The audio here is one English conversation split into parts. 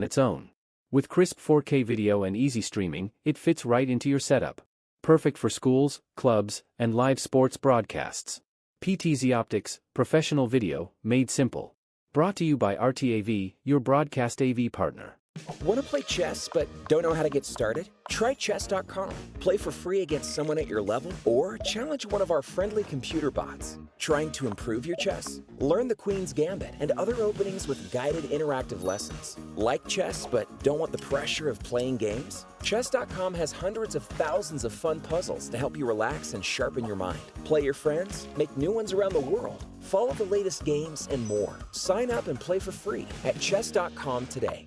its own. With crisp 4K video and easy streaming, it fits right into your setup. Perfect for schools, clubs, and live sports broadcasts. PTZ Optics, professional video, made simple. Brought to you by RTAV, your broadcast AV partner. Want to play chess but don't know how to get started? Try chess.com. Play for free against someone at your level or challenge one of our friendly computer bots. Trying to improve your chess? Learn the Queen's Gambit and other openings with guided interactive lessons. Like chess but don't want the pressure of playing games? Chess.com has hundreds of thousands of fun puzzles to help you relax and sharpen your mind. Play your friends, make new ones around the world, follow the latest games and more. Sign up and play for free at chess.com today.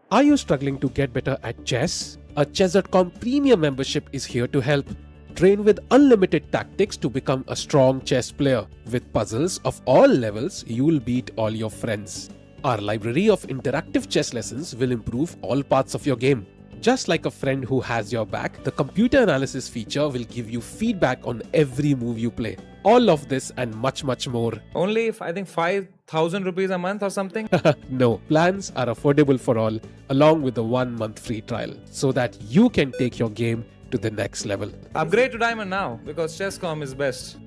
Are you struggling to get better at chess? A Chess.com premium membership is here to help. Train with unlimited tactics to become a strong chess player. With puzzles of all levels, you'll beat all your friends. Our library of interactive chess lessons will improve all parts of your game. Just like a friend who has your back, the computer analysis feature will give you feedback on every move you play. All of this and much more. Only, I think, 5,000 rupees a month or something? No, plans are affordable for all, along with a 1-month free trial, so that you can take your game to the next level. Upgrade to Diamond now, because Chess.com is best.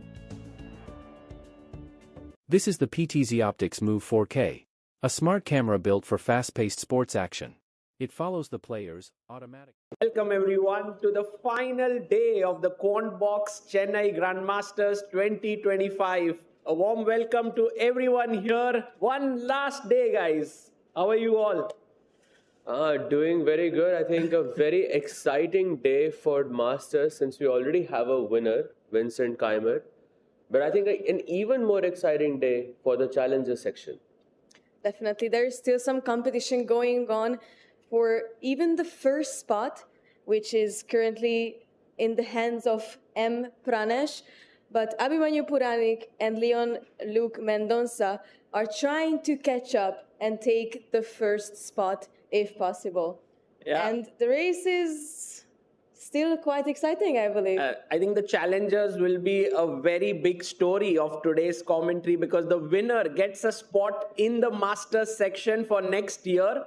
This is the PTZ Optics Move 4K, a smart camera built for fast-paced sports action. It follows the players automatically. Welcome everyone to the final day of the Quant Box Chennai Grand Masters 2025. A warm welcome to everyone here. One last day, guys. How are you all? Doing very good. I think a very exciting day for Masters since we already have a winner, Vincent Keymer. But I think an even more exciting day for the Challenger section. Definitely. There's still some competition going on for even the first spot, which is currently in the hands of Pranesh. But Abhimanyu Puranik and Luke Mendonca are trying to catch up and take the first spot if possible. Yeah. And the race is still quite exciting, I believe. I think the challengers will be a very big story of today's commentary because the winner gets a spot in the Masters section for next year.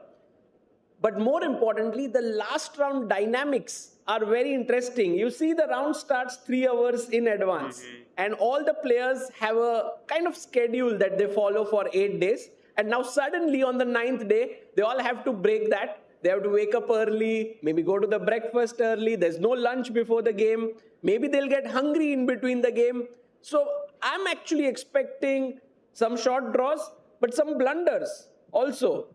But more importantly, the last round dynamics are very interesting. You see, the round starts 3 hours in advance. And all the players have a kind of schedule that they follow for 8 days. And now suddenly on the 9th day, they all have to break that. They have to wake up early, maybe go to the breakfast early. There's no lunch before the game. Maybe they'll get hungry in between the game. So I'm actually expecting some short draws, but some blunders also.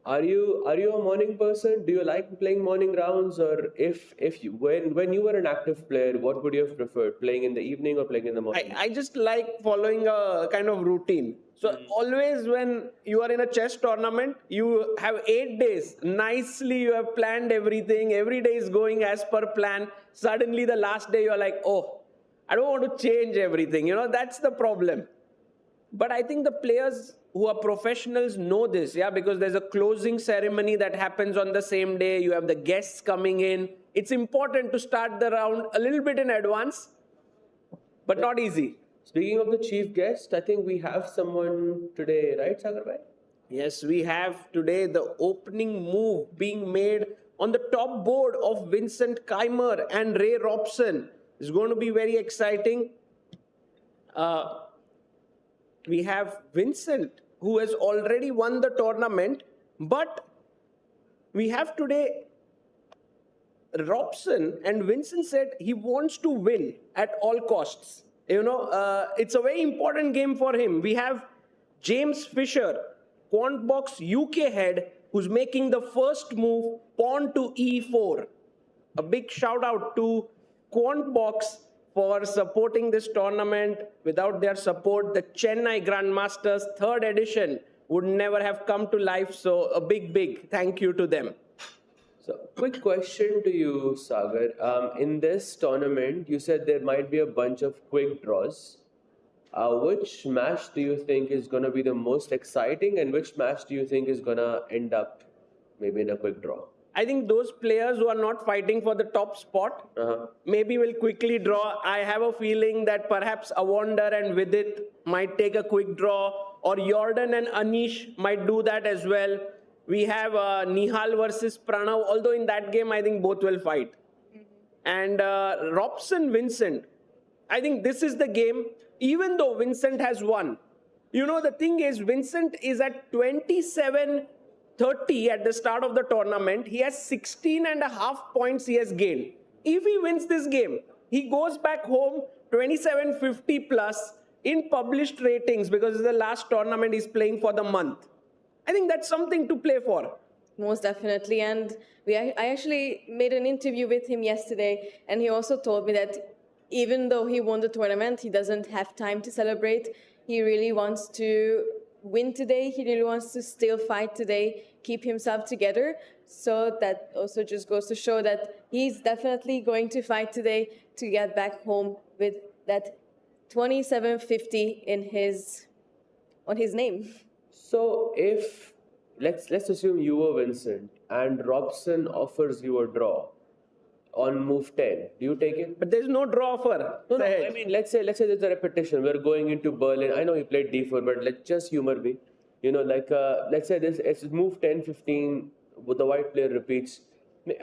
Are you a morning person? Do you like playing morning rounds? Or when you were an active player, what would you have preferred? Playing in the evening or playing in the morning? I just like following a kind of routine. So always when you are in a chess tournament, you have 8 days. Nicely, you have planned everything. Every day is going as per plan. Suddenly the last day, you're like, oh, I don't want to change everything. That's the problem. But I think the players who are professionals know this, because there's a closing ceremony that happens on the same day. You have the guests coming in. It's important to start the round a little bit in advance, but not easy. Speaking of the chief guest, I think we have someone today, right, Sagar? Yes, we have today the opening move being made on the top board of Vincent Keymer and Robson. It's going to be very exciting. We have Vincent, who has already won the tournament, but we have today Robson, and Vincent said he wants to win at all costs. It's a very important game for him. We have James Fisher, Quant Box UK head, who's making the first move, pawn to e4. A big shout out to Quant Box for supporting this tournament. Without their support, the Chennai Grand Masters 3rd edition would never have come to life. So a big thank you to them. So, quick question to you, Sagar. In this tournament, you said there might be a bunch of quick draws. Which match do you think is going to be the most exciting, and which match do you think is going to end up maybe in a quick draw? I think those players who are not fighting for the top spot maybe will quickly draw. I have a feeling that perhaps Awonder and Vidit might take a quick draw, or Jorden and Anish might do that as well. We have Nihal versus Pranav, although in that game, I think both will fight. And Robson, Vincent. I think this is the game, even though Vincent has won. You know, the thing is, Vincent is at 27-30 at the start of the tournament. He has 16.5 points he has gained. If he wins this game, he goes back home 2750 plus in published ratings because it's the last tournament he's playing for the month. I think that's something to play for. Most definitely. And I actually made an interview with him yesterday, and he also told me that even though he won the tournament, he doesn't have time to celebrate. He really wants to win today. He really wants to still fight today, keep himself together. So that also just goes to show that he's definitely going to fight today to get back home with that 2750 on his name. So if let's assume you were Vincent and Robson offers you a draw on move 10, do you take it? But there's no draw offer. No, I mean, let's say there's a repetition. We're going into Berlin. I know he played D4, but let's just humor me. You know, like let's say it's move 10, 15, with the white player repeats.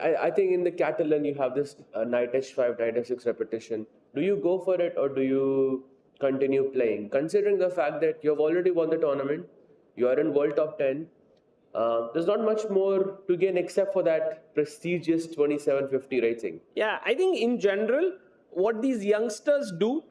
I think in the Catalan you have this knight h5, knight f6 repetition. Do you go for it or do you continue playing? Considering the fact that you've already won the tournament, you are in world top 10. There's not much more to gain except for that prestigious 2750 rating. Yeah, I think in general, what these youngsters do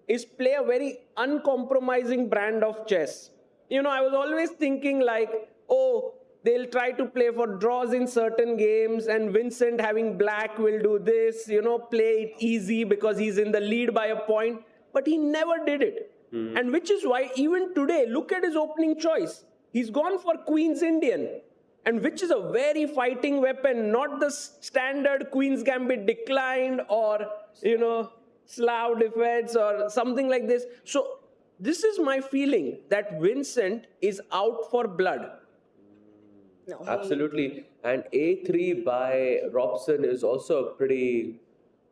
is play a very uncompromising brand of chess. You know, I was always thinking like, oh, they'll try to play for draws in certain games, and Vincent having black will do this, you know, play it easy because he's in the lead by a point. But he never did it. And which is why even today, look at his opening choice. He's gone for Queen's Indian, and which is a very fighting weapon, not the standard Queen's Gambit declined or, you know, Slav defense or something like this. So this is my feeling that Vincent is out for blood. No, Absolutely. And A3 by Robson is also a pretty,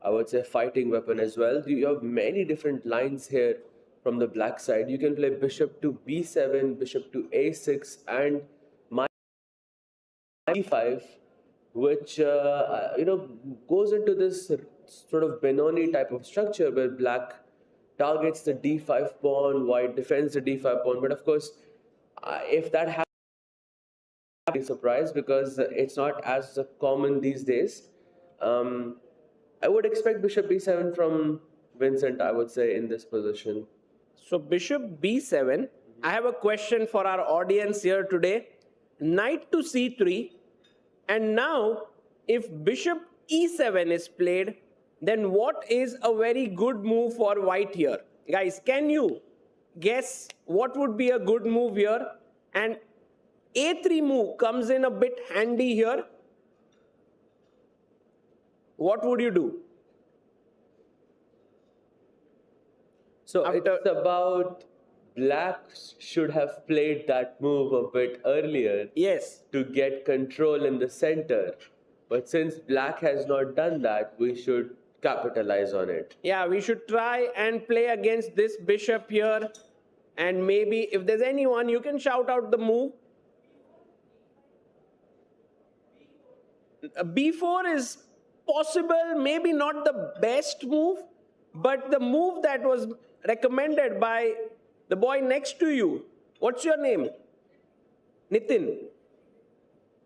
I would say, fighting weapon as well. You have many different lines here from the black side. You can play bishop to b7, bishop to a6, and my e5, which you know, goes into this sort of Benoni type of structure where black targets the d5 pawn, white defends the d5 pawn. But of course, if that happens, I'd be surprised because it's not as common these days. I would expect bishop b7 from Vincent, I would say, in this position. So bishop b7, I have a question for our audience here today. Knight to c3, and now if bishop e7 is played, then what is a very good move for white here? Guys, can you guess what would be a good move here? And a3 move comes in a bit handy here. What would you do? So it's about black should have played that move a bit earlier. Yes. To get control in the center. But since black has not done that, we should capitalize on it. Yeah, we should try and play against this bishop here. And maybe if there's anyone, you can shout out the move. B4 is possible, maybe not the best move, but the move that was recommended by the boy next to you. What's your name? Nitin.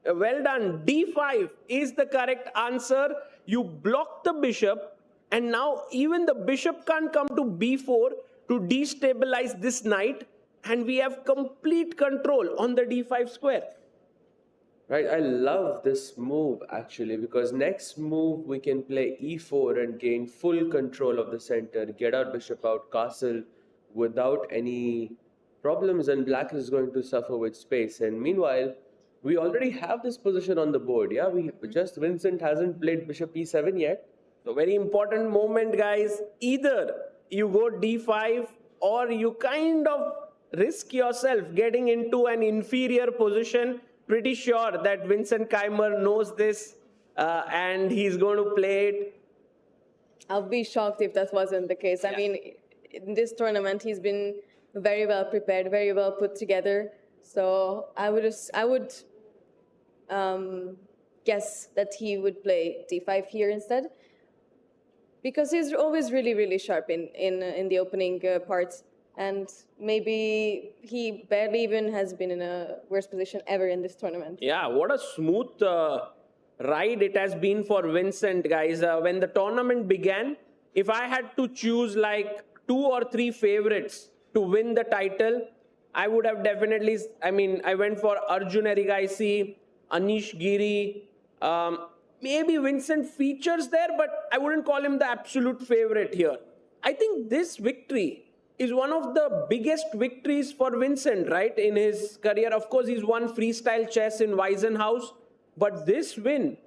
Well done. D5 is the correct answer. You block the bishop, and now even the bishop can't come to B4 to destabilize this knight, and we have complete control on the D5 square. Right, I love this move actually because next move we can play e4 and gain full control of the center, get our bishop out, castle without any problems, and black is going to suffer with space. And meanwhile, we already have this position on the board. Yeah, Vincent hasn't played bishop e7 yet. So very important moment, guys. Either you go d5 or you kind of risk yourself getting into an inferior position. Pretty sure that Vincent Keymer knows this and he's going to play it. I'll be shocked if that wasn't the case. I mean, in this tournament, he's been very well prepared, very well put together. So I would guess that he would play d5 here instead, because he's always really, really sharp in the opening parts. And maybe he barely even has been in a worse position ever in this tournament. Yeah, what a smooth ride it has been for Vincent, guys. When the tournament began, if I had to choose like 2 or 3 favorites to win the title, I would have definitely, I went for Arjun Erigaisi, Anish Giri, maybe Vincent features there, but I wouldn't call him the absolute favorite here. I think this victory is one of the biggest victories for Vincent, right, in his career. Of course, he's won freestyle chess in Weissenhaus, but this win,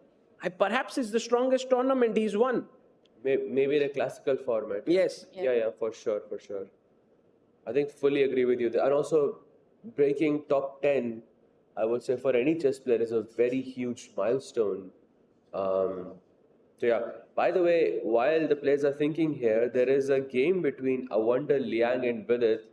perhaps is the strongest tournament he's won. Maybe the classical format. Yes. Yeah, for sure. I think fully agree with you. And also, breaking top 10, I would say for any chess player is a very huge milestone. So yeah, by the way, while the players are thinking here, there is a game between Awonder Liang and Vidit,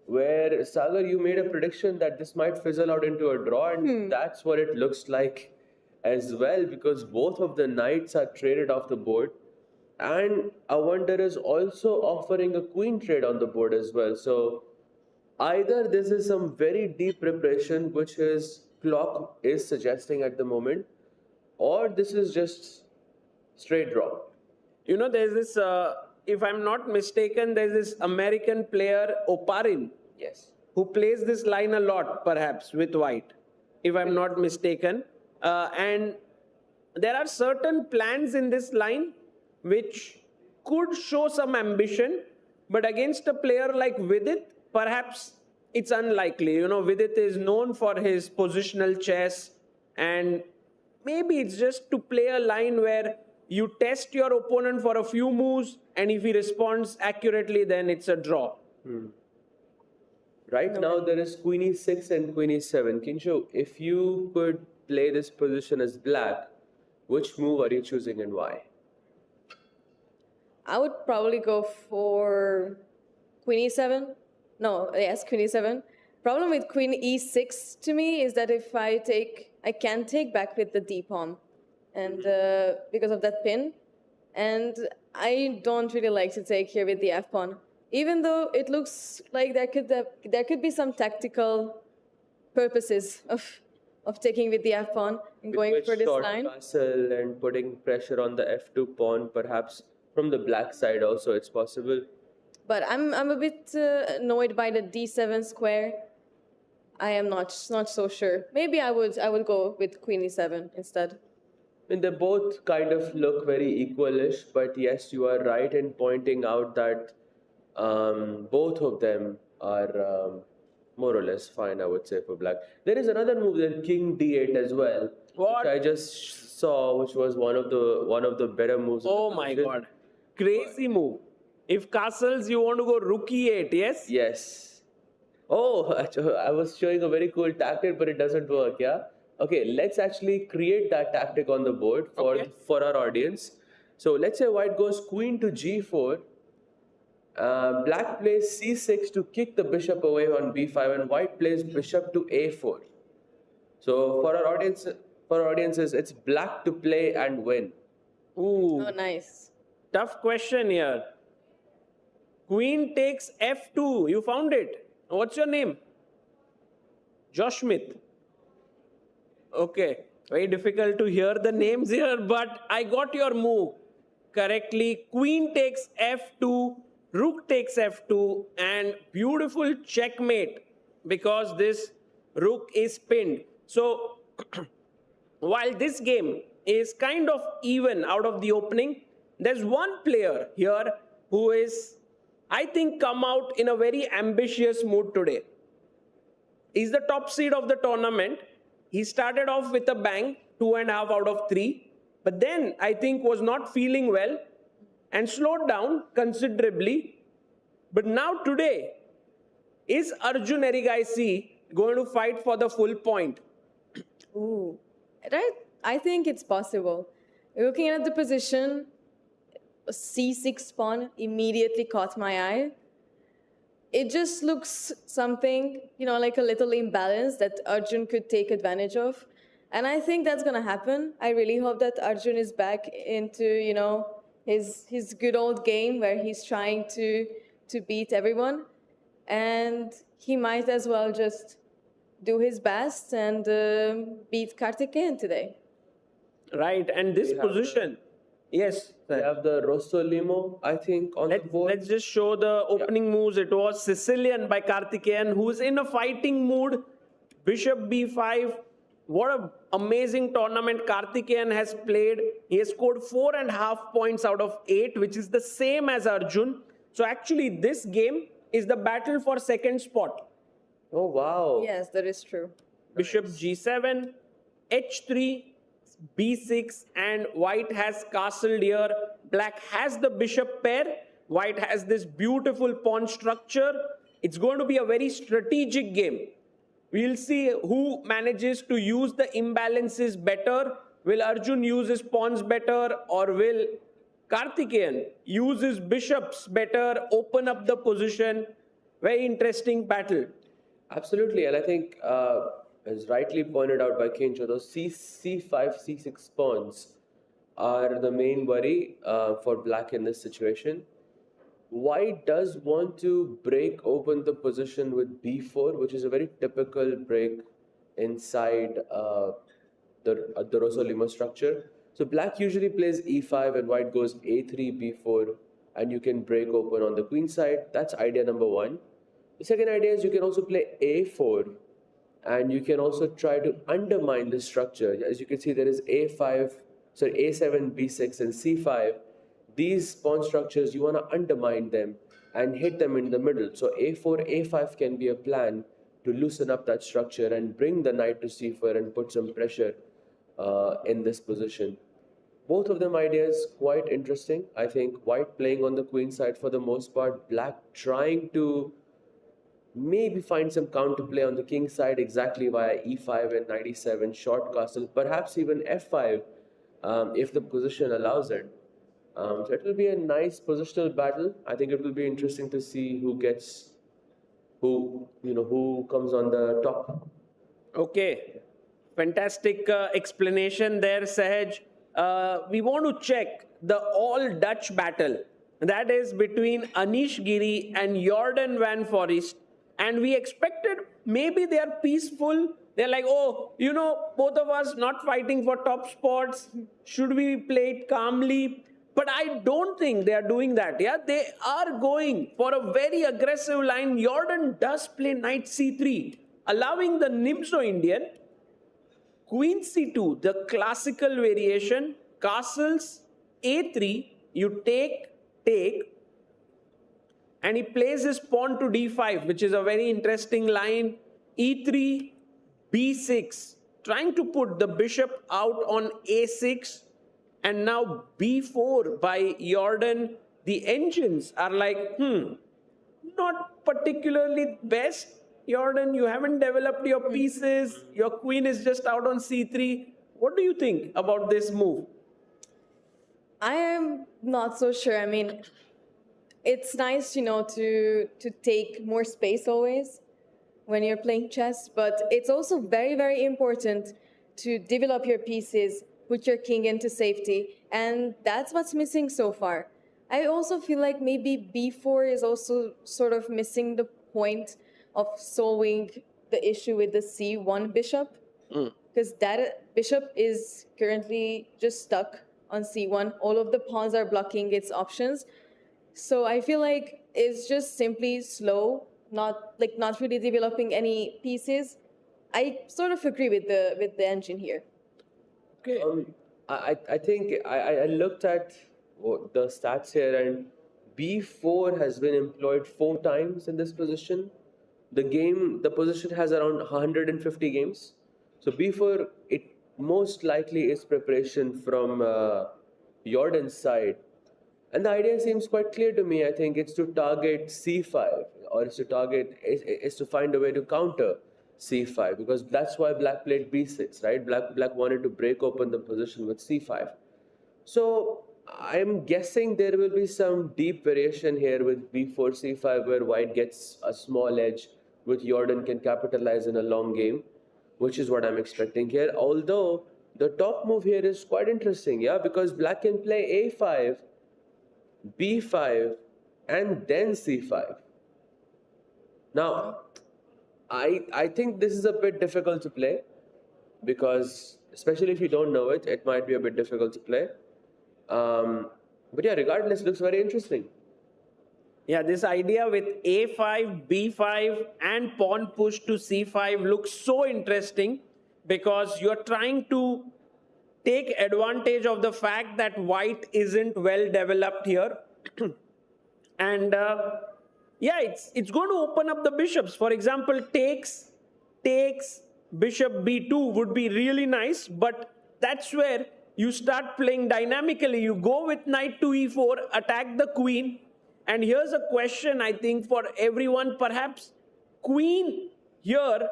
where Sagar, you made a prediction that this might fizzle out into a draw, and that's what it looks like as well, because both of the knights are traded off the board, and Awonder is also offering a queen trade on the board as well. So either this is some very deep preparation, which his clock is suggesting at the moment, or this is just straight draw. You know, there's this, if I'm not mistaken, there's this American player, Oparin, Yes. who plays this line a lot, perhaps, with white, if I'm not mistaken. And there are certain plans in this line which could show some ambition, but against a player like Vidit, perhaps it's unlikely. You know, Vidit is known for his positional chess, and maybe it's just to play a line where you test your opponent for a few moves, and if he responds accurately, then it's a draw. Right now, there is Queen e6 and Queen e7. Kinshu, if you could play this position as black, which move are you choosing and why? I would probably go for Queen e7. Queen e7. Problem with Queen e6 to me is that if I can take back with the d pawn, and because of that pin, and I don't really like to take here with the f pawn, even though it looks like there could be some tactical purposes of taking with the f pawn and going for this line. Castle and putting pressure on the f2 pawn, perhaps from the black side also it's possible. But I'm a bit annoyed by the d7 square. I am not so sure. Maybe I would go with Queen e7 instead. I mean, they both kind of look very equalish, but yes, you are right in pointing out that both of them are more or less fine, I would say, for black. There is another move there, King d8 as well, What? which I just saw, which was one of the better moves. Oh my God. Crazy move. If castles, you want to go rook e8, yes? Yes. Oh, I was showing a very cool tactic, but it doesn't work, yeah? Okay, let's actually create that tactic on the board for our audience. So let's say white goes queen to g4. Black plays c6 to kick the bishop away on b5, and white plays bishop to a4. So for our audiences, it's black to play and win. Ooh, Oh, nice. tough question here. Queen takes f2. You found it. What's your name? Josh Smith. Okay, very difficult to hear the names here, but I got your move correctly. Queen takes f2, rook takes f2, and beautiful checkmate because this rook is pinned. So while this game is kind of even out of the opening, there's one player here who is, I think, come out in a very ambitious mood today. He's the top seed of the tournament. He started off with a bang, 2.5 out of 3, but then I think was not feeling well and slowed down considerably. But now today, is Arjun Erigaisi going to fight for the full point? Ooh, right. I think it's possible. Looking at the position, c6 pawn immediately caught my eye. It just looks something, like a little imbalance that Arjun could take advantage of. And I think that's going to happen. I really hope that Arjun is back into, his good old game where he's trying to beat everyone. And he might as well just do his best and beat Karthikeyan today. Right, and this position, yes. We have the Rossolimo, I think, on the board. Let's just show the opening moves. It was Sicilian by Karthikeyan, who's in a fighting mood. Bishop b5. What an amazing tournament Karthikeyan has played. He has scored 4.5 points out of 8, which is the same as Arjun. So actually, this game is the battle for second spot. Oh, wow. Yes, that is true. Bishop g7, h3, b6, and white has castled here. Black has the bishop pair. White has this beautiful pawn structure. It's going to be a very strategic game. We'll see who manages to use the imbalances better. Will Arjun use his pawns better, or will Karthikeyan use his bishops better, open up the position? Very interesting battle. Absolutely, and I think, as rightly pointed out by Kencho, those c5, c6 pawns are the main worry for black in this situation. White does want to break open the position with b4, which is a very typical break inside the Rossolimo structure. So black usually plays e5 and white goes a3, b4, and you can break open on the queen side. That's idea number one. The second idea is you can also play a4, and you can also try to undermine the structure. As you can see, there is a7, b6, and c5. These pawn structures, you want to undermine them and hit them in the middle. So a4, a5 can be a plan to loosen up that structure and bring the knight to c4 and put some pressure in this position. Both of them ideas quite interesting. I think white playing on the queen side for the most part, black trying to maybe find some counterplay on the king side exactly via e5 and knight e7, short castle, perhaps even f5 if the position allows it. So it will be a nice positional battle. I think it will be interesting to see who comes on the top. Okay, fantastic explanation there, Sahaj. We want to check the all-Dutch battle. That is between Anish Giri and Jorden van Foreest. And we expected maybe they are peaceful. They're like, both of us not fighting for top spots. Should we play it calmly? But I don't think they are doing that. Yeah, they are going for a very aggressive line. Jorden does play knight c3, allowing the Nimzo Indian. Queen c2, the classical variation. Castles a3, you take, and he plays his pawn to d5, which is a very interesting line. e3, b6, trying to put the bishop out on a6. And now b4 by Jorden. The engines are like, not particularly best. Jorden, you haven't developed your pieces. Your queen is just out on c3. What do you think about this move? I am not so sure. I mean, it's nice, to take more space always when you're playing chess, but it's also very, very important to develop your pieces, put your king into safety, and that's what's missing so far. I also feel like maybe b4 is also sort of missing the point of solving the issue with the c1 bishop, because that bishop is currently just stuck on c1. All of the pawns are blocking its options. So I feel like it's just simply slow, not really developing any pieces. I sort of agree with the engine here. Okay. I think I looked at the stats here, and b4 has been employed 4 times in this position. The position has around 150 games. So b4, it most likely is preparation from Jordan's side. And the idea seems quite clear to me. I think it's to target c5, or it's to find a way to counter c5, because that's why black played b6, right? Black wanted to break open the position with c5. So I'm guessing there will be some deep variation here with b4, c5, where white gets a small edge, which Jorden can capitalize in a long game. which is what I'm expecting here. Although the top move here is quite interesting, yeah, because black can play a5, b5, and then c5. Now, I think this is a bit difficult to play because, especially if you don't know it, it might be a bit difficult to play. But yeah, regardless, it looks very interesting. Yeah, this idea with a5, b5 and pawn push to c5 looks so interesting because you're trying to take advantage of the fact that white isn't well developed here. And yeah, it's going to open up the bishops. For example, takes, bishop b2 would be really nice, but that's where you start playing dynamically. You go with knight to e4, attack the queen. And here's a question, I think, for everyone, perhaps. Queen here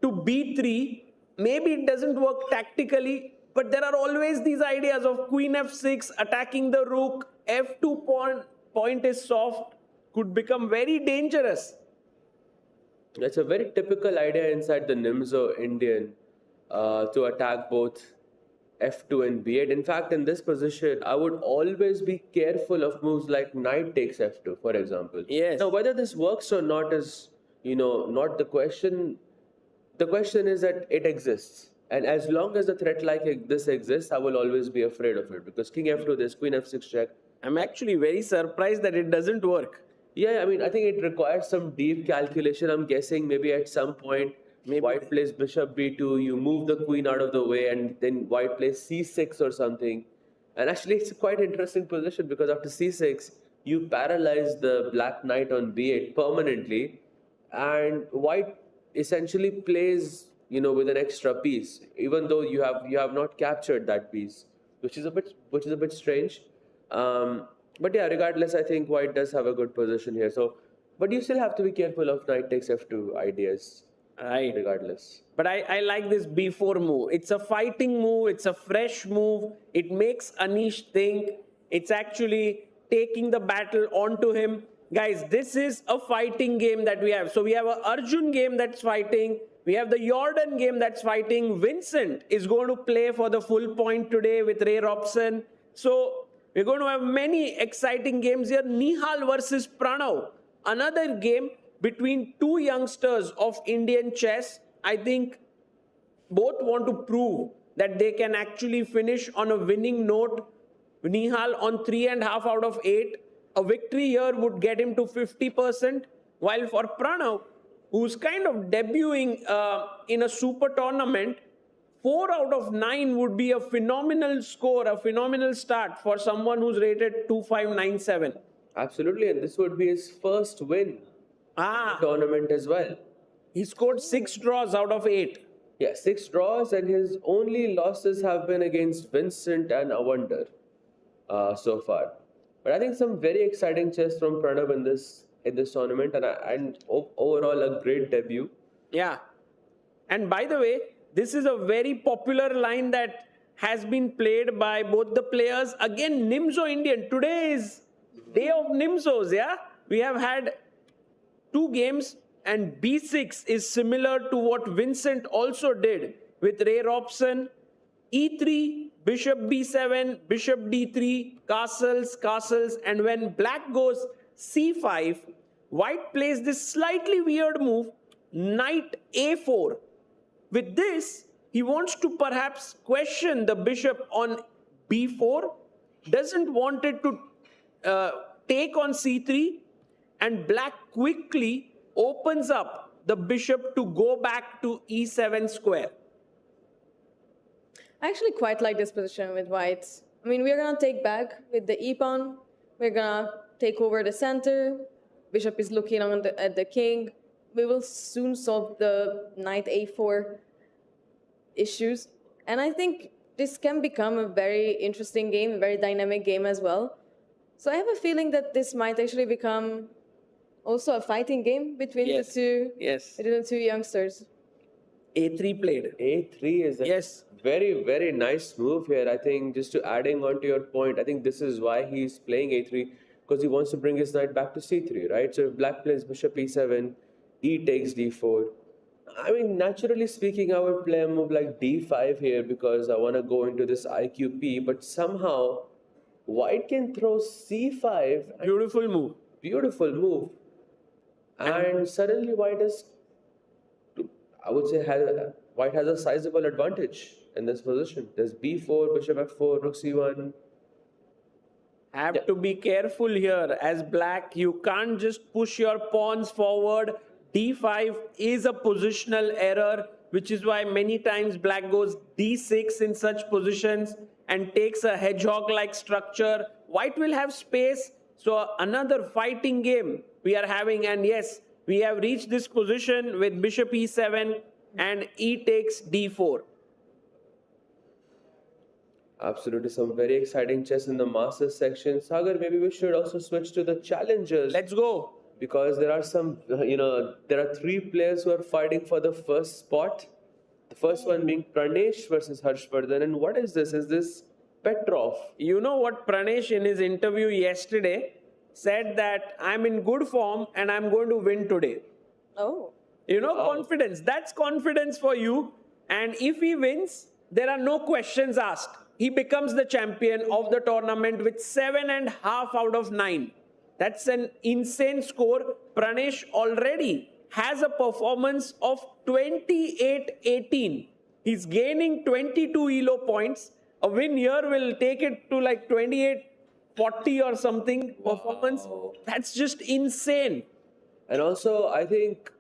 to b3, maybe it doesn't work tactically, but there are always these ideas of queen f6, attacking the rook, f2 point is soft, could become very dangerous. That's a very typical idea inside the Nimzo Indian to attack both f2 and b8. In fact, in this position, I would always be careful of moves like knight takes f2, for example. Yes. Now, whether this works or not is, not the question. The question is that it exists. And as long as a threat like this exists, I will always be afraid of it. Because king f2, there's queen f6 check. I'm actually very surprised that it doesn't work. Yeah, I mean, I think it requires some deep calculation. I'm guessing maybe at some point, white plays bishop b2, you move the queen out of the way, and then white plays c6 or something. And actually, it's a quite interesting position because after c6, you paralyze the black knight on b8 permanently, and white essentially plays, with an extra piece, even though you have not captured that piece, which is a bit strange. But yeah, regardless, I think white does have a good position here. So, but you still have to be careful of knight takes f2 ideas. Right. Regardless. But I like this b4 move. It's a fighting move. It's a fresh move. It makes Anish think. It's actually taking the battle onto him. Guys, this is a fighting game that we have. So we have an Arjun game that's fighting. We have the Jorden game that's fighting. Vincent is going to play for the full point today with Ray Robson. So we're going to have many exciting games here. Nihal versus Pranav. Another game between two youngsters of Indian chess. I think both want to prove that they can actually finish on a winning note. Nihal on 3.5 out of 8. A victory here would get him to 50%. While for Pranav, who's kind of debuting in a super tournament, 4 out of 9 would be a phenomenal score, a phenomenal start for someone who's rated 2597. Absolutely, and this would be his first win in the tournament as well. He scored 6 draws out of 8. Yeah, 6 draws, and his only losses have been against Vincent and Awonder so far. But I think some very exciting chess from Pranav in this tournament, and overall a great debut. Yeah, and by the way, this is a very popular line that has been played by both the players. Again, Nimzo Indian. Today is day of Nimzos, yeah? We have had 2 games, and b6 is similar to what Vincent also did with Ray Robson. e3, bishop b7, bishop d3, castles, and when black goes c5, white plays this slightly weird move, knight a4. With this, he wants to perhaps question the bishop on b4, doesn't want it to take on c3, and black quickly opens up the bishop to go back to e7 square. I actually quite like this position with white. I mean, we're going to take back with the e-pawn. We're going to take over the center. Bishop is looking at the king. We will soon solve the knight a4 issues. And I think this can become a very interesting game, a very dynamic game as well. So I have a feeling that this might actually become also a fighting game between the two youngsters. a3 played. a3 is a very, very nice move here. I think just to adding on to your point, I think this is why he's playing a3, because he wants to bring his knight back to c3, right? So if black plays bishop e7, e takes d4, I mean, naturally speaking, I would play a move like d5 here because I want to go into this IQP, but somehow white can throw c5. Beautiful move. Beautiful move. And suddenly white has, I would say, white has a sizable advantage in this position. There's b4, bishop f4, rook c1. Have to be careful here as black. You can't just push your pawns forward. D5 is a positional error, which is why many times black goes D6 in such positions and takes a hedgehog-like structure. White will have space. So another fighting game we are having. And yes, we have reached this position with bishop E7 and E takes D4. Absolutely, some very exciting chess in the Masters section. Sagar, maybe we should also switch to the challengers. Let's go. Because there are some, there are three players who are fighting for the first spot. The first one being Pranesh versus Harshvardhan. And what is this? Is this Petrov? You know what Pranesh in his interview yesterday said that I'm in good form and I'm going to win today. Oh. You know, confidence. That's confidence for you. And if he wins, there are no questions asked. He becomes the champion of the tournament with 7.5 out of 9. That's an insane score. Pranesh already has a performance of 28-18. He's gaining 22 ELO points. A win here will take it to like 28-40 or something performance. That's just insane. And also, I think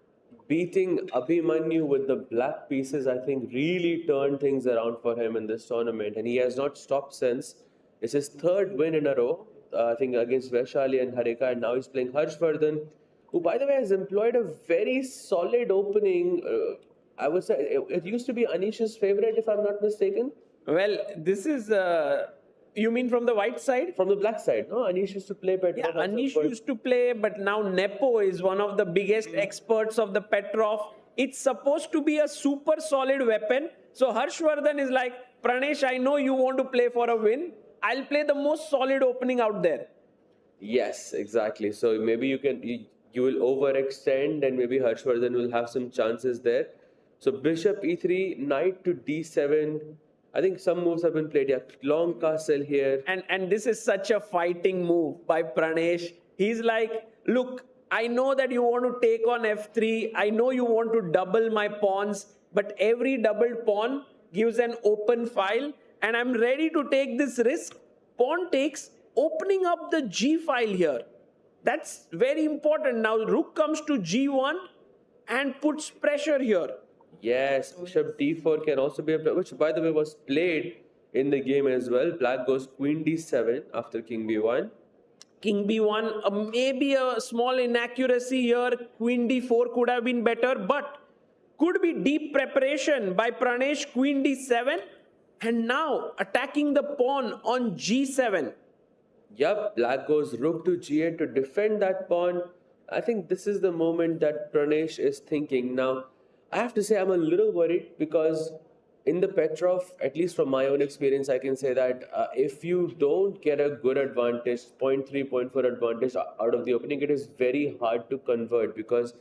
beating Abhimanyu with the black pieces, I think, really turned things around for him in this tournament. And he has not stopped since. It's his third win in a row, I think, against Vaishali and Harika. And now he's playing Harshvardhan, who, by the way, has employed a very solid opening. I would say it used to be Anish's favorite, if I'm not mistaken. Well, this is... you mean from the white side? From the black side, no? Anish used to play Petrov. Yeah, Anish used to play, but now Nepo is one of the biggest experts of the Petrov. It's supposed to be a super solid weapon. So Harshvardhan is like, Pranesh, I know you want to play for a win. I'll play the most solid opening out there. Yes, exactly. So maybe you will overextend and maybe Harshvardhan will have some chances there. So bishop e3, knight to d7. I think some moves have been played. Yeah, long castle here. And this is such a fighting move by Pranesh. He's like, look, I know that you want to take on f3. I know you want to double my pawns. But every doubled pawn gives an open file. And I'm ready to take this risk. Pawn takes, opening up the g file here. That's very important. Now rook comes to g1 and puts pressure here. Yes, bishop d4 can also be a play, which by the way was played in the game as well. Black goes queen d7 after king b1. King b1, maybe a small inaccuracy here. Queen d4 could have been better, but could be deep preparation by Pranesh. Queen d7, and now attacking the pawn on g7. Yup, black goes rook to g8 to defend that pawn. I think this is the moment that Pranesh is thinking now. I have to say I'm a little worried because in the Petrov, at least from my own experience, I can say that if you don't get a good advantage, 0.3, 0.4 advantage out of the opening, it is very hard to convert because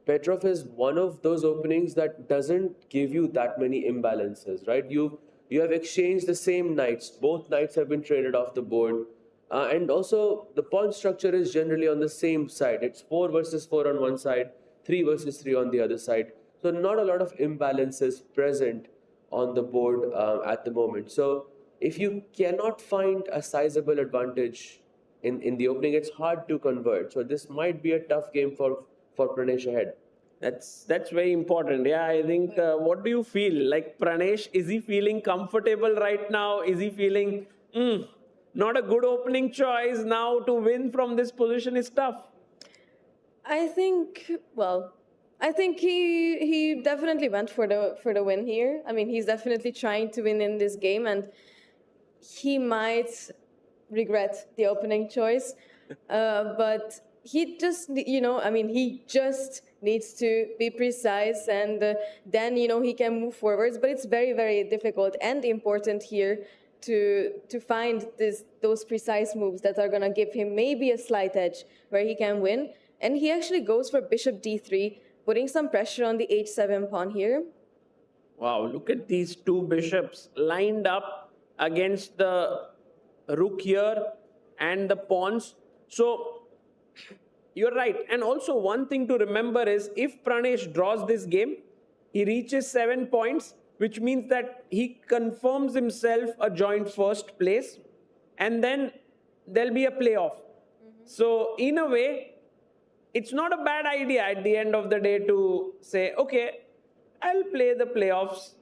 Petrov is one of those openings that doesn't give you that many imbalances, right? You have exchanged the same knights. Both knights have been traded off the board. And also, the pawn structure is generally on the same side. It's 4 versus 4 on one side, 3 versus 3 on the other side. So not a lot of imbalances present on the board at the moment. So if you cannot find a sizable advantage in the opening, it's hard to convert. So this might be a tough game for Pranesh ahead. That's very important. Yeah, I think, what do you feel? Like Pranesh, is he feeling comfortable right now? Is he feeling, not a good opening choice now to win from this position is tough? I think he definitely went for the win here. I mean, he's definitely trying to win in this game, and he might regret the opening choice. But he just, he just needs to be precise, and then, he can move forwards. But it's very, very difficult and important here to find those precise moves that are going to give him maybe a slight edge where he can win. And he actually goes for bishop d3. putting some pressure on the h7 pawn here. Wow, look at these two bishops lined up against the rook here and the pawns. So you're right. And also one thing to remember is if Pranesh draws this game, he reaches 7 points, which means that he confirms himself a joint first place, and then there'll be a playoff. So in a way, it's not a bad idea at the end of the day to say, okay, I'll play the playoffs.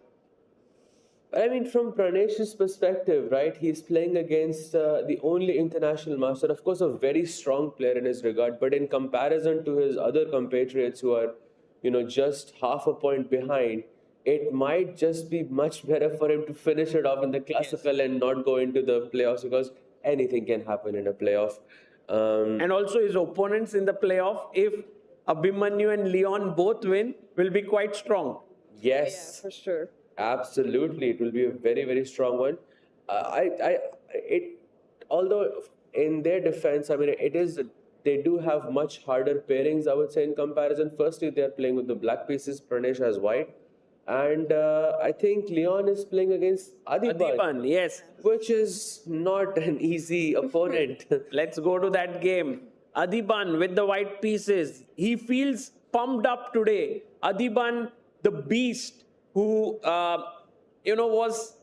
But I mean, from Pranesh's perspective, right, he's playing against the only international master, of course, a very strong player in his regard, but in comparison to his other compatriots who are, just half a point behind, it might just be much better for him to finish it off in the classical and not go into the playoffs, because anything can happen in a playoff. And also his opponents in the playoff, if Abhimanyu and Leon both win, will be quite strong. Yes. Yeah, for sure. Absolutely, it will be a very, very strong one. Although in their defense, I mean, they do have much harder pairings, I would say, in comparison. Firstly, they are playing with the black pieces. Pranesh has white, and I think Leon is playing against Adhiban, yes. which is not an easy opponent. Let's go to that game. Adhiban with the white pieces. He feels pumped up today. Adhiban, the beast, who was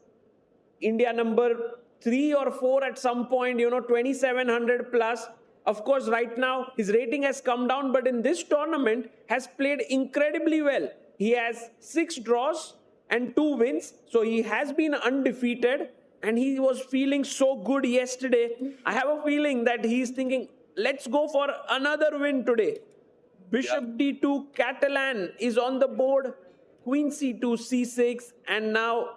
India number 3 or 4 at some point, 2700 plus. Of course, right now his rating has come down, but in this tournament has played incredibly well. He has 6 draws and 2 wins, so he has been undefeated, and he was feeling so good yesterday. I have a feeling that he's thinking, let's go for another win today. Bishop d2, Catalan is on the board. Queen c2, c6, and now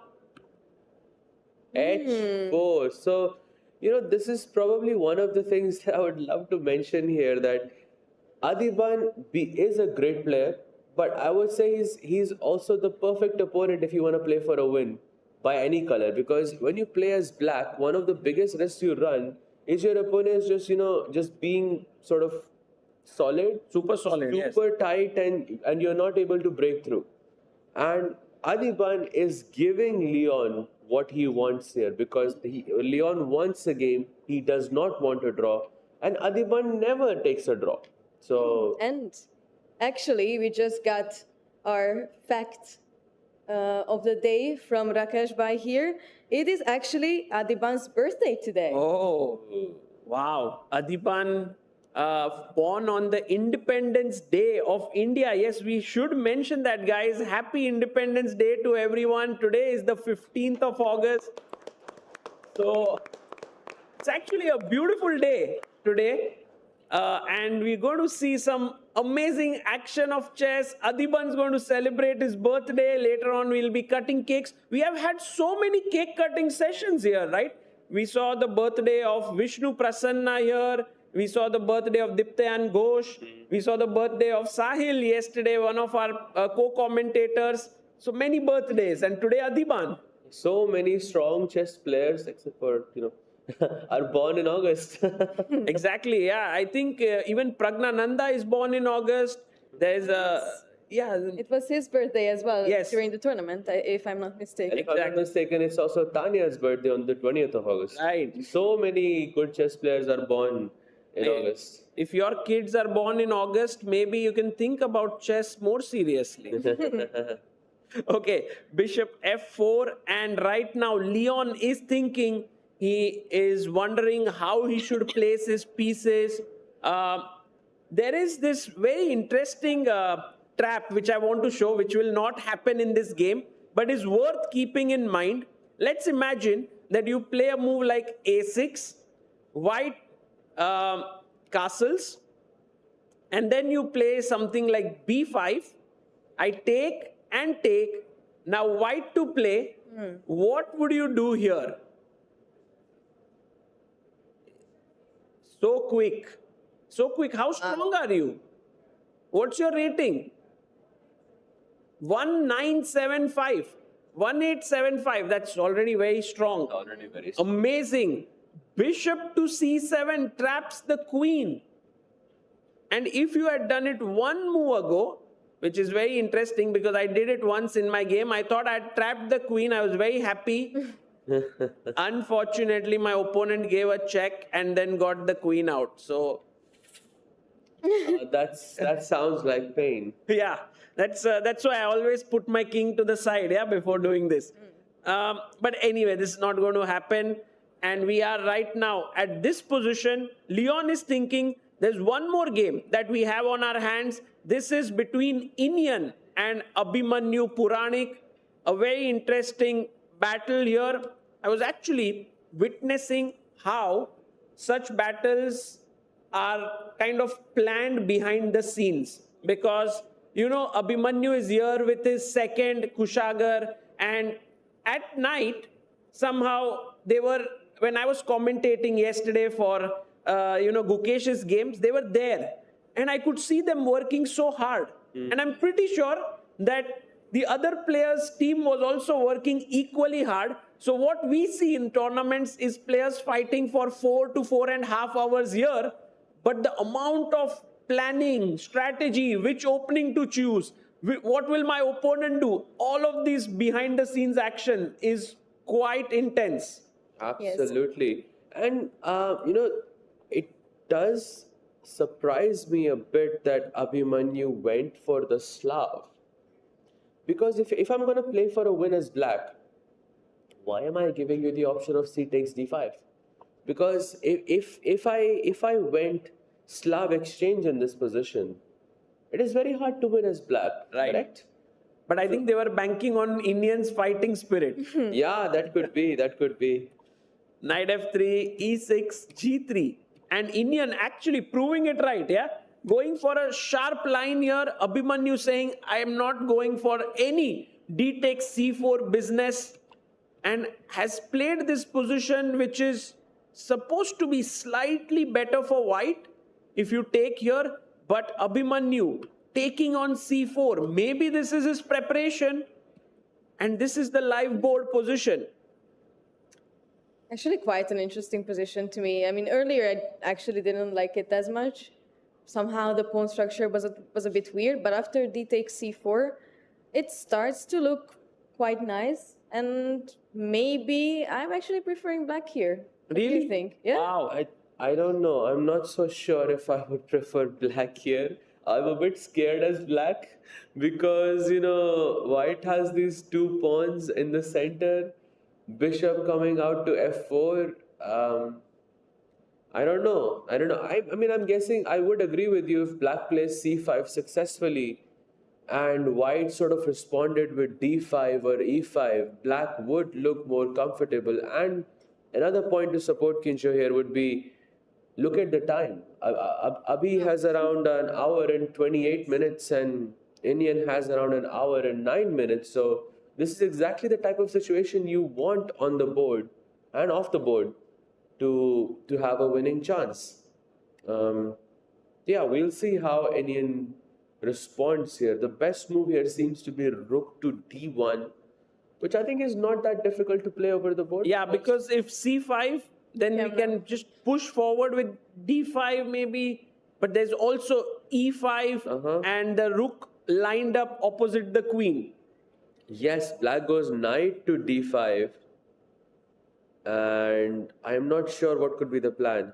h4. So, this is probably one of the things that I would love to mention here, that Adhiban is a great player, but I would say he's also the perfect opponent if you want to play for a win by any color, because when you play as black, one of the biggest risks you run is your opponent is just being sort of solid, super tight, and you're not able to break through. And Adhiban is giving Leon what he wants here, because Leon wants a game, he does not want a draw, and Adhiban never takes a draw. So, and actually, we just got our fact of the day from Rakesh Bhai here. It is actually Adhiban's birthday today. Oh, wow. Adhiban born on the Independence Day of India. Yes, we should mention that, guys. Happy Independence Day to everyone. Today is the 15th of August. So it's actually a beautiful day today. And we're going to see some amazing action of chess. Adhiban's going to celebrate his birthday. Later on, we'll be cutting cakes. We have had so many cake cutting sessions here, right? We saw the birthday of Vishnu Prasanna here. We saw the birthday of Diptayan Ghosh. We saw the birthday of Sahil yesterday, one of our co-commentators. So many birthdays. And today, Adhiban. So many strong chess players, except for, are born in August. Exactly, yeah. I think even Pragnananda is born in August. There's It was his birthday as well during the tournament, if I'm not mistaken. If I'm not mistaken, it's also Tanya's birthday on the 20th of August. Right. So many good chess players are born in August. If your kids are born in August, maybe you can think about chess more seriously. Okay, Bishop f4, and right now Leon is thinking, he is wondering how he should place his pieces. There is this very interesting trap which I want to show, which will not happen in this game, but is worth keeping in mind. Let's imagine that you play a move like a6, white castles, and then you play something like b5. I take and take. Now white to play. What would you do here? So quick. So quick. How strong are you? What's your rating? 1975. 1875. That's already very strong. Already very strong. Amazing. Bishop to c7 traps the queen. And if you had done it one move ago, which is very interesting because I did it once in my game. I thought I had trapped the queen. I was very happy. Unfortunately, my opponent gave a check and then got the queen out. So that sounds like pain. yeah, that's why I always put my king to the side, before doing this. But anyway, this is not going to happen. And we are right now at this position. Leon is thinking there's one more game that we have on our hands. This is between Iniyan and Abhimanyu Puranik. A very interesting battle here. I was actually witnessing how such battles are kind of planned behind the scenes. Because, Abhimanyu is here with his second Kushagar. And at night, somehow they were, when I was commentating yesterday for, Gukesh's games, they were there. And I could see them working so hard. And I'm pretty sure that the other players' team was also working equally hard. So what we see in tournaments is players fighting for 4 to 4.5 hours here. But the amount of planning, strategy, which opening to choose, what will my opponent do? All of these behind the scenes action is quite intense. Absolutely. Yes. And, it does surprise me a bit that Abhimanyu went for the Slav. Because if I'm going to play for a win as black, why am I giving you the option of c takes d5? Because if I went Slav exchange in this position, it is very hard to win as black, right? Correct? But I think they were banking on Indians' fighting spirit. Yeah, that could be. Knight f3, e6, g3. And Iniyan actually proving it right, going for a sharp line here. Abhimanyu saying, I am not going for any d takes c4 business, and has played this position which is supposed to be slightly better for white if you take here. But Abhimanyu taking on c4, maybe this is his preparation, and this is the live board position. Actually, quite an interesting position to me. I mean, earlier I actually didn't like it as much. Somehow the pawn structure was a bit weird, but after d takes c4, it starts to look quite nice. And maybe I'm actually preferring black here. What do you think? Yeah. Wow. I don't know. I'm not so sure if I would prefer black here. I'm a bit scared as black because, white has these two pawns in the center. Bishop coming out to f4. I don't know. I mean, I'm guessing I would agree with you if black plays c5 successfully and white sort of responded with d5 or e5, black would look more comfortable. And another point to support Kincho here would be, look at the time. Abhi has around an hour and 28 minutes and Iniyan has around an hour and 9 minutes. So this is exactly the type of situation you want on the board and off the board to have a winning chance. We'll see how Iniyan responds here. The best move here seems to be rook to d1, which I think is not that difficult to play over the board. Yeah, because if c5, then we can just push forward with d5 maybe. But there's also e5 and the rook lined up opposite the queen. Yes, black goes knight to d5. And I'm not sure what could be the plan.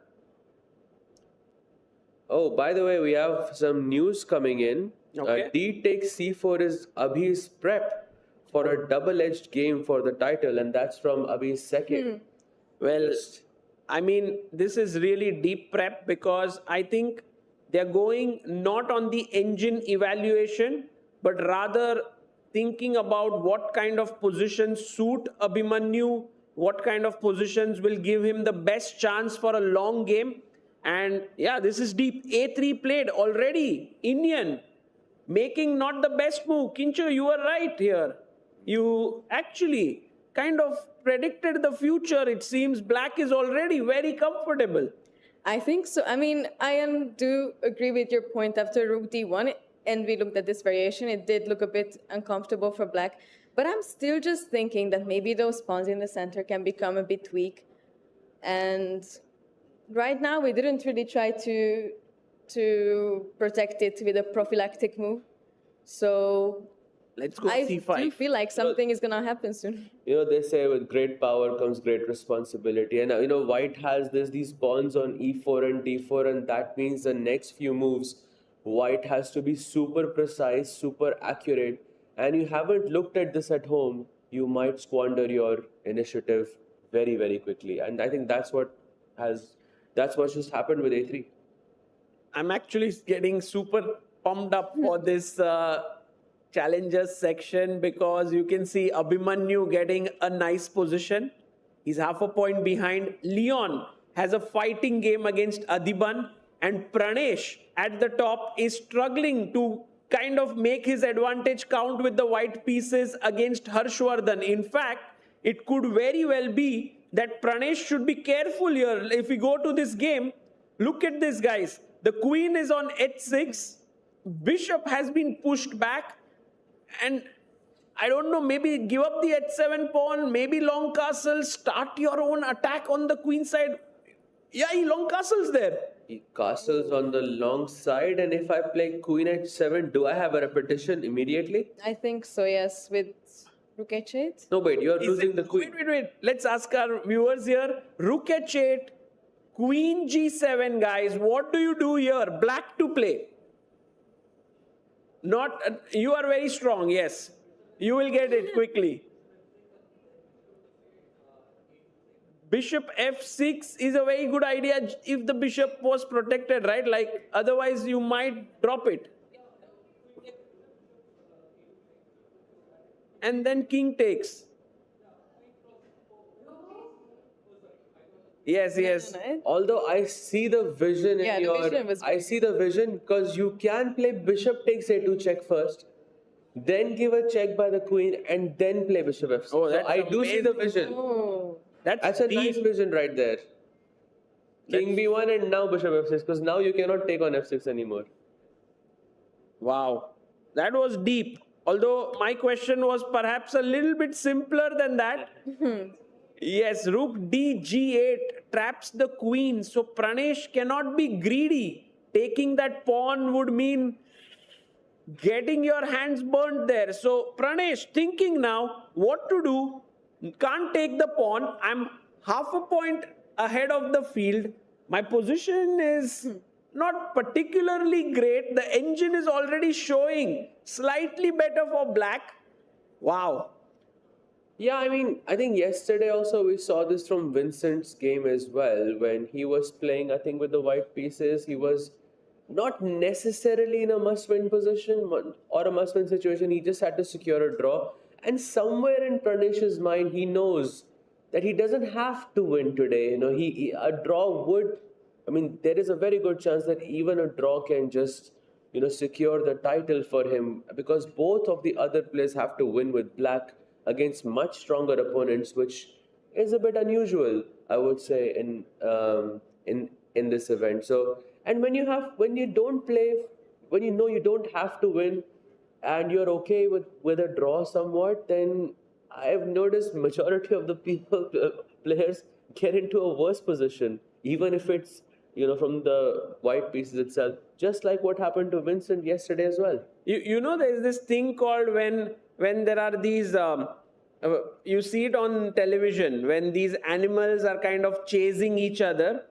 Oh, by the way, we have some news coming in. Okay. D takes c4 is Abhi's prep for a double-edged game for the title, and that's from Abhi's second. Well, I mean, this is really deep prep because I think they're going not on the engine evaluation, but rather thinking about what kind of positions suit Abhimanyu, what kind of positions will give him the best chance for a long game. And yeah, this is deep. A3 played already. Iniyan making not the best move. Kincho, you were right here. You actually kind of predicted the future. It seems black is already very comfortable. I think so. I mean, I do agree with your point after rook d1, and we looked at this variation. It did look a bit uncomfortable for black. But I'm still just thinking that maybe those pawns in the center can become a bit weak. And right now, we didn't really try to protect it with a prophylactic move. So Let's go I C5. do feel like something is gonna happen soon. They say with great power comes great responsibility. And, White has these pawns on E4 and D4, and that means the next few moves, White has to be super precise, super accurate. And you haven't looked at this at home, you might squander your initiative very, very quickly. And I think that's what just happened with A3. I'm actually getting super pumped up for this challengers section because you can see Abhimanyu getting a nice position. He's half a point behind. Leon has a fighting game against Adhiban, and Pranesh at the top is struggling to kind of make his advantage count with the white pieces against Harshvardhan. In fact, it could very well be that Pranesh should be careful here. If we go to this game, look at this, guys. The queen is on h6. Bishop has been pushed back. And I don't know, maybe give up the h7 pawn, maybe long castle, start your own attack on the queen side. Yeah, he long castles there. He castles on the long side, and if I play queen h7, do I have a repetition immediately? I think so, yes, with rook h8. No, wait, you're losing the queen. Wait. Let's ask our viewers here. Rook h8, queen g7, guys. What do you do here? Black to play. You are very strong, yes. You will get it quickly. Bishop f6 is a very good idea if the bishop was protected, right? Like, otherwise you might drop it. And then king takes. Yes. Although I see the vision in I see the vision because you can play bishop takes a2 check first, then give a check by the queen, and then play bishop f6. Oh, that's I do see the vision. Oh. That's a nice vision right there. King b1 and now bishop f6, because now you cannot take on f6 anymore. Wow. That was deep. Although my question was perhaps a little bit simpler than that. Yes, rook d g8 traps the queen. So Pranesh cannot be greedy. Taking that pawn would mean getting your hands burnt there. So Pranesh thinking now what to do. Can't take the pawn. I'm half a point ahead of the field. My position is not particularly great. The engine is already showing slightly better for black. Wow. Yeah, I think yesterday also we saw this from Vincent's game as well. When he was playing, I think with the white pieces, he was not necessarily in a must-win position or a must-win situation. He just had to secure a draw. And somewhere in Pranesh's mind, he knows that he doesn't have to win today. A draw would, there is a very good chance that even a draw can just, secure the title for him, because both of the other players have to win with black against much stronger opponents, which is a bit unusual, I would say, in this event. So, and when you know you don't have to win, and you're okay with a draw somewhat, then I've noticed majority of the players get into a worse position, even if it's from the white pieces itself, just like what happened to Vincent yesterday as well. There's this thing called when there are these, you see it on television, when these animals are kind of chasing each other.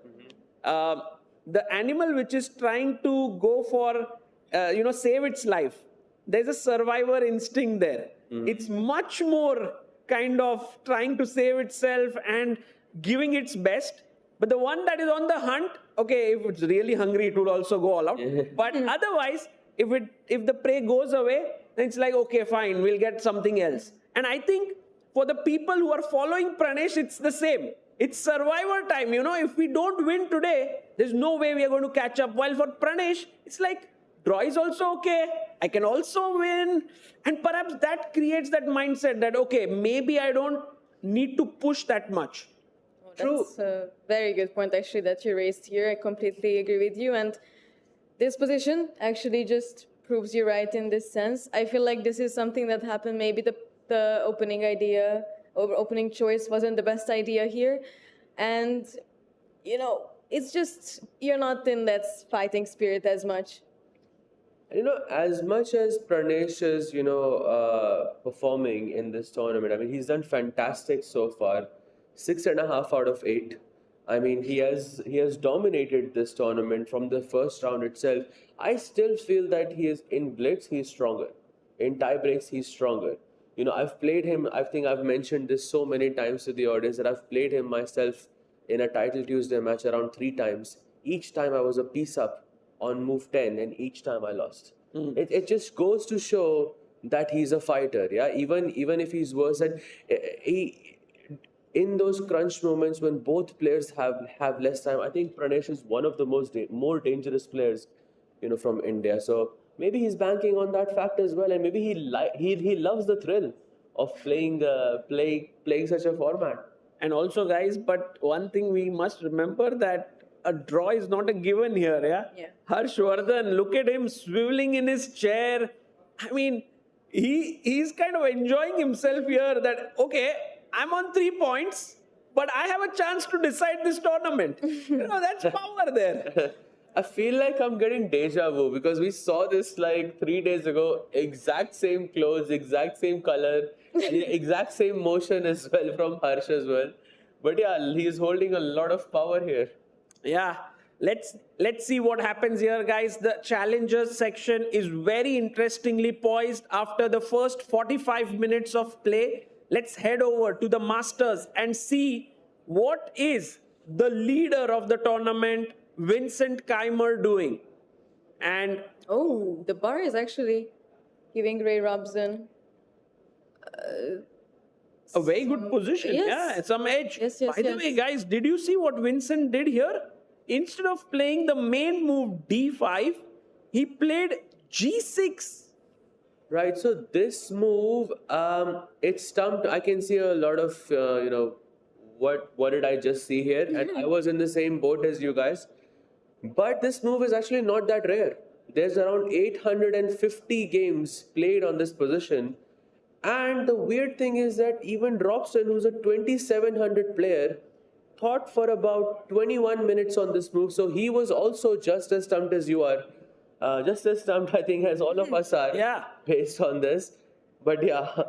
The animal which is trying to go for, save its life, there's a survivor instinct there. It's much more kind of trying to save itself and giving its best. But the one that is on the hunt, okay, if it's really hungry, it would also go all out. But otherwise, if the prey goes away, then it's like, okay, fine, we'll get something else. And I think for the people who are following Pranesh, it's the same. It's survivor time. If we don't win today, there's no way we are going to catch up. While for Pranesh, it's like, draw is also okay. I can also win. And perhaps that creates that mindset that, okay, maybe I don't need to push that much. That's a very good point, actually, that you raised here. I completely agree with you. And this position actually just proves you right in this sense. I feel like this is something that happened. Maybe the opening idea or opening choice wasn't the best idea here. And, it's just, you're not in that fighting spirit as much. As much as Pranesh is, performing in this tournament, I mean, he's done fantastic so far. 6.5 out of 8. I mean, he has dominated this tournament from the first round itself. I still feel that he is in blitz, he's stronger. In tie breaks, he's stronger. I've played him. I think I've mentioned this so many times to the audience that I've played him myself in a Title Tuesday match around 3 times. Each time I was a piece up on move 10, and each time I lost. It just goes to show that he's a fighter. Yeah, even if he's worse, and he in those crunch moments when both players have less time, I think Pranesh is one of the more dangerous players, from India. So maybe he's banking on that fact as well, and maybe he loves the thrill of playing such a format. And also, guys, but one thing we must remember that a draw is not a given here, Yeah. Harshvardhan, look at him swiveling in his chair. I mean, he's kind of enjoying himself here that, okay, I'm on 3 points, but I have a chance to decide this tournament. That's power there. I feel like I'm getting deja vu because we saw this like 3 days ago. Exact same clothes, exact same color, exact same motion as well from Harsh as well. But yeah, he's holding a lot of power here. Yeah, let's see what happens here, guys. The challengers section is very interestingly poised after the first 45 minutes of play. Let's head over to the Masters and see what is the leader of the tournament, Vincent Keymer, doing. And Oh, the bar is actually giving Ray Robson a very good position. Yes. Yeah, some edge. Yes, By the way, guys, did you see what Vincent did here? Instead of playing the main move D5, he played G6. Right, so this move, it stumped. I can see a lot of, what did I just see here? And I was in the same boat as you guys. But this move is actually not that rare. There's around 850 games played on this position. And the weird thing is that even Robson, who's a 2700 player, thought for about 21 minutes on this move. So he was also just as stumped as you are. Just as stumped, I think, as all of us are, Yeah. based on this. But yeah,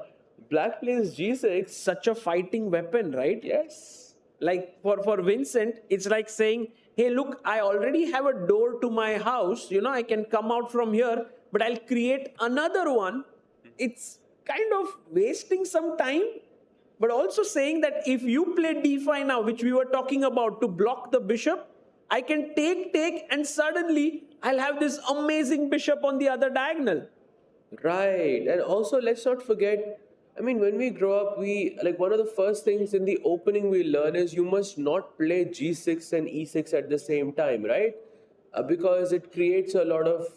black plays G6. Such a fighting weapon, right? Yes. Like for Vincent, it's like saying, hey, look, I already have a door to my house. I can come out from here, but I'll create another one. It's kind of wasting some time, but also saying that if you play d5 now, which we were talking about, to block the bishop, I can take, and suddenly I'll have this amazing bishop on the other diagonal. Right. And also, let's not forget, I mean, when we grow up, one of the first things in the opening we learn is you must not play G6 and E6 at the same time, right? Because it creates a lot of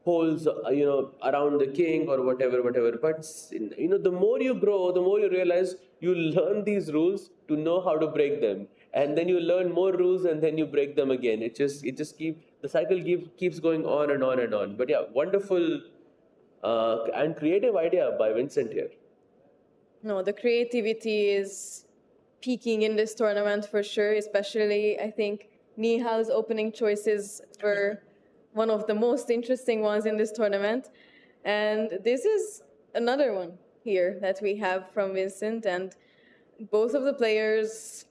holes, around the king or whatever. But, the more you grow, the more you realize you learn these rules to know how to break them. And then you learn more rules and then you break them again. The cycle keeps going on and on and on. But yeah, wonderful and creative idea by Vincent here. No, the creativity is peaking in this tournament for sure, especially I think Nihal's opening choices were one of the most interesting ones in this tournament. And this is another one here that we have from Vincent, and both of the players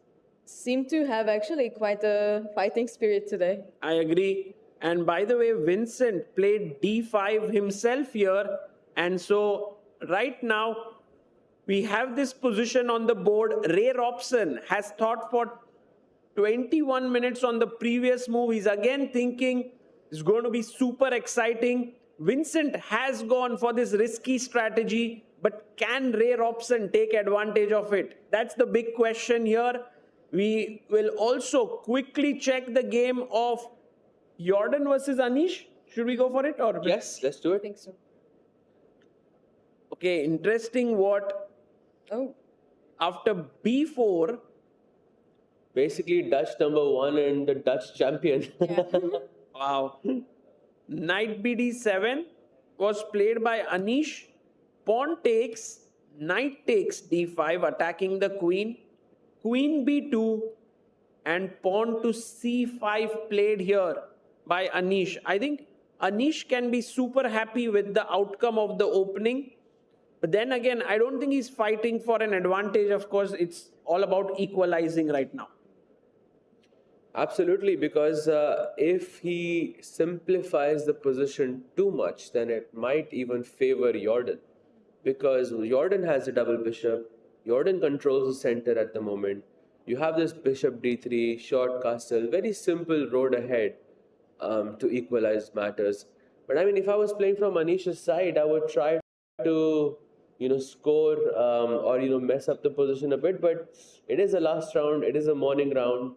seem to have actually quite a fighting spirit today. I agree. And by the way, Vincent played d5 himself here. And so right now, we have this position on the board. Ray Robson has thought for 21 minutes on the previous move. He's again thinking it's going to be super exciting. Vincent has gone for this risky strategy, but can Ray Robson take advantage of it? That's the big question here. We will also quickly check the game of Jorden versus Anish. Should we go for it? Or Yes, let's do I it. think so. Okay, interesting what Oh, after b4, Basically, Dutch #1 and the Dutch champion. yeah. wow, knight bd7 was played by Anish. Pawn takes, knight takes d5, attacking the queen. Queen b2 and pawn to c5 played here by Anish. I think Anish can be super happy with the outcome of the opening. But then again, I don't think he's fighting for an advantage. Of course, it's all about equalizing right now. Absolutely, because if he simplifies the position too much, then it might even favor Jorden. Because Jorden has a double bishop, Jorden controls the center at the moment. You have this bishop d3, short castle, very simple road ahead to equalize matters. But I mean, if I was playing from Anish's side, I would try to score or mess up the position a bit. But it is a last round, it is a morning round.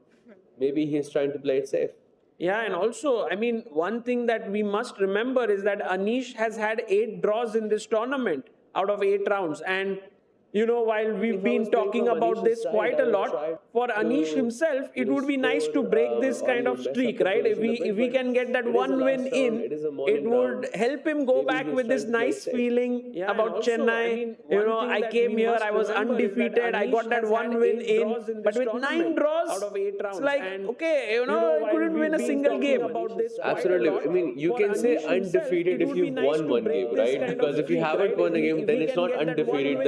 Maybe he's trying to play it safe. Yeah, and also, I mean, one thing that we must remember is that Anish has had 8 draws in this tournament out of 8 rounds. And, while we've been talking about this quite a lot, for Anish himself, it would be nice to break this kind of streak, right? If we can get that one win in, it would help him go back with this nice feeling about Chennai. I came here, I was undefeated, I got that one win in, but with 9 draws, it's like, okay, I couldn't win a single game. Absolutely. I mean, you can say undefeated if you've won one game, right? Because if you haven't won a game, then it's not undefeated,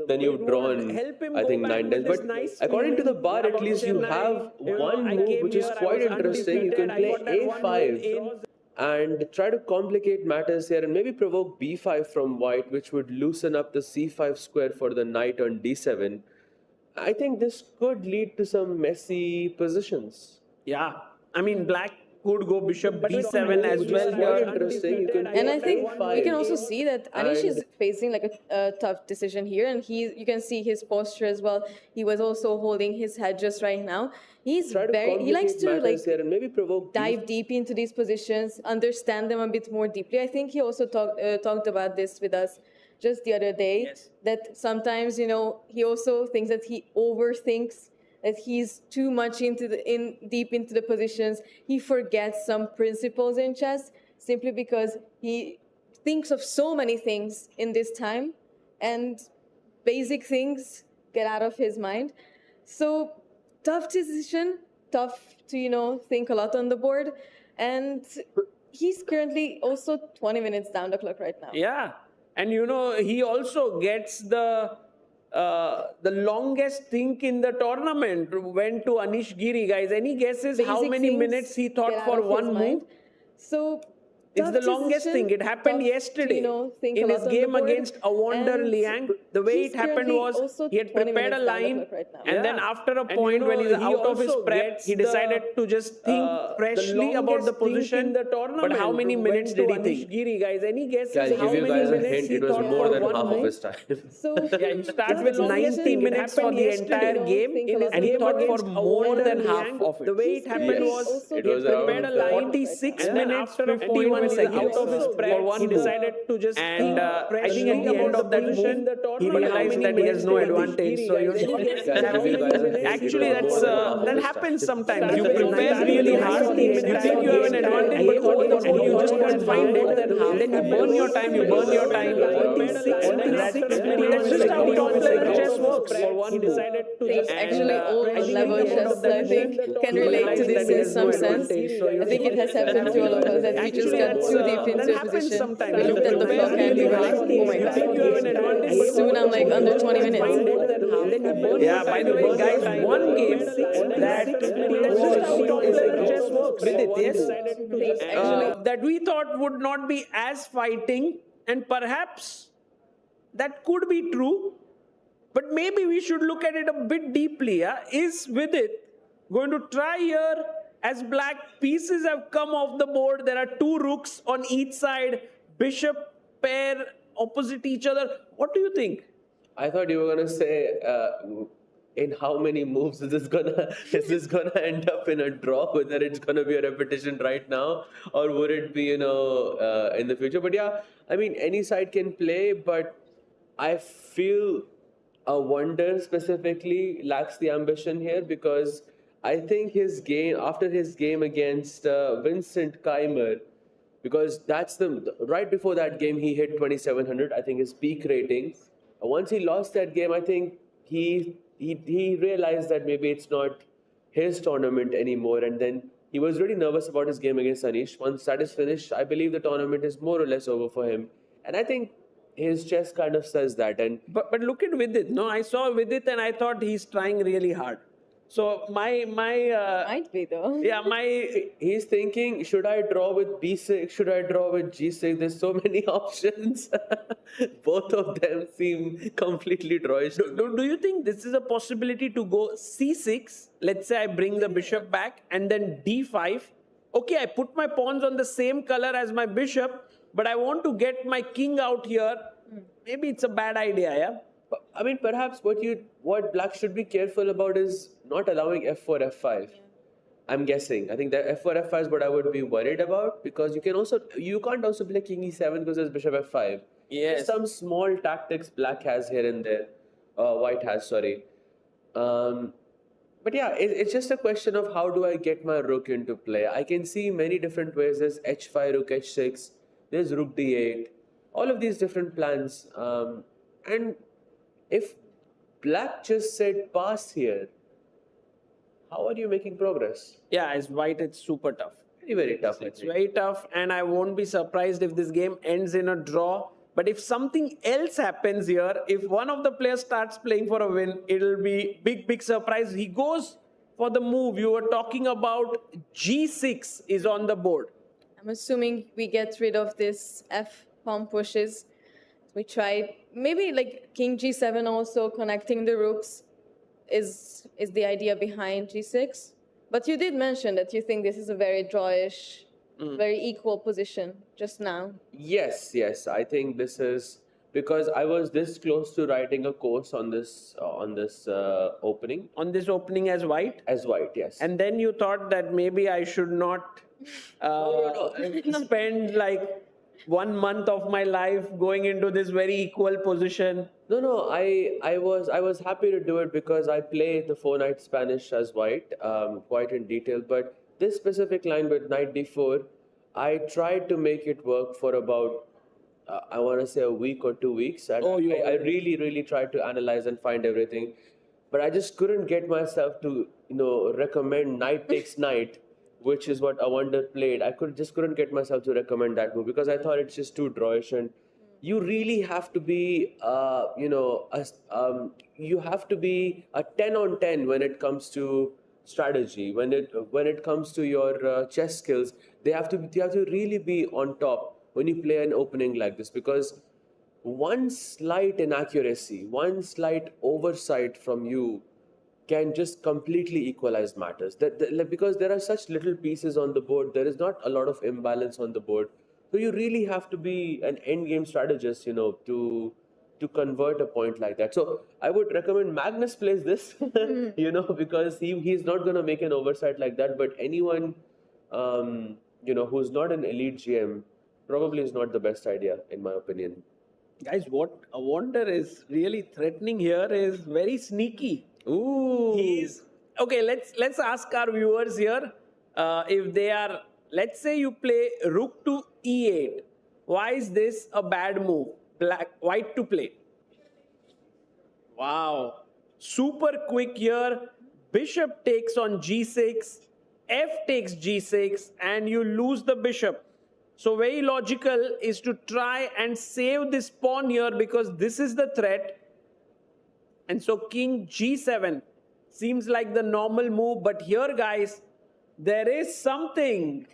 then you've drawn, I think, 9 times. But according to the bar, at least you have one move which is quite interesting. You can play a5 and try to complicate matters here and maybe provoke b5 from white, which would loosen up the c5 square for the knight on d7. I think this could lead to some messy positions. Yeah, I mean, black could go bishop b7 as well here. And I think we can also see that Anish is facing like a tough decision here, and you can see his posture as well. He was also holding his head just right now. He likes to dive deep into these positions, understand them a bit more deeply. I think he also talked about this with us just the other day, that sometimes, he also thinks that he overthinks, that he's too much deep into the positions. He forgets some principles in chess simply because he thinks of so many things in this time, and basic things get out of his mind. So tough decision, tough to think a lot on the board, and he's currently also 20 minutes down the clock right now. Yeah, and he also gets the longest think in the tournament went to Anish Giri, guys. Any guesses how many minutes he thought for one move? So it's the longest thing. It happened yesterday in his game against Awonder Liang. The way it happened was he had prepared a line, and then after a point when he's out of his prep, he decided to just think freshly about the position. But how many minutes did he think? Giri, guys, any guesses? I'll give you guys a hint. It was more than half of his time. So he starts with 90 minutes for the entire game, and he thought for more than half of it. The way it happened was he had prepared a line, 46 minutes, 51 seconds out of his prep. He decided to just think. I think at the end of that position, he realized that he has no advantage. So actually, that happens sometimes. You prepare really hard, you think you have an advantage, but you just can't find it. Then you burn your time. That's just how chess works. He decided to actually all level chess, I think, can relate to this in some sense. I think it has happened to all of us that we just got too deep into a position. We looked at the clock and we were like, oh my god. And soon I'm like under 20 minutes. Yeah, by the way, guys, one game that we thought would not be as fighting, and perhaps that could be true, but maybe we should look at it a bit deeply. Is Vidit going to try here? As black pieces have come off the board, there are 2 rooks on each side, bishop pair opposite each other. What do you think? I thought you were going to say, in how many moves is this gonna end up in a draw? Whether it's going to be a repetition right now, or would it be in the future? But yeah, I mean, any side can play, but I feel Awonder specifically lacks the ambition here, because I think after his game against Vincent Keymer, because that's right before that game he hit 2700, I think his peak rating. Once he lost that game, I think he realized that maybe it's not his tournament anymore, and then He was really nervous about his game against Anish. Once that is finished, I believe the tournament is more or less over for him. And I think his chess kind of says that. And But look at Vidit. No, I saw Vidit and I thought he's trying really hard. So Might be though. yeah, he's thinking, should I draw with B6? Should I draw with G6? There's so many options. Both of them seem completely drawish. do you think this is a possibility to go C6? Let's say I bring the bishop back and then D5. Okay, I put my pawns on the same color as my bishop, but I want to get my king out here. Maybe it's a bad idea, yeah? I mean, perhaps what Black should be careful about is not allowing F4, F5. I'm guessing. I think that F4, F5 is what I would be worried about, because you can't also play King E7 because there's Bishop F5. Yes. There's some small tactics Black has here and there. White has, sorry. But yeah, it's just a question of how do I get my rook into play. I can see many different ways. There's H5, Rook H6. There's Rook D8. All of these different plans. And if Black just said pass here, how are you making progress? Yeah, as white, it's super tough. Very, very tough. It's very tough, and I won't be surprised if this game ends in a draw. But if something else happens here, if one of the players starts playing for a win, it'll be big surprise. He goes for the move you were talking about. G6 is on the board. I'm assuming we get rid of this F pawn pushes. We tried maybe like King G7 also connecting the rooks is the idea behind G6. But you did mention that you think this is a very drawish, very equal position just now. Yes. I think this is because I was this close to writing a course on this opening. On this opening as white? As white, yes. And then you thought that maybe I should not spend like 1 month of my life going into this very equal position. No. I was happy to do it because I play the 4-knight Spanish as white quite in detail. But this specific line with knight d4, I tried to make it work for about I want to say a week or 2 weeks. And I really tried to analyze and find everything, but I just couldn't get myself to recommend knight takes knight, which is what Awonder played. I couldn't get myself to recommend that move because I thought it's just too drawish, and you really have to be you have to be a 10 on 10 when it comes to strategy. When it comes to your chess skills, you have to really be on top when you play an opening like this, because one slight inaccuracy, one slight oversight from you can just completely equalize matters. Because there are such little pieces on the board, there is not a lot of imbalance on the board. So you really have to be an endgame strategist, to convert a point like that. So I would recommend Magnus plays this, because he's not going to make an oversight like that. But anyone, who's not an elite GM, probably is not the best idea, in my opinion. Guys, what Awonder is really threatening here is very sneaky. Ooh. Okay, let's ask our viewers here if they are, let's say you play rook to e8. Why is this a bad move? White to play. Wow. Super quick here. Bishop takes on g6. F takes g6 and you lose the bishop. So very logical is to try and save this pawn here because this is the threat. And so king g7 seems like the normal move, but here guys, there is something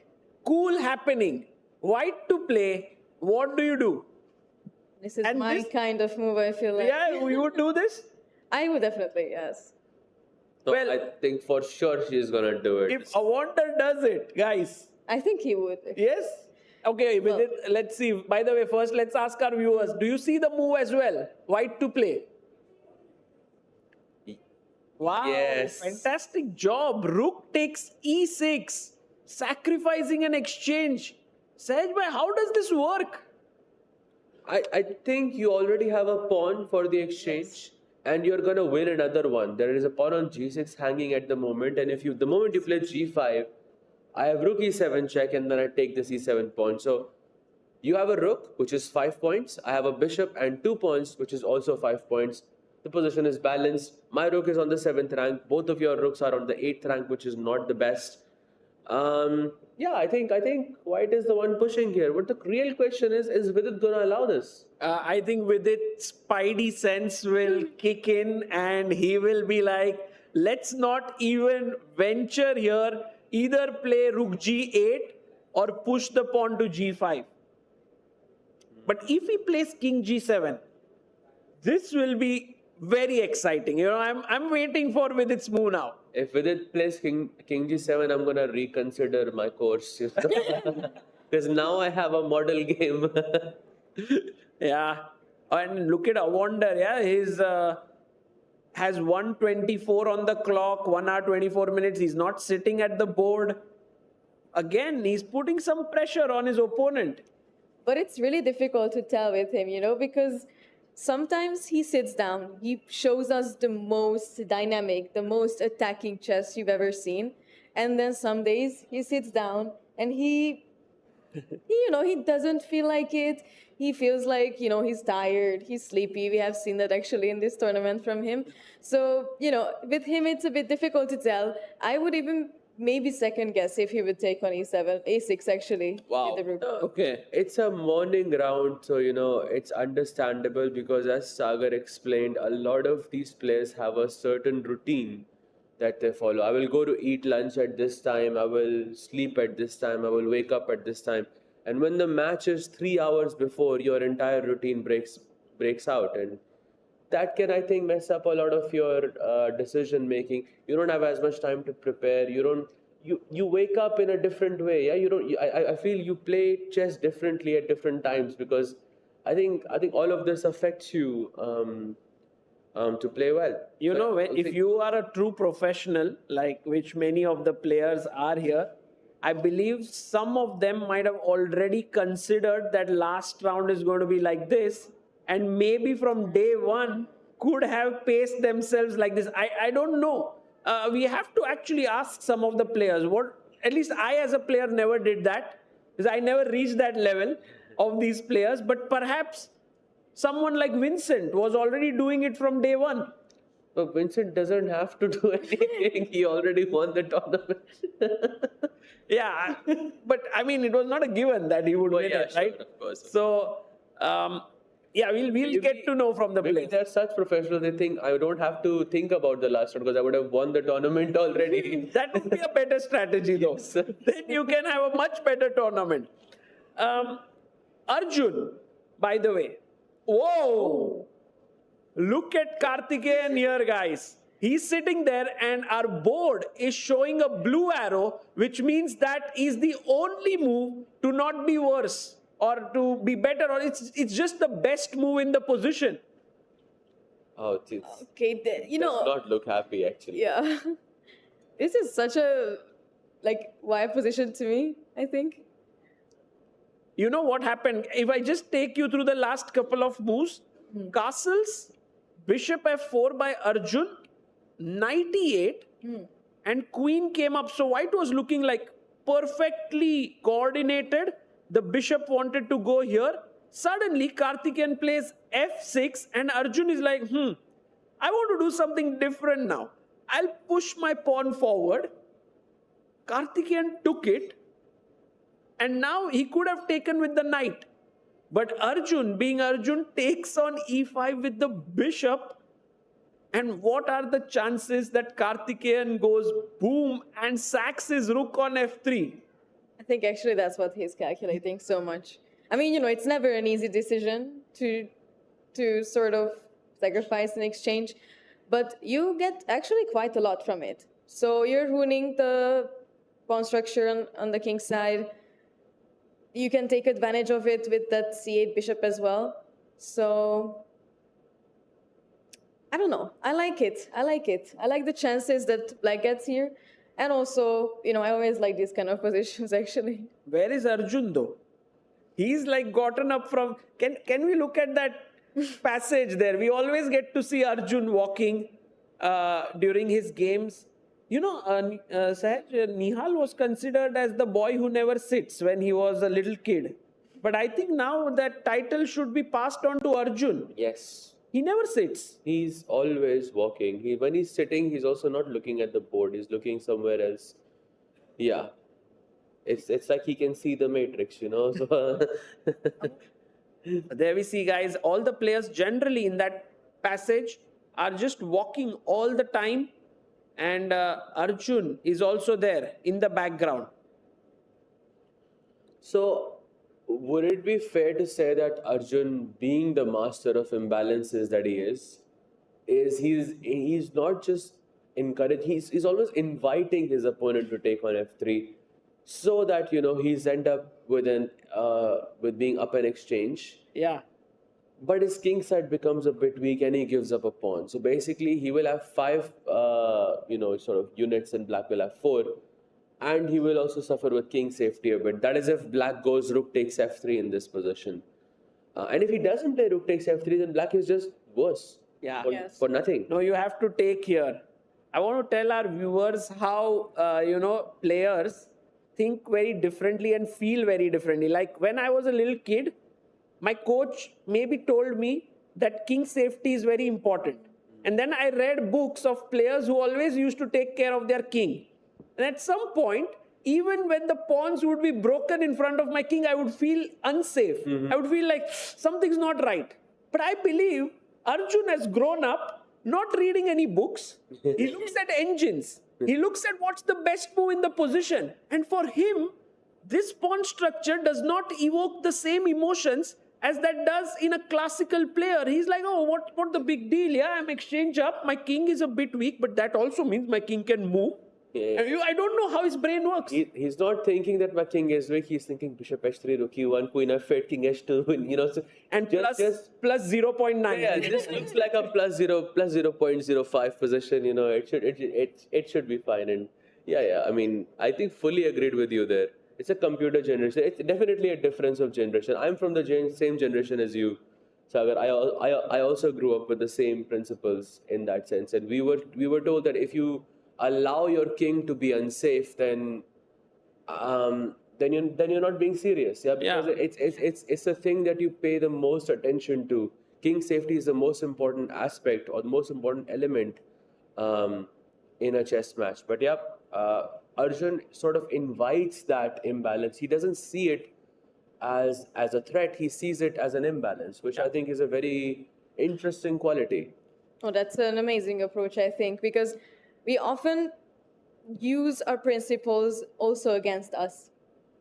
cool happening. White to play, what do you do? This is my kind of move, I feel like. Yeah, you would do this? I would definitely, yes. So well, I think for sure she's going to do it. If Awonder does it, guys. I think he would. Yes? Okay, let's see. By the way, first let's ask our viewers, do you see the move as well? White to play. Wow, yes. Fantastic job. Rook takes e6, sacrificing an exchange. Sahaj bhai, how does this work? I think you already have a pawn for the exchange, and you're going to win another one. There is a pawn on g6 hanging at the moment, and the moment you play g5, I have rook e7 check, and then I take this e7 pawn. So you have a rook, which is 5 points. I have a bishop and 2 points, which is also 5 points. The position is balanced. My rook is on the 7th rank. Both of your rooks are on the 8th rank, which is not the best. Yeah, I think White is the one pushing here. But the real question is Vidit going to allow this? I think with it, Spidey sense will kick in and he will be like, let's not even venture here. Either play Rook G8 or push the pawn to G5. But if he plays King G7, this will be very exciting. You know, I'm waiting for Vidit's move now. If Vidit plays King G7, I'm going to reconsider my course. Because now I have a model game. Yeah. And look at Awonder, yeah. He's has 1:24 on the clock, 1 hour 24 minutes. He's not sitting at the board. Again, he's putting some pressure on his opponent. But it's really difficult to tell with him, you know, because sometimes he sits down, he shows us the most dynamic, the most attacking chess you've ever seen. And then some days he sits down and he doesn't feel like it. He feels like, he's tired, he's sleepy. We have seen that actually in this tournament from him. So, with him, it's a bit difficult to tell. I would even maybe second guess if he would take on E7, A6 actually. Wow. With the rook. Okay, it's a morning round, so it's understandable because as Sagar explained, a lot of these players have a certain routine that they follow. I will go to eat lunch at this time, I will sleep at this time, I will wake up at this time. And when the match is 3 hours before, your entire routine breaks out, and that can, I think, mess up a lot of your decision making. You don't have as much time to prepare. You wake up in a different way. Yeah, I feel you play chess differently at different times because I think all of this affects you to play well. If you are a true professional, like which many of the players are here, I believe some of them might have already considered that last round is going to be like this, and maybe from day one could have paced themselves like this. I don't know. We have to actually ask some of the players. At least I as a player never did that, because I never reached that level of these players. But perhaps someone like Vincent was already doing it from day one. But Vincent doesn't have to do anything. He already won the tournament. Yeah, but I mean, it was not a given that he would win it, right? Sure, of course. So, we'll get to know from the Maybe players. they're such professionals, they think I don't have to think about the last round because I would have won the tournament already. That would be a better strategy, though. Then you can have a much better tournament. Arjun, by the way. Whoa! Look at Karthikeyan here, guys. He's sitting there and our board is showing a blue arrow, which means that is the only move to not be worse or to be better, or it's just the best move in the position. Oh, it Okay, does not look happy actually. Yeah. This is such a, wire position to me, I think. You know what happened? If I just take you through the last couple of moves, castles, bishop f4 by Arjun, knight e8, and queen came up. So white was looking like perfectly coordinated. The bishop wanted to go here. Suddenly, Karthikeyan plays f6 and Arjun is like, I want to do something different now. I'll push my pawn forward. Karthikeyan took it. And now he could have taken with the knight. But Arjun, being Arjun, takes on e5 with the bishop. And what are the chances that Karthikeyan goes boom and sacks his rook on f3? I think actually that's what he's calculating so much. I mean, it's never an easy decision to sort of sacrifice in exchange, but you get actually quite a lot from it. So you're ruining the pawn structure on the king's side. You can take advantage of it with that c8 bishop as well. So I don't know. I like it. I like the chances that black gets here. And also, I always like these kind of positions, actually. Where is Arjun, though? He's like gotten up from... Can we look at that passage there? We always get to see Arjun walking during his games. Sahaj, Nihal was considered as the boy who never sits when he was a little kid. But I think now that title should be passed on to Arjun. Yes. He never sits. He's always walking. When he's sitting, he's also not looking at the board. He's looking somewhere else. Yeah. It's like he can see the matrix, you know. So There we see, guys, all the players generally in that passage are just walking all the time, and Arjun is also there in the background. So, would it be fair to say that Arjun, being the master of imbalances that he is he's not just encouraged, he's always inviting his opponent to take on f3, so that he's end up with being up an exchange. Yeah. But his king side becomes a bit weak and he gives up a pawn. So basically, he will have 5, sort of units, and black will have 4. And he will also suffer with king safety a bit. That is if black goes rook takes f3 in this position. And if he doesn't play rook takes f3, then black is just worse. Yeah. For nothing. No, you have to take here. I want to tell our viewers how, players think very differently and feel very differently. Like when I was a little kid, my coach maybe told me that king safety is very important. And then I read books of players who always used to take care of their king. And at some point, even when the pawns would be broken in front of my king, I would feel unsafe. I would feel like something's not right. But I believe Arjun has grown up not reading any books. He looks at engines. He looks at what's the best move in the position. And for him, this pawn structure does not evoke the same emotions as that does in a classical player. He's like, oh, what the big deal? Yeah, I'm exchange up. My king is a bit weak, but that also means my king can move. Yeah. I don't know how his brain works. He's not thinking that my king is weak. He's thinking bishop h3, rook e1, queen f8, king h2, So And plus 0.9. Yeah, this looks like a plus 0.05 position. It should be fine. And yeah. I mean, I think fully agreed with you there. It's a computer generation. It's definitely a difference of generation. I'm from the same generation as you, Sagar. I also grew up with the same principles in that sense. And we were told that if you allow your king to be unsafe, then you're not being serious. Yeah, because it's a thing that you pay the most attention to. King safety is the most important aspect or the most important element in a chess match. But Arjun sort of invites that imbalance. He doesn't see it as a threat. He sees it as an imbalance, which I think is a very interesting quality. Oh, that's an amazing approach, I think, because we often use our principles also against us.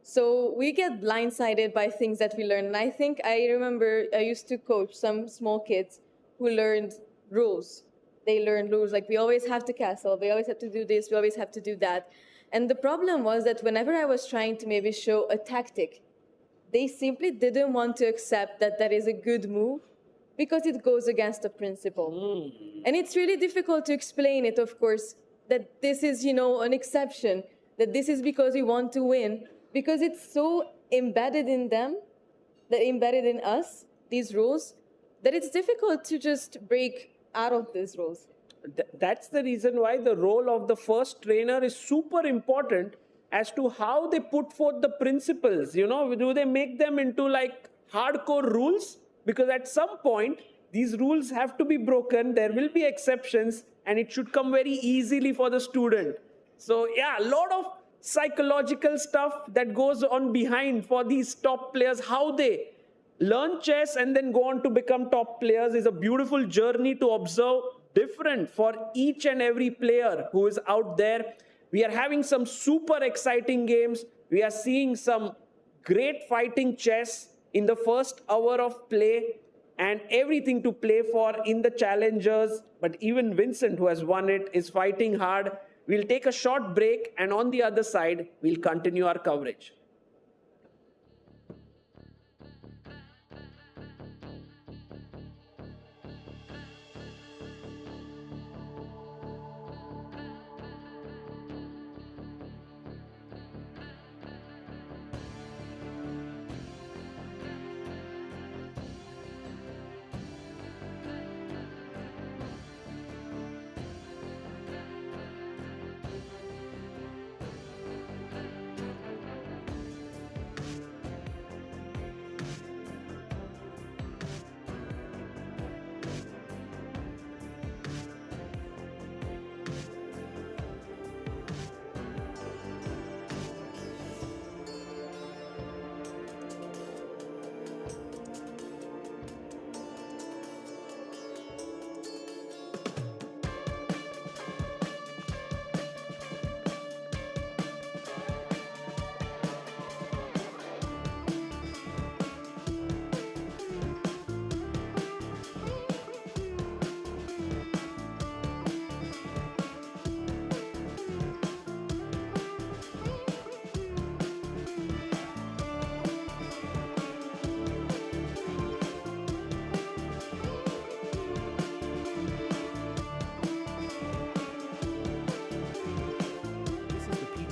So we get blindsided by things that we learn. And I remember I used to coach some small kids who learned rules. They learned rules like we always have to castle, we always have to do this, we always have to do that. And the problem was that whenever I was trying to maybe show a tactic, they simply didn't want to accept that that is a good move because it goes against the principle. And it's really difficult to explain it, of course, that this is, an exception, that this is because we want to win, because it's so embedded in them, that embedded in us, these rules, that it's difficult to just break out of these rules. That's the reason why the role of the first trainer is super important as to how they put forth the principles. Do they make them into like hardcore rules? Because at some point, these rules have to be broken. There will be exceptions and it should come very easily for the student. So a lot of psychological stuff that goes on behind for these top players, how they learn chess and then go on to become top players is a beautiful journey to observe, different for each and every player who is out there. We are having some super exciting games. We are seeing some great fighting chess in the first hour of play and everything to play for in the challengers. But even Vincent, who has won it, is fighting hard. We'll take a short break and on the other side, we'll continue our coverage.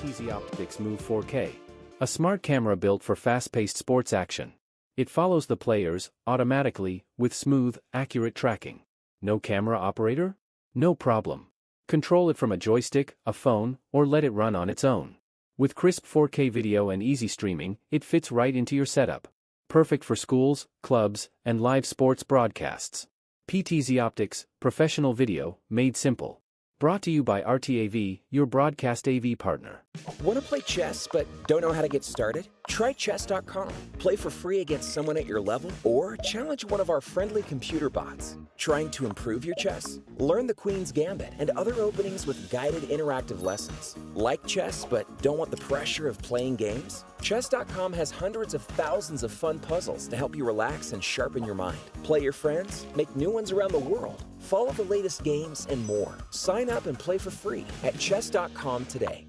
PTZ Optics Move 4K. A smart camera built for fast-paced sports action. It follows the players, automatically, with smooth, accurate tracking. No camera operator? No problem. Control it from a joystick, a phone, or let it run on its own. With crisp 4K video and easy streaming, it fits right into your setup. Perfect for schools, clubs, and live sports broadcasts. PTZ Optics, professional video, made simple. Brought to you by RTAV, your broadcast AV partner. Want to play chess but don't know how to get started? Try chess.com. Play for free against someone at your level or challenge one of our friendly computer bots. Trying to improve your chess? Learn the Queen's Gambit and other openings with guided interactive lessons. Like chess but don't want the pressure of playing games? Chess.com has hundreds of thousands of fun puzzles to help you relax and sharpen your mind. Play your friends, make new ones around the world, follow the latest games, and more. Sign up and play for free at chess.com today.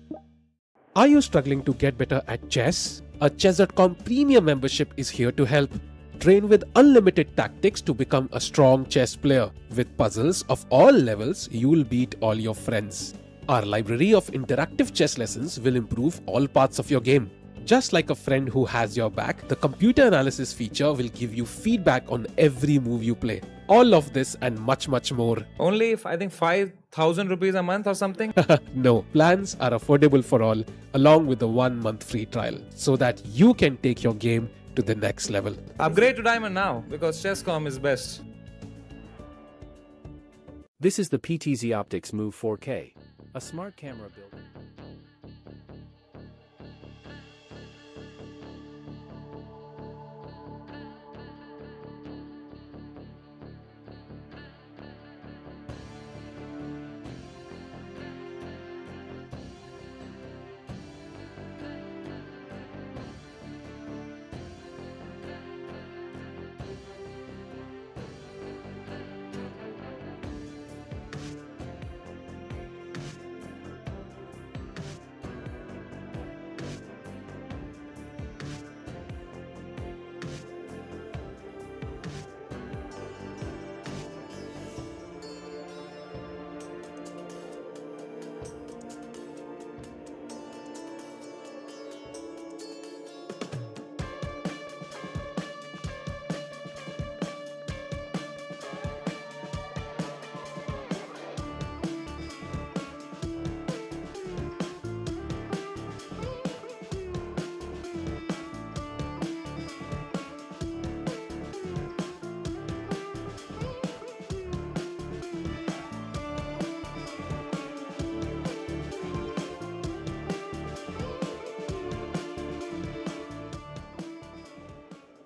Are you struggling to get better at chess? A chess.com premium membership is here to help. Train with unlimited tactics to become a strong chess player. With puzzles of all levels, you'll beat all your friends. Our library of interactive chess lessons will improve all parts of your game. Just like a friend who has your back, the computer analysis feature will give you feedback on every move you play. All of this and much more. Only, I think, 5,000 rupees a month or something. No, plans are affordable for all, along with the 1 month free trial, so that you can take your game to the next level. Upgrade to Diamond now, because Chess.com is best. This is the PTZ Optics Move 4K. A smart camera built.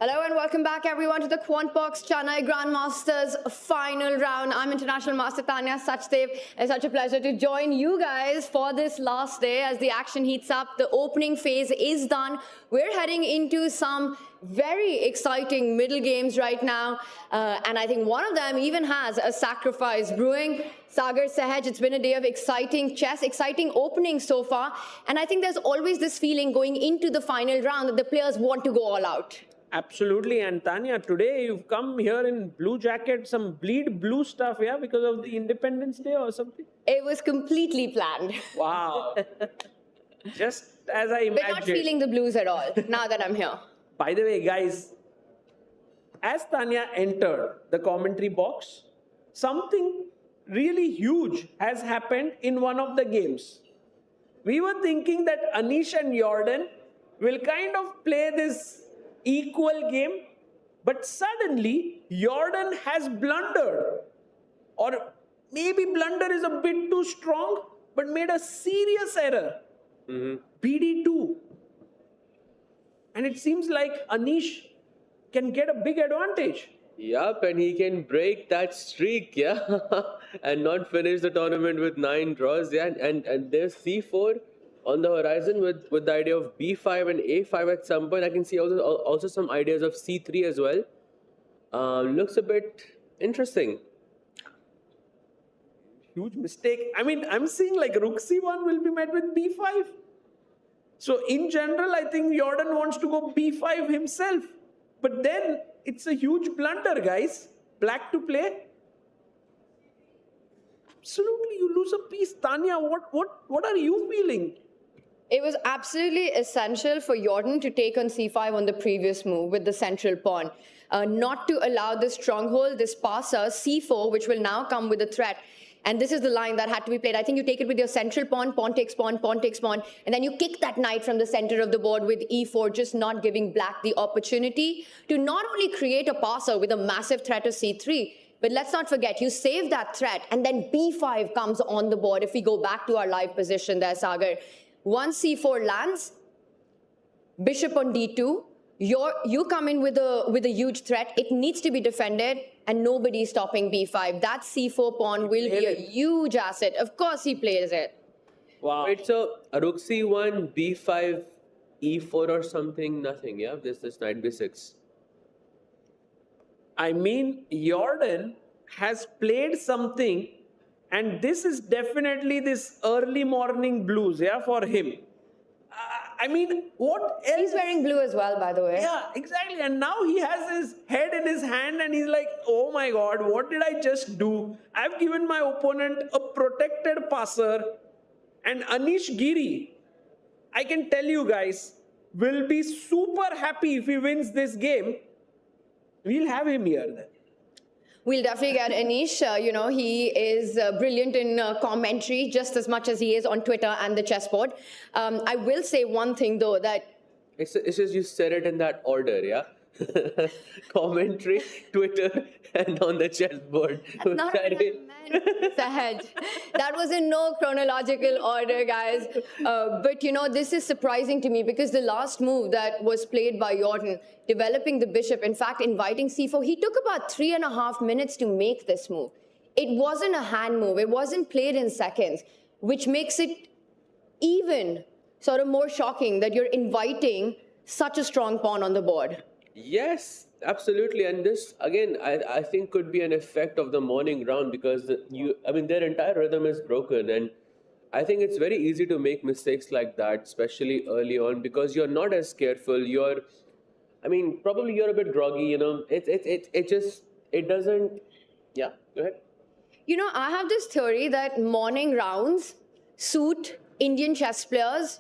Hello and welcome back everyone to the Quantbox Chennai Grand Masters final round. I'm International Master Tanya Sachdev. It's such a pleasure to join you guys for this last day as the action heats up. The opening phase is done. We're heading into some very exciting middle games right now. And I think one of them even has a sacrifice brewing. Sagar Sahaj, it's been a day of exciting chess, exciting openings so far. And I think there's always this feeling going into the final round that the players want to go all out. Absolutely. And Tanya, today you've come here in blue jacket, some bleed blue stuff, yeah, because of the Independence Day or something? It was completely planned. Wow. Just as I imagined. We're not feeling the blues at all now that I'm here. By the way, guys, as Tanya entered the commentary box, something really huge has happened in one of the games. We were thinking that Anish and Jorden will kind of play this equal game, but suddenly Jorden has blundered, or maybe blunder is a bit too strong, but made a serious error. BD2. And it seems like Anish can get a big advantage. Yup, and he can break that streak, yeah, and not finish the tournament with 9 draws, yeah, and there's C4 on the horizon with the idea of B5 and A5 at some point. I can see also some ideas of C3 as well. Looks a bit interesting. Huge mistake. I mean, I'm seeing like Rook C1 will be met with B5. So in general, I think Jorden wants to go B5 himself. But then it's a huge blunder, guys. Black to play. Absolutely, you lose a piece. Tanya, what are you feeling? It was absolutely essential for Jorden to take on c5 on the previous move with the central pawn. Not to allow this stronghold, this passer, c4, which will now come with a threat. And this is the line that had to be played. I think you take it with your central pawn, pawn takes pawn, pawn takes pawn, and then you kick that knight from the center of the board with e4, just not giving black the opportunity to not only create a passer with a massive threat of c3, but let's not forget, you save that threat, and then b5 comes on the board. If we go back to our live position there, Sagar. Once c4 lands, bishop on d2, you come in with a huge threat. It needs to be defended, and nobody's stopping b5. That c4 pawn will be a huge asset. Of course he plays it. Wow. Wait, so rook c1, b5, e4 or something, nothing, yeah? This knight b6. I mean, Jorden has played something, and this is definitely this early morning blues, yeah, for him. I mean, what else? He's wearing blue as well, by the way. Yeah, exactly. And now he has his head in his hand and he's like, oh my God, what did I just do? I've given my opponent a protected passer. And Anish Giri, I can tell you guys, will be super happy if he wins this game. We'll have him here then. We'll definitely get Anish. He is brilliant in commentary just as much as he is on Twitter and the chessboard. I will say one thing though, that It's just you said it in that order, yeah? Commentary, Twitter, and on the chessboard. that's not what I meant, Sahaj. That was in no chronological order, guys. But this is surprising to me because the last move that was played by Jorden, developing the bishop, in fact, inviting c4, he took about 3.5 minutes to make this move. It wasn't a hand move. It wasn't played in seconds, which makes it even sort of more shocking that you're inviting such a strong pawn on the board. Yes, absolutely. And this, again, I think could be an effect of the morning round because their entire rhythm is broken. And I think it's very easy to make mistakes like that, especially early on, because you're not as careful. Probably you're a bit groggy, It doesn't, yeah, go ahead. I have this theory that morning rounds suit Indian chess players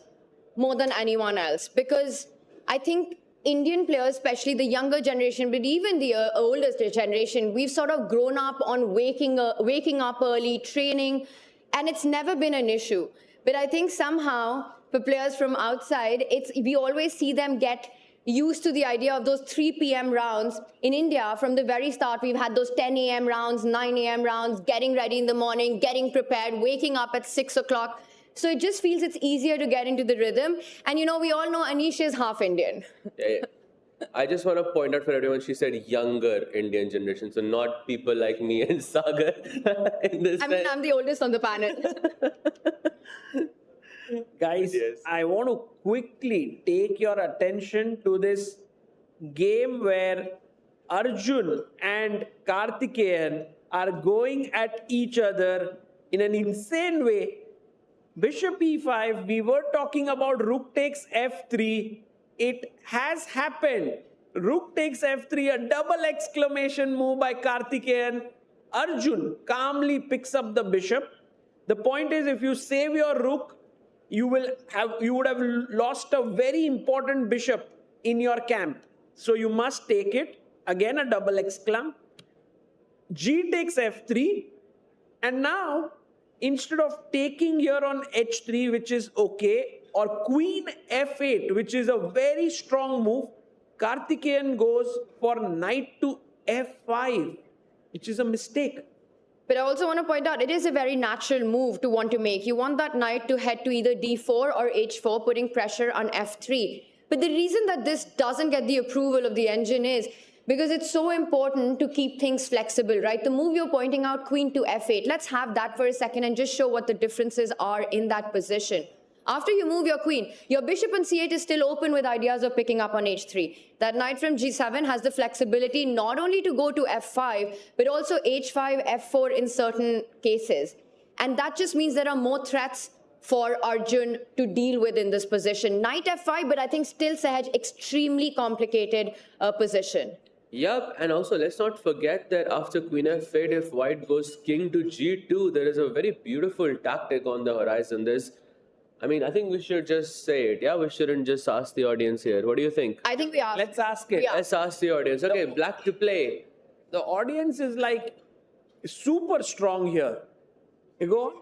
more than anyone else, because I think Indian players, especially the younger generation, but even the older generation, we've sort of grown up on waking up early, training, and it's never been an issue. But I think somehow, for players from outside, we always see them get used to the idea of those 3 p.m. rounds. In India, from the very start, we've had those 10 a.m. rounds, 9 a.m. rounds, getting ready in the morning, getting prepared, waking up at 6 o'clock. So it just feels it's easier to get into the rhythm. And we all know Anish is half Indian. Yeah. I just want to point out for everyone, she said younger Indian generation, so not people like me and Sagar. I'm the oldest on the panel. Guys, yes. I want to quickly take your attention to this game where Arjun and Karthikeyan are going at each other in an insane way. Bishop e5, we were talking about rook takes f3. It has happened. Rook takes f3, a double exclamation move by Karthikeyan. Arjun calmly picks up the bishop. The point is, if you save your rook, you would have lost a very important bishop in your camp. So you must take it. Again, a double exclam. G takes f3. And now, instead of taking here on h3, which is okay, or queen f8, which is a very strong move, Karthikeyan goes for knight to f5, which is a mistake. But I also want to point out, it is a very natural move to want to make. You want that knight to head to either d4 or h4, putting pressure on f3. But the reason that this doesn't get the approval of the engine is because it's so important to keep things flexible, right? The move you're pointing out, queen to f8, let's have that for a second and just show what the differences are in that position. After you move your queen, your bishop on c8 is still open with ideas of picking up on h3. That knight from g7 has the flexibility not only to go to f5, but also h5, f4 in certain cases. And that just means there are more threats for Arjun to deal with in this position. Knight f5, but I think still Sahaj, extremely complicated position. Yep, and also let's not forget that after queen f8, if white goes king to g2, there is a very beautiful tactic on the horizon. I mean, I think we should just say it. Yeah, we shouldn't just ask the audience here. What do you think? I think we are. Let's ask it. Yeah. Let's ask the audience. Okay, black to play. The audience is like super strong here. You go on?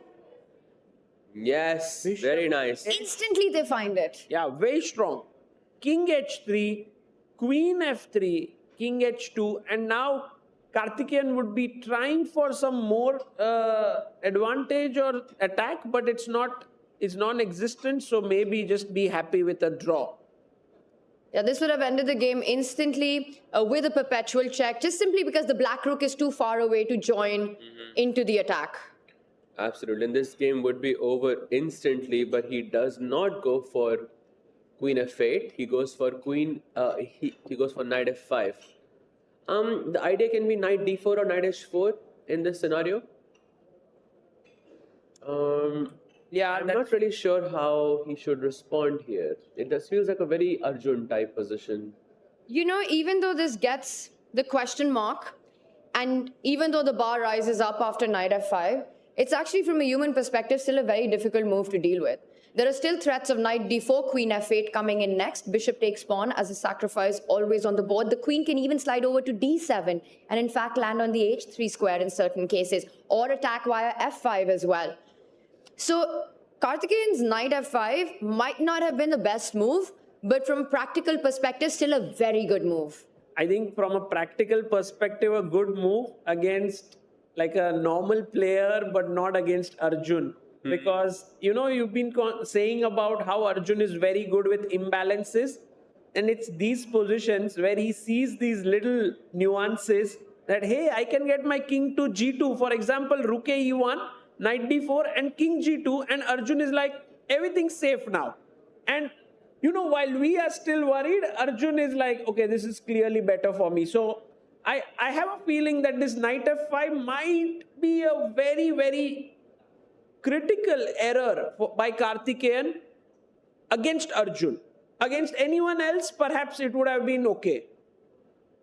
Yes, very nice. Instantly they find it. Yeah, very strong. King h3, Queen f3, King h2, and now Karthikeyan would be trying for some more advantage or attack, but it's non-existent, so maybe just be happy with a draw. Yeah, this would have ended the game instantly with a perpetual check, just simply because the black rook is too far away to join into the attack. Absolutely. And this game would be over instantly, but he does not go for Queen f8. He goes for he goes for Knight f5. The idea can be Knight d4 or Knight h4 in this scenario. Yeah, I'm not really sure how he should respond here. It just feels like a very Arjun type position. You know, even though this gets the question mark, and even though the bar rises up after Knight f5, it's actually, from a human perspective, still a very difficult move to deal with. There are still threats of Knight d4, Queen f8 coming in next. Bishop takes pawn as a sacrifice always on the board. The Queen can even slide over to d7 and in fact land on the h3 square in certain cases, or attack via f5 as well. So Karthikeyan's Knight f5 might not have been the best move, but from a practical perspective, still a very good move. I think from a practical perspective, a good move against like a normal player, but not against Arjun. Because, you know, you've been saying about how Arjun is very good with imbalances. And it's these positions where he sees these little nuances that, hey, I can get my king to g2. For example, rook e1, knight d4 and king g2. And Arjun is like, everything's safe now. And, you know, while we are still worried, Arjun is like, okay, this is clearly better for me. So I have a feeling that this knight f5 might be a very, very critical error by Karthikeyan against Arjun. Against anyone else, perhaps it would have been okay.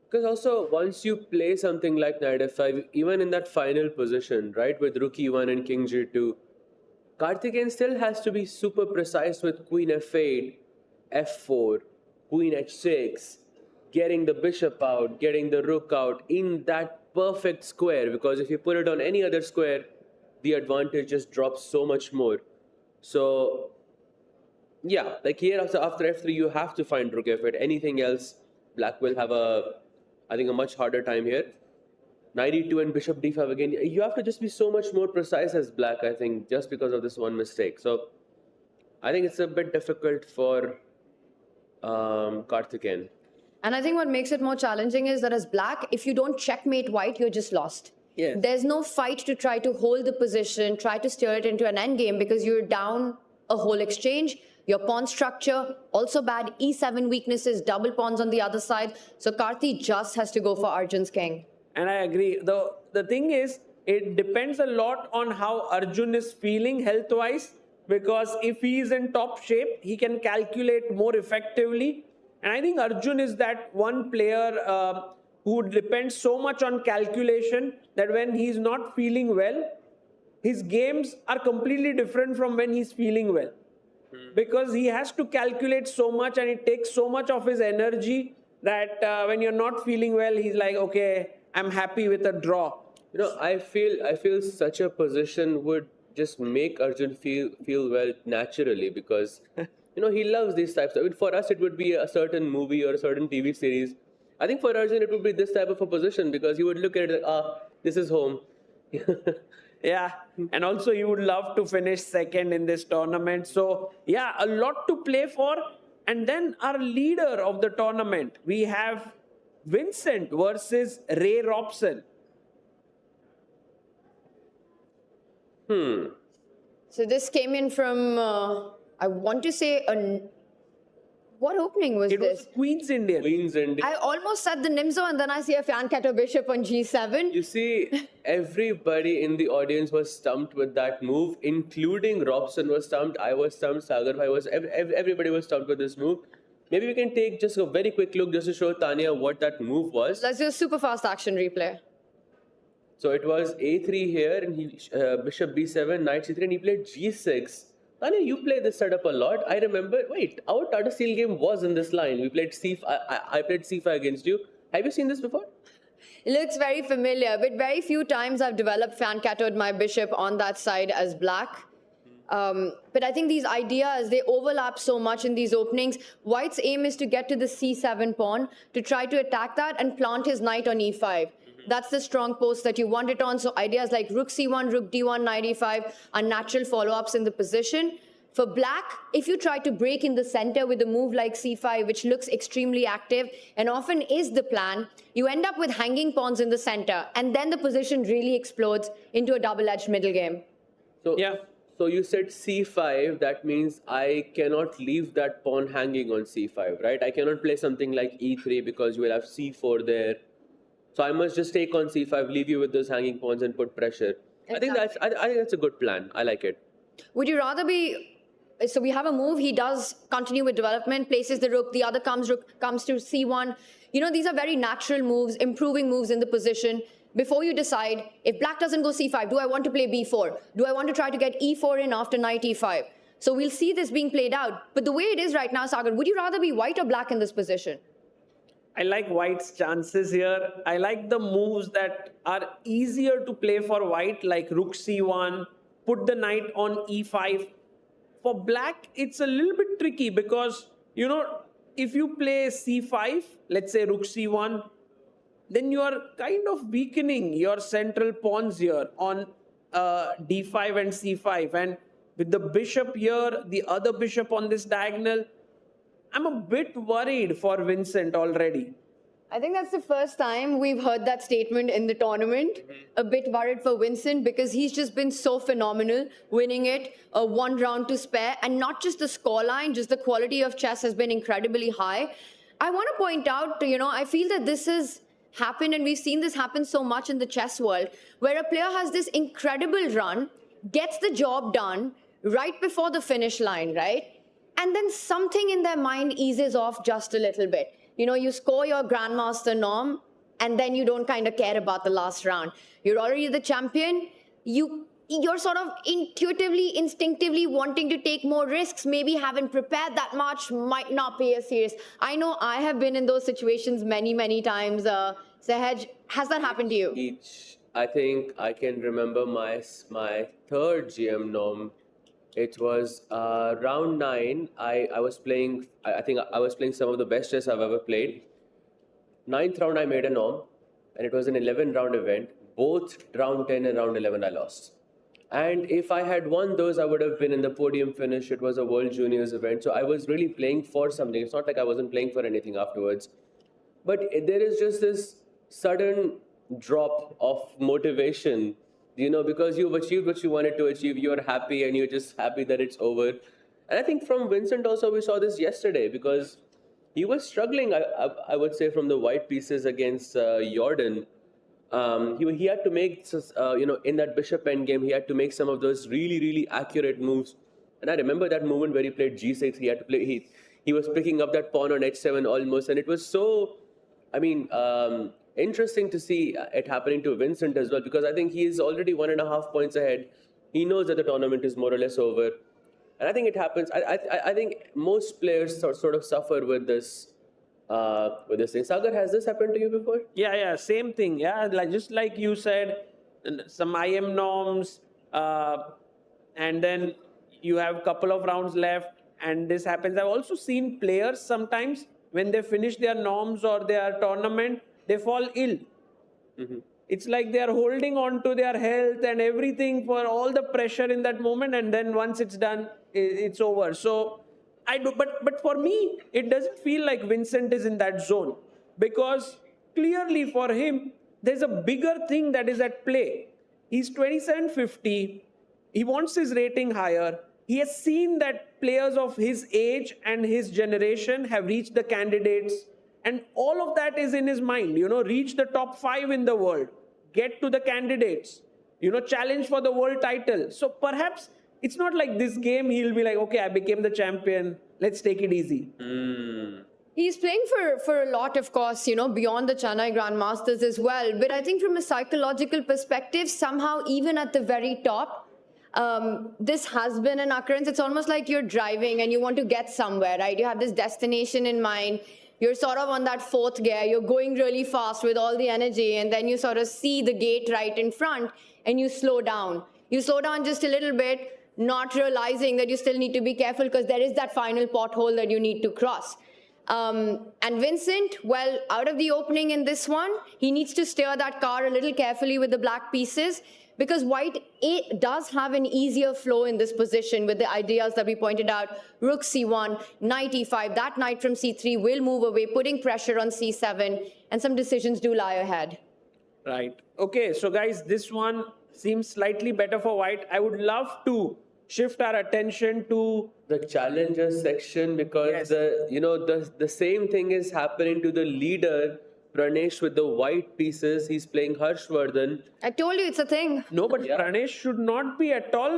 Because also, once you play something like Knight f5, even in that final position, right, with rook e1 and king g2, Karthikeyan still has to be super precise with queen f8, f4, queen h6, getting the bishop out, getting the rook out in that perfect square. Because if you put it on any other square, the advantage just drops so much more. So, yeah, like here after f3, you have to find rook f8. Anything else, black will have I think a much harder time here. Knight e2 and bishop d5 again. You have to just be so much more precise as black, I think, just because of this one mistake. So, I think it's a bit difficult for Karthikeyan. And I think what makes it more challenging is that as black, if you don't checkmate white, you're just lost. Yes. There's no fight to try to hold the position, try to steer it into an endgame, because you're down a whole exchange. Your pawn structure, also bad. E7 weaknesses, double pawns on the other side. So Karthi just has to go for Arjun's king. And I agree. The thing is, it depends a lot on how Arjun is feeling health-wise. Because if he is in top shape, he can calculate more effectively. And I think Arjun is that one player who depends so much on calculation that when he's not feeling well, his games are completely different from when he's feeling well. Because he has to calculate so much and it takes so much of his energy that when you're not feeling well, he's like, okay, I'm happy with a draw. You know, I feel such a position would just make Arjun feel well naturally, because you know, he loves these types. I mean, for us, it would be a certain movie or a certain TV series. I think for Arjun, it would be this type of a position, because he would look at it like, this is home. Yeah, and also you would love to finish second in this tournament. So yeah, a lot to play for. And then our leader of the tournament, we have Vincent versus Ray Robson. So this came in from, I want to say, what opening was It this? was Queen's Indian. Queen's Indian. I almost said the Nimzo, and then I see a Fianchetto bishop on g7. You see, everybody in the audience was stumped with that move, including Robson was stumped, I was stumped, Sagar Bhai was, everybody was stumped with this move. Maybe we can take just a very quick look just to show Tanya what that move was. Let's do a super fast action replay. So it was a3 here, and he bishop b7, knight c3, and he played g6 Tanya, you play this setup a lot. I remember, our Tata Steel game was in this line. We played I played C5 against you. Have you seen this before? It looks very familiar, but very few times I've developed fan cattered my bishop on that side as black. But I think these ideas, they overlap so much in these openings. White's aim is to get to the C7 pawn, to try to attack that and plant his knight on E5. That's the strong post that you want it on. So ideas like rook C1, rook D1, knight E5 are natural follow-ups in the position. For black, if you try to break in the center with a move like C5, which looks extremely active and often is the plan, you end up with hanging pawns in the center. And then the position really explodes into a double-edged middle game. So, yeah. So you said C5, that means I cannot leave that pawn hanging on C5, right? I cannot play something like E3 because you will have C4 there. So I must just take on C5, leave you with those hanging pawns and put pressure. Exactly. I think that's a good plan. I like it. Would you rather be... So we have a move, he does continue with development, places the rook, the other rook comes to C1. You know, these are very natural moves, improving moves in the position. Before you decide, if black doesn't go C5, do I want to play B4? Do I want to try to get E4 in after knight E5? So we'll see this being played out. But the way it is right now, Sagar, would you rather be white or black in this position? I like white's chances here. I like the moves that are easier to play for white, like rook C1, put the knight on E5. For black, it's a little bit tricky because, you know, if you play C5, let's say rook C1, then you are kind of weakening your central pawns here on D5 and C5. And with the bishop here, the other bishop on this diagonal, I'm a bit worried for Vincent already. I think that's the first time we've heard that statement in the tournament. A bit worried for Vincent because he's just been so phenomenal, winning it, one round to spare. And not just the scoreline, just the quality of chess has been incredibly high. I want to point out, you know, I feel that this has happened, and we've seen this happen so much in the chess world, where a player has this incredible run, gets the job done right before the finish line, right? And then something in their mind eases off just a little bit. You know, you score your grandmaster norm, and then you don't kind of care about the last round. You're already the champion. You're sort of intuitively, instinctively wanting to take more risks, maybe haven't prepared that much, might not be as serious. I know I have been in those situations many, many times. Sahaj, has that happened to you? I think I can remember my third GM norm. It was round 9. I was playing, I think I was playing some of the best chess I've ever played. 9th round I made a norm, and it was an 11-round event. Both round 10 and round 11 I lost. And if I had won those, I would have been in the podium finish. It was a World Juniors event. So I was really playing for something. It's not like I wasn't playing for anything afterwards. But there is just this sudden drop of motivation, you know, because you've achieved what you wanted to achieve. You're happy and you're just happy that it's over. And I think from Vincent also, we saw this yesterday because he was struggling, I would say, from the white pieces against Jorden. He had to make, you know, in that bishop endgame, he had to make some of those really, really accurate moves. And I remember that moment where he played G6. He had to play, he was picking up that pawn on H7 almost. And it was so, I mean, interesting to see it happening to Vincent as well, because I think he is already 1.5 points ahead. He knows that the tournament is more or less over. And I think it happens. I think most players sort of suffer with this. Thing. Sagar, has this happened to you before? Yeah, same thing. Yeah, just like you said, some IM norms, and then you have a couple of rounds left, and this happens. I've also seen players sometimes when they finish their norms or their tournament, they fall ill. Mm-hmm. It's like they are holding on to their health and everything for all the pressure in that moment, and then once it's done, it's over. So. But for me, it doesn't feel like Vincent is in that zone, because clearly for him, there's a bigger thing that is at play. He's 2750. He wants his rating higher. He has seen that players of his age and his generation have reached the candidates, and all of that is in his mind. You know, reach the top 5 in the world, get to the candidates, you know, challenge for the world title. So perhaps it's not like this game he'll be like, okay, I became the champion, let's take it easy. He's playing for a lot, of course, you know, beyond the Chennai Grand Masters as well. But I think from a psychological perspective, somehow even at the very top, This has been an occurrence. It's almost like you're driving and you want to get somewhere, right? You have this destination in mind. You're sort of on that fourth gear. You're going really fast with all the energy, and then you sort of see the gate right in front and you slow down. You slow down just a little bit, not realizing that you still need to be careful because there is that final pothole that you need to cross. And Vincent, well, out of the opening in this one, he needs to steer that car a little carefully with the black pieces, because white does have an easier flow in this position with the ideas that we pointed out. Rook c1, knight e5, that knight from c3 will move away, putting pressure on c7, and some decisions do lie ahead. Right. Okay, so guys, this one seems slightly better for white. I would love to shift our attention to the challenger section, because Yes. the same thing is happening to the leader Pranesh with the white pieces. He's playing Harshvardhan. I told you it's a thing. No, but Pranesh should not be at all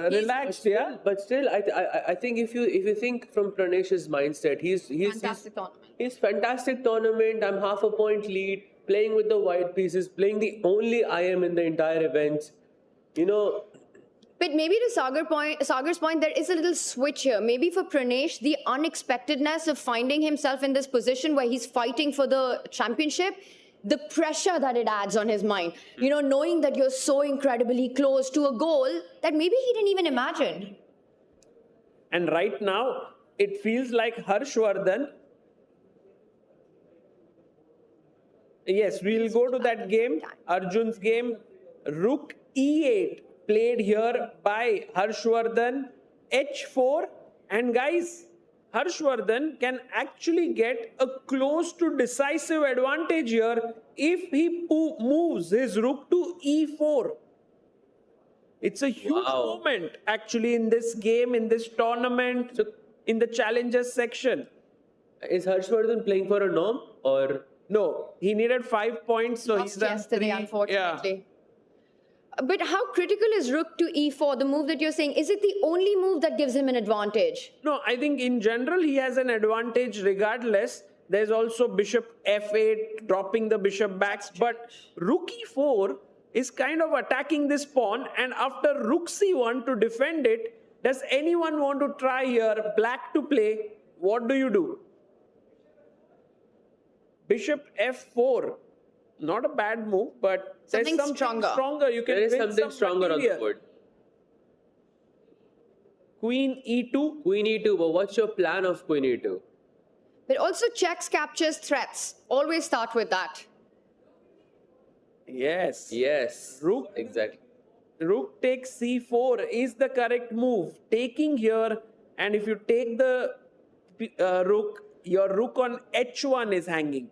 relaxed, yeah? But still, I think if you think from Pranesh's mindset, he's Fantastic tournament. He's fantastic tournament. I'm half a point lead, playing with the white pieces, playing the only IM in the entire event. But maybe to Sagar's point, there is a little switch here. Maybe for Pranesh, the unexpectedness of finding himself in this position where he's fighting for the championship, the pressure that it adds on his mind. Knowing that you're so incredibly close to a goal that maybe he didn't even imagine. And right now, it feels like Harshvardhan. Yes, we'll go to that game, Arjun's game. Rook e8 played here by Harshvardhan, h4. And guys, Harshvardhan can actually get a close to decisive advantage here if he moves his rook to e4. It's a huge moment actually in this game, in this tournament, in the challengers section. Is Harshvardhan playing for a norm or? No, he needed 5 points, so Lost he's done yesterday, 3. unfortunately. Yeah. But how critical is rook to e4, the move that you're saying? Is it the only move that gives him an advantage? No, I think in general he has an advantage regardless. There's also bishop f8, dropping the bishop back. But rook e4 is kind of attacking this pawn. And after rook c1 to defend it, does anyone want to try here black to play? What do you do? Bishop f4. Not a bad move, but Something there's something stronger. You can There is win something some stronger on the material. board. Queen e2. Queen e2, but what's your plan of queen e2? But also checks, captures, threats. Always start with that. Yes. Yes. Rook. Exactly. Rook takes c4 is the correct move. Taking here, and if you take the rook, your rook on h1 is hanging.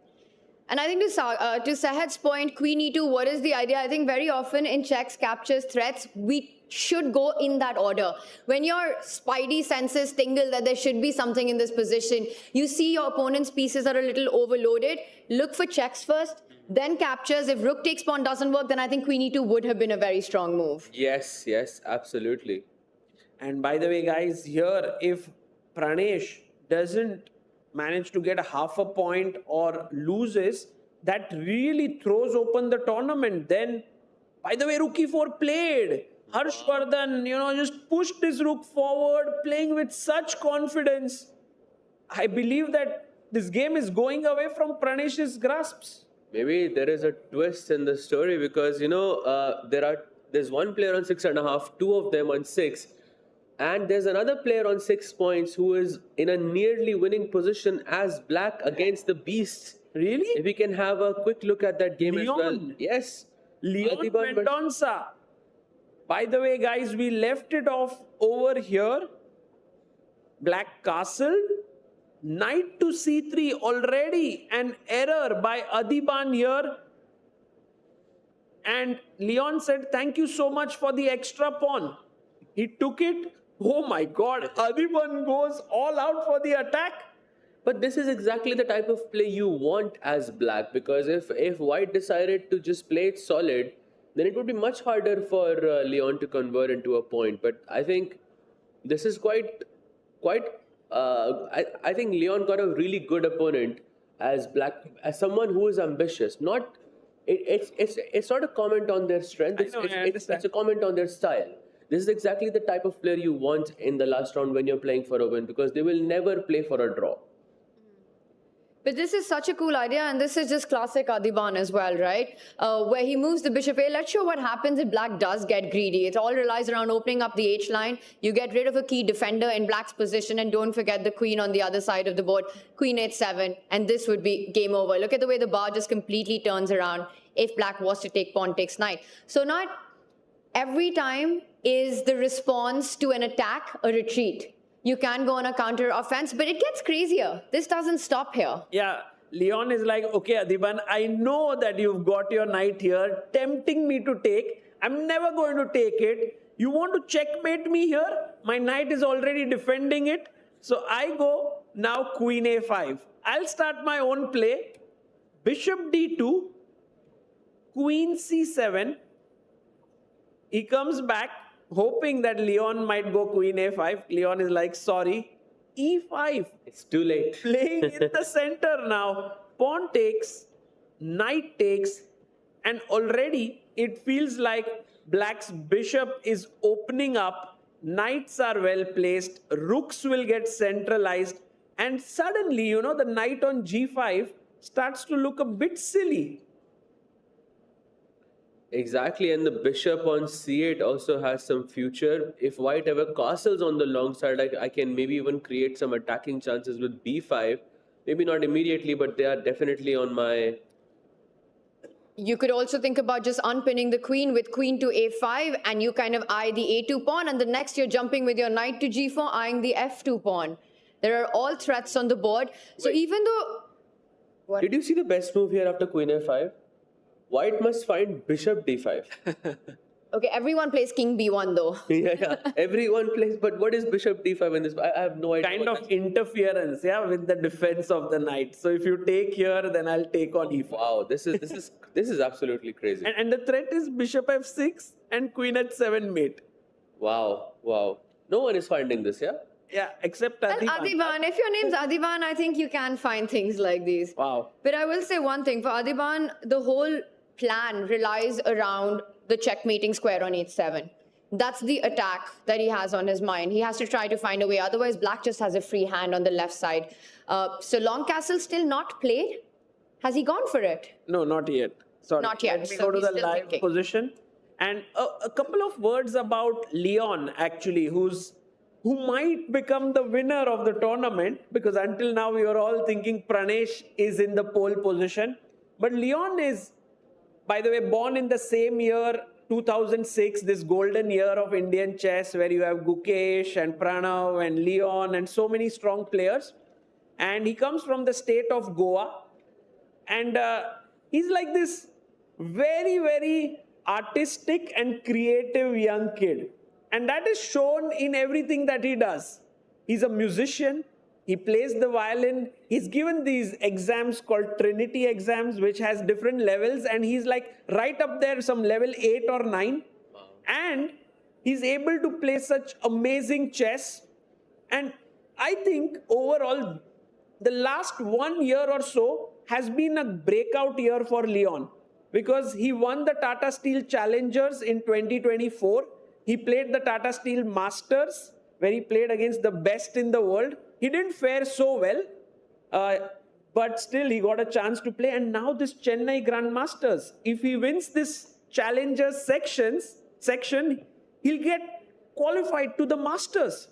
And I think to Sahed's point, queen e2, what is the idea? I think very often in checks, captures, threats, we should go in that order. When your spidey senses tingle that there should be something in this position, you see your opponent's pieces are a little overloaded, look for checks first, then captures. If rook takes pawn doesn't work, then I think queen e2 would have been a very strong move. Yes, absolutely. And by the way, guys, here, if Pranesh doesn't manage to get a half a point or loses, that really throws open the tournament. Then, by the way, rook e4 played. Harshvardhan, just pushed his rook forward, playing with such confidence. I believe that this game is going away from Pranesh's grasps. Maybe there is a twist in the story because, there's one player on 6.5, two of them on 6. And there's another player on 6 points who is in a nearly winning position as black against the beast. Really? If we can have a quick look at that game as well. Leon. Yes. Leon Adhiban, Mendonca. By the way, guys, we left it off over here. Black castle. Knight to c3 already. An error by Adhiban here. And Leon said, thank you so much for the extra pawn. He took it. Oh my God. Adhiban goes all out for the attack. But this is exactly the type of play you want as black, because if white decided to just play it solid, then it would be much harder for Leon to convert into a point. But I think this is quite. I think Leon got a really good opponent as black, as someone who is ambitious. It's not a comment on their strength. It's a comment on their style. This is exactly the type of player you want in the last round when you're playing for a win, because they will never play for a draw. But this is such a cool idea, and this is just classic Adhiban as well, right? Where he moves the bishop A. Let's show what happens if black does get greedy. It all relies around opening up the H line. You get rid of a key defender in black's position, and don't forget the queen on the other side of the board. Queen H7, and this would be game over. Look at the way the bar just completely turns around if black was to take pawn takes knight. So not every time is the response to an attack a retreat. You can go on a counter offense, but it gets crazier. This doesn't stop here. Yeah, Leon is like, okay, Adhiban, I know that you've got your knight here, tempting me to take. I'm never going to take it. You want to checkmate me here? My knight is already defending it. So I go now queen A5. I'll start my own play. Bishop D2, queen C7. He comes back, hoping that Leon might go queen A5. Leon is like, sorry, E5. It's too late. Playing in the center now. Pawn takes, knight takes, and already it feels like black's bishop is opening up. Knights are well placed. Rooks will get centralized. And suddenly, the knight on G5 starts to look a bit silly. Exactly, and the bishop on C8 also has some future. If white ever castles on the long side, I can maybe even create some attacking chances with B5. Maybe not immediately, but they are definitely on my... You could also think about just unpinning the queen with queen to A5, and you kind of eye the A2 pawn, and the next you're jumping with your knight to G4, eyeing the F2 pawn. There are all threats on the board. So even though... What? Did you see the best move here after queen A5? White must find bishop D5. Okay, everyone plays king B1 though. yeah, everyone plays. But what is bishop D5 in this? I have no idea. Kind of interference, with the defense of the knight. So if you take here, then I'll take on E5. Wow, this is absolutely crazy. And the threat is bishop F6 and queen H7 mate. Wow. No one is finding this, yeah? Yeah, except Adhiban. Well, Adhiban, if your name's Adhiban, I think you can find things like these. Wow. But I will say one thing. For Adhiban, the whole plan relies around the checkmating square on H7. That's the attack that he has on his mind. He has to try to find a way. Otherwise, black just has a free hand on the left side. So long castle still not played? Has he gone for it? No, not yet. Sorry. Not yet. Let me So go to he's the still live thinking. position. And a couple of words about Leon, actually, who might become the winner of the tournament, because until now we were all thinking Pranesh is in the pole position. But Leon is, by the way, born in the same year, 2006, this golden year of Indian chess, where you have Gukesh and Pranav and Leon and so many strong players. And he comes from the state of Goa. And he's like this very, very artistic and creative young kid. And that is shown in everything that he does. He's a musician. He plays the violin. He's given these exams called Trinity exams, which has different levels. And he's like right up there, some level 8 or 9. Wow. And he's able to play such amazing chess. And I think overall, the last 1 year or so has been a breakout year for Leon. Because he won the Tata Steel Challengers in 2024. He played the Tata Steel Masters, where he played against the best in the world. He didn't fare so well, but still he got a chance to play. And now this Chennai Grand Masters, if he wins this Challengers section, he'll get qualified to the Masters.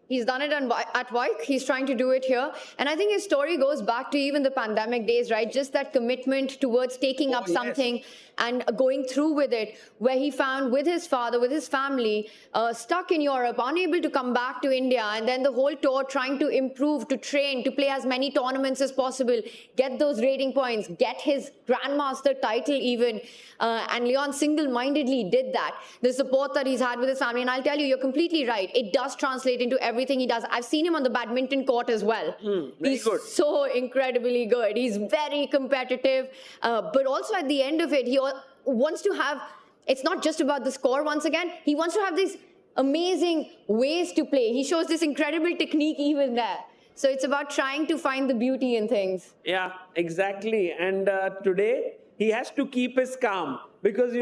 He's done it at Wyke. He's trying to do it here. And I think his story goes back to even the pandemic days, right? Just that commitment towards taking up something and going through with it, where he found with his father, with his family, stuck in Europe, unable to come back to India. And then the whole tour trying to improve, to train, to play as many tournaments as possible, get those rating points, get his Grandmaster title even. And Leon single-mindedly did that. The support that he's had with his family. And I'll tell you, you're completely right. It does translate into everything he does. I've seen him on the badminton court as well. He's good. So incredibly good. He's very competitive. But also at the end of it, he wants to have, it's not just about the score once again. He wants to have these amazing ways to play. He shows this incredible technique even there. So it's about trying to find the beauty in things. Yeah, exactly. And today, he has to keep his calm. because,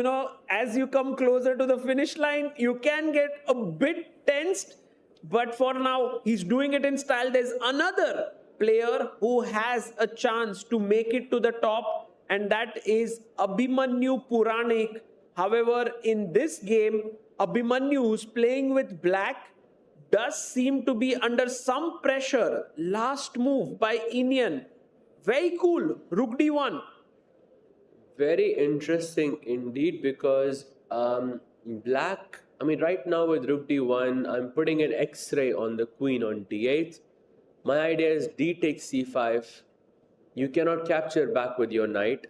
as you come closer to the finish line, you can get a bit tensed. But for now, he's doing it in style. There's another player who has a chance to make it to the top, and that is Abhimanyu Puranik. However, in this game, Abhimanyu, who's playing with black, does seem to be under some pressure. Last move by Iniyan. Very cool. Rook D1. Very interesting indeed, because black, right now with Rook D1, I'm putting an X-ray on the queen on D8. My idea is D takes C5. You cannot capture back with your knight.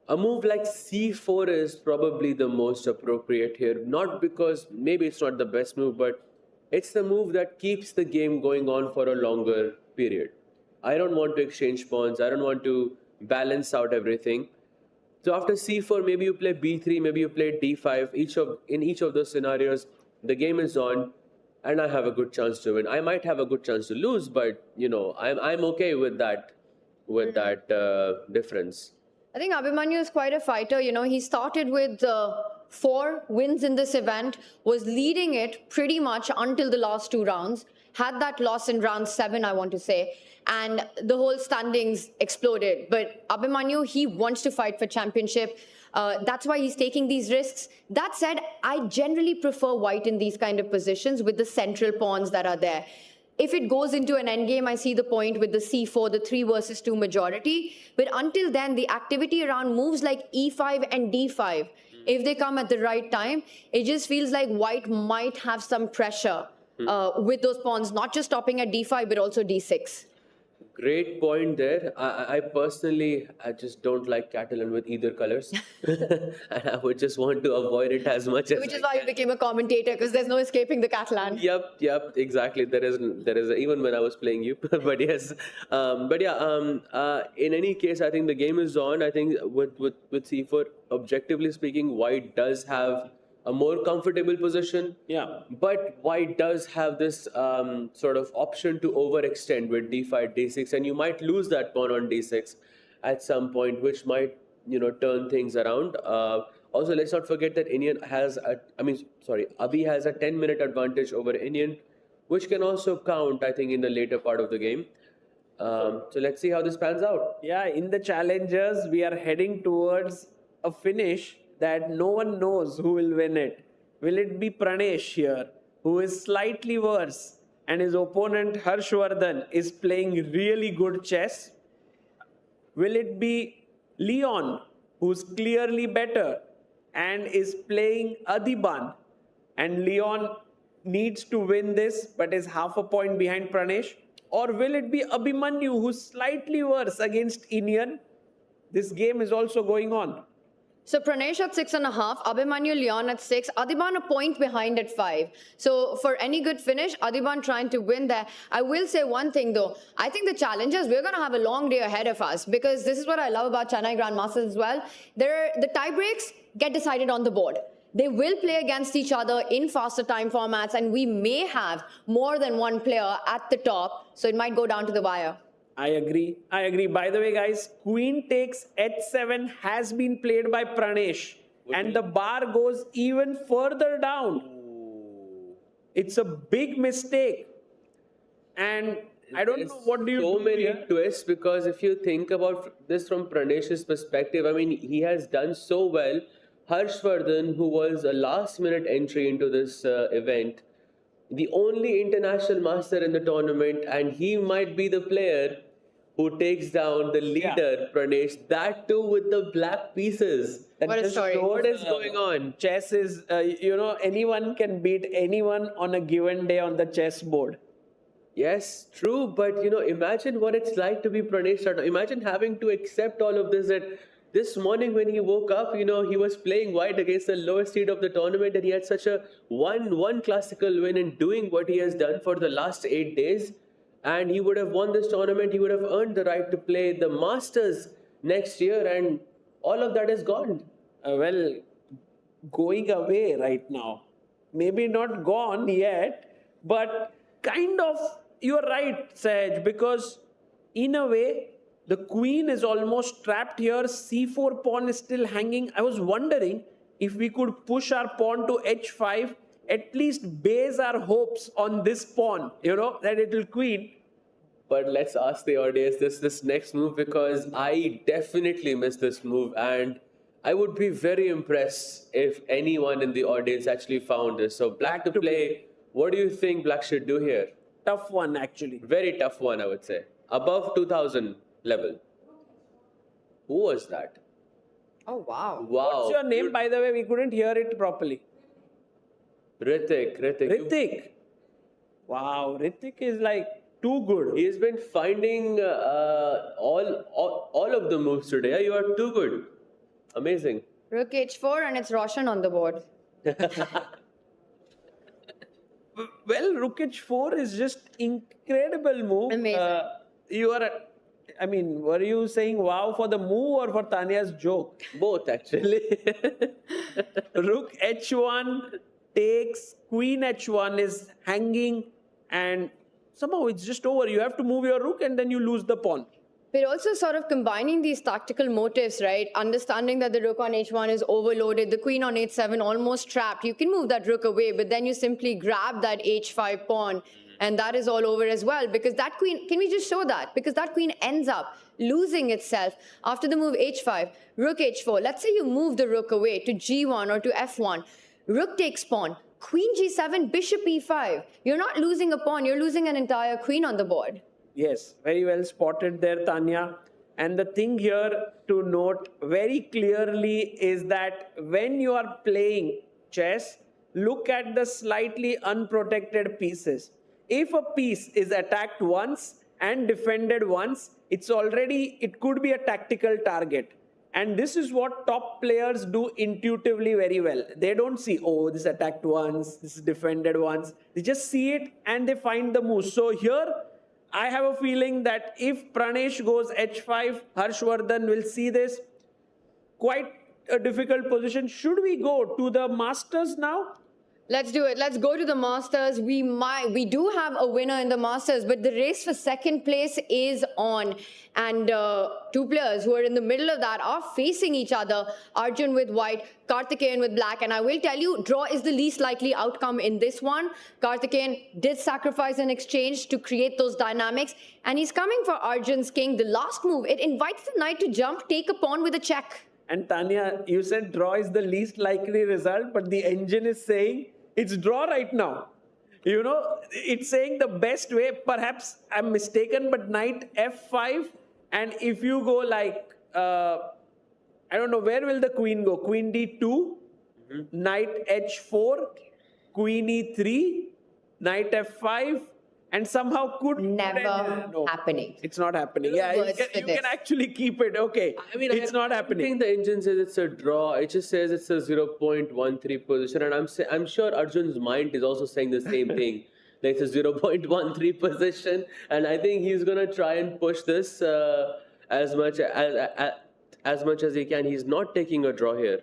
A move like C4 is probably the most appropriate here. Not because maybe it's not the best move, but it's the move that keeps the game going on for a longer period. I don't want to exchange pawns. I don't want to balance out everything. So after C4, maybe you play B3, maybe you play D5. In each of those scenarios, the game is on, and I have a good chance to win. I might have a good chance to lose, but I'm okay with that. Difference. I think Abhimanyu is quite a fighter. He started with 4 wins in this event, was leading it pretty much until the last 2 rounds. Had that loss in round 7, I want to say, and the whole standings exploded. But Abhimanyu, he wants to fight for championship. That's why he's taking these risks. That said, I generally prefer white in these kind of positions with the central pawns that are there. If it goes into an endgame, I see the point with the C4, the 3 versus 2 majority. But until then, the activity around moves like E5 and D5, if they come at the right time, it just feels like white might have some pressure with those pawns, not just stopping at D5, but also D6. Great point there. I personally, I just don't like Catalan with either colors. And I would just want to avoid it as much as Which is why you became a commentator, because there's no escaping the Catalan. Yep, exactly. There is even when I was playing you. But yes. In any case, I think the game is on. I think with C4, objectively speaking, white does have a more comfortable position. Yeah. But white does have this sort of option to overextend with D5, D6, and you might lose that pawn on D6 at some point, which might, turn things around. Also, let's not forget that Abhi has a 10-minute advantage over Iniyan, which can also count, I think, in the later part of the game. So let's see how this pans out. Yeah, in the challengers, we are heading towards a finish that no one knows who will win it. Will it be Pranesh here, who is slightly worse, and his opponent Harshvardhan is playing really good chess? Will it be Leon, who's clearly better and is playing Adhiban, and Leon needs to win this but is half a point behind Pranesh? Or will it be Abhimanyu, who's slightly worse against Iniyan? This game is also going on. So Pranesh at 6.5, Abhimanyu Leon at 6, Adhiban a point behind at 5. So for any good finish, Adhiban trying to win there. I will say one thing though, I think the challengers, we're going to have a long day ahead of us, because this is what I love about Chennai Grand Masters as well. The tie breaks get decided on the board. They will play against each other in faster time formats, and we may have more than one player at the top, so it might go down to the wire. I agree. By the way, guys, queen takes h7 has been played by Pranesh. And the bar goes even further down. It's a big mistake. And I don't know, what do you do? So many twists, because if you think about this from Pranesh's perspective, he has done so well. Harshvardhan, who was a last-minute entry into this event, the only international master in the tournament, and he might be the player who takes down the leader, Pranesh, that too with the black pieces. What a story. What is going on? Chess is, anyone can beat anyone on a given day on the chessboard. Yes, true. But, imagine what it's like to be Pranesh. Imagine having to accept all of this, that this morning when he woke up, he was playing white against the lowest seed of the tournament, and he had such a one classical win in doing what he has done for the last 8 days. And he would have won this tournament. He would have earned the right to play the Masters next year, and all of that is gone. Going away right now. Maybe not gone yet, but kind of, you're right, Sahaj, because in a way, The queen is almost trapped here. C4 pawn is still hanging. I was wondering if we could push our pawn to h5, at least base our hopes on this pawn, that it will queen. But let's ask the audience this next move, because I definitely missed this move, and I would be very impressed if anyone in the audience actually found this. So black to play. What do you think black should do here? Tough one, actually. Very tough one, I would say. Above 2000 level. Who was that? Oh, wow. Wow. What's your name, by the way? We couldn't hear it properly. Ritik. Ritik. Wow, Ritik is like too good. He's been finding all of the moves today. You are too good. Amazing. Rook h4 and it's Roshan on the board. Well, Rook h4 is just incredible move. Amazing. Were you saying wow for the move or for Tanya's joke? Both, actually. Rook h1 takes, queen h1 is hanging, and somehow it's just over. You have to move your rook and then you lose the pawn. But also sort of combining these tactical motives, right? Understanding that the rook on h1 is overloaded, the queen on h7 almost trapped. You can move that rook away, but then you simply grab that h5 pawn, and that is all over as well. Because that queen, can we just show that? Because that queen ends up losing itself after the move h5, rook h4. Let's say you move the rook away to g1 or to f1. Rook takes pawn, queen g7, bishop e5. You're not losing a pawn, you're losing an entire queen on the board. Yes, very well spotted there, Tanya. And the thing here to note very clearly is that when you are playing chess, look at the slightly unprotected pieces. If a piece is attacked once and defended once, it could be a tactical target. And this is what top players do intuitively very well. They don't see, oh, this attacked once, this is defended once. They just see it and they find the move. So here, I have a feeling that if Pranesh goes h5, Harshvardhan will see this. Quite a difficult position. Should we go to the Masters now? Let's do it. Let's go to the Masters. We do have a winner in the Masters, but the race for second place is on. And two players who are in the middle of that are facing each other. Arjun with white, Karthikeyan with black. And I will tell you, draw is the least likely outcome in this one. Karthikeyan did sacrifice an exchange to create those dynamics. And he's coming for Arjun's king. The last move, it invites the knight to jump, take a pawn with a check. And Tanya, you said draw is the least likely result, but the engine is saying it's draw right now. It's saying the best way, perhaps I'm mistaken, but knight f5. And if you go like, I don't know, where will the queen go? Queen d2, knight h4, queen e3, knight f5, and somehow could never happening. It's not happening. Yeah, you can actually keep it. Okay, it's not happening. I think the engine says it's a draw. It just says it's a 0.13 position, and I'm sure Arjun's mind is also saying the same thing. Like it's a 0.13 position, and I think he's gonna try and push this as much as he can. He's not taking a draw here.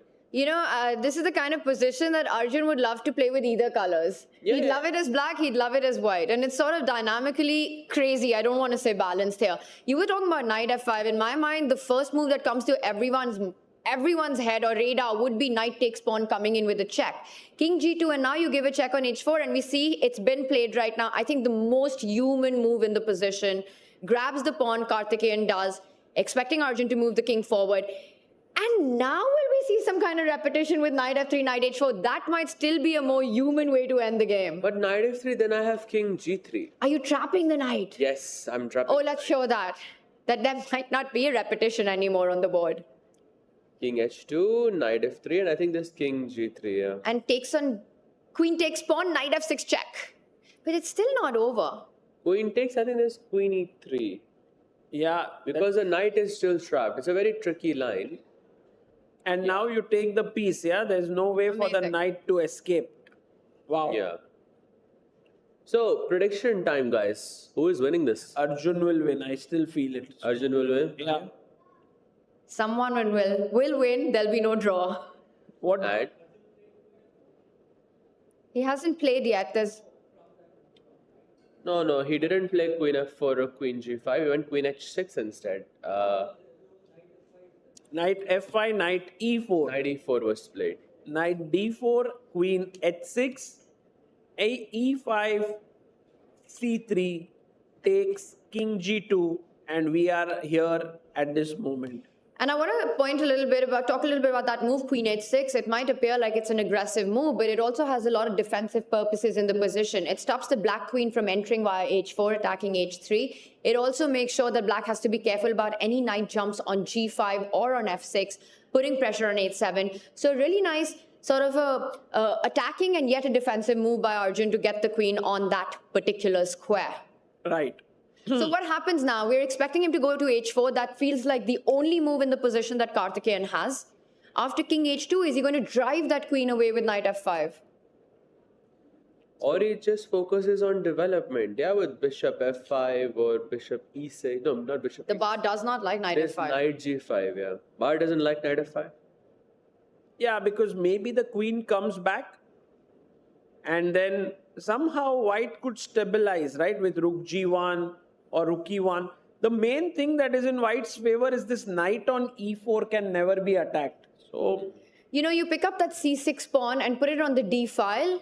This is the kind of position that Arjun would love to play with either colors. He'd love it as black, he'd love it as white. And it's sort of dynamically crazy. I don't want to say balanced here. You were talking about knight f5. In my mind, the first move that comes to everyone's head or radar would be knight takes pawn coming in with a check. King g2, and now you give a check on h4, and we see it's been played right now. I think the most human move in the position. Grabs the pawn, Karthikeyan does, expecting Arjun to move the king forward. And now will we see some kind of repetition with knight f3, knight h4? That might still be a more human way to end the game. But knight f3, then I have king g3. Are you trapping the knight? Yes, I'm trapping. Oh, let's show that. That might not be a repetition anymore on the board. King h2, knight f3, and I think there's king g3, yeah. And takes on, queen takes pawn, knight f6 check. But it's still not over. Queen takes, I think there's queen e3. Yeah. Because the knight is still trapped. It's a very tricky line. And now you take the piece, yeah? There's no way for the knight to escape. Wow. Yeah. So, prediction time, guys. Who is winning this? Arjun will win. I still feel it. Arjun will win? Yeah. Someone will win. There'll be no draw. What? Right. He hasn't played yet. No, he didn't play queen f4 or queen g5. He went queen h6 instead. Knight f5, knight e4. Knight e4 was played. Knight d4, queen h6, e5, c3, takes king g2, and we are here at this moment. And I want to talk a little bit about that move, queen h6. It might appear like it's an aggressive move, but it also has a lot of defensive purposes in the position. It stops the black queen from entering via h4, attacking h3. It also makes sure that black has to be careful about any knight jumps on g5 or on f6, putting pressure on h7. So really nice sort of a attacking and yet a defensive move by Arjun to get the queen on that particular square. Right. So what happens now? We're expecting him to go to h4. That feels like the only move in the position that Karthikeyan has. After king h2, is he going to drive that queen away with knight f5? Or he just focuses on development. Yeah, with bishop f5 or bishop e6. No, not bishop The e6. bar does not like knight There's f5. knight g5, yeah. Bar doesn't like knight f5. Yeah, because maybe the queen comes back and then somehow white could stabilize, right, with rook g1 or rook e1. The main thing that is in white's favor is this knight on e4 can never be attacked. So, You know, you pick up that c6 pawn and put it on the d file,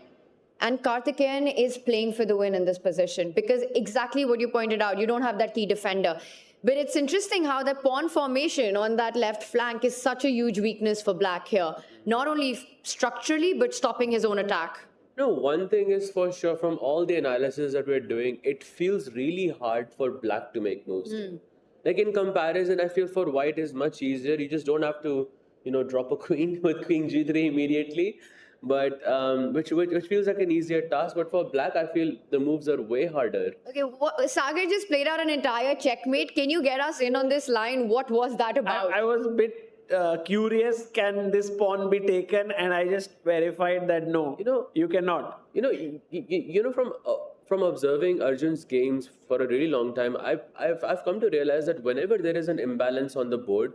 and Karthikeyan is playing for the win in this position because exactly what you pointed out, you don't have that key defender. But it's interesting how the pawn formation on that left flank is such a huge weakness for black here. Not only structurally, but stopping his own attack. No, one thing is for sure from all the analysis that we're doing, it feels really hard for black to make moves. Like in comparison, I feel for white is much easier. You just don't have to, drop a queen with queen g3 immediately. But which feels like an easier task. But for black, I feel the moves are way harder. Okay, Sagar just played out an entire checkmate. Can you get us in on this line? What was that about? I was a bit curious, can this pawn be taken? And I just verified that no, you cannot. From observing Arjun's games for a really long time, I've come to realize that whenever there is an imbalance on the board,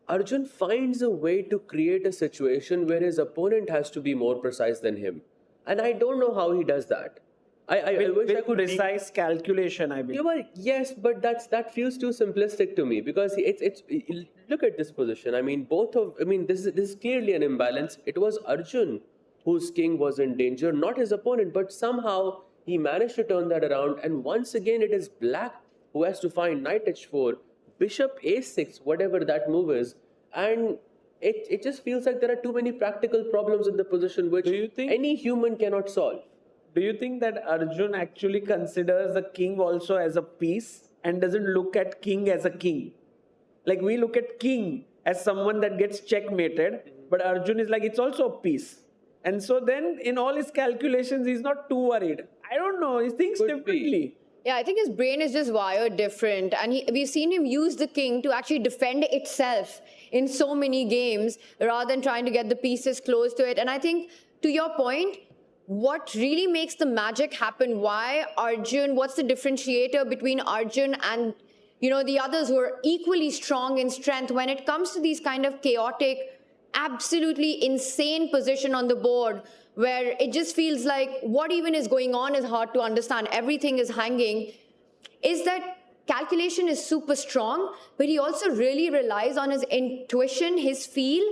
Arjun finds a way to create a situation where his opponent has to be more precise than him. And I don't know how he does that. I wish I could precise calculation, I believe. Yeah, yes, but that feels too simplistic to me because it's look at this position. I mean, this is clearly an imbalance. It was Arjun whose king was in danger, not his opponent, but somehow he managed to turn that around. And once again, it is black who has to find knight h4, bishop a6, whatever that move is, and it just feels like there are too many practical problems in the position which any human cannot solve. Do you think that Arjun actually considers the king also as a piece and doesn't look at king as a king? Like we look at king as someone that gets checkmated, but Arjun is like, it's also a piece. And so then in all his calculations, he's not too worried. I don't know, he thinks differently. Yeah, I think his brain is just wired different. And we've seen him use the king to actually defend itself in so many games rather than trying to get the pieces close to it. And I think, to your point, what really makes the magic happen, what's the differentiator between Arjun and, the others who are equally strong in strength when it comes to these kind of chaotic, absolutely insane position on the board where it just feels like what even is going on is hard to understand. Everything is hanging. Is that calculation is super strong, but he also really relies on his intuition, his feel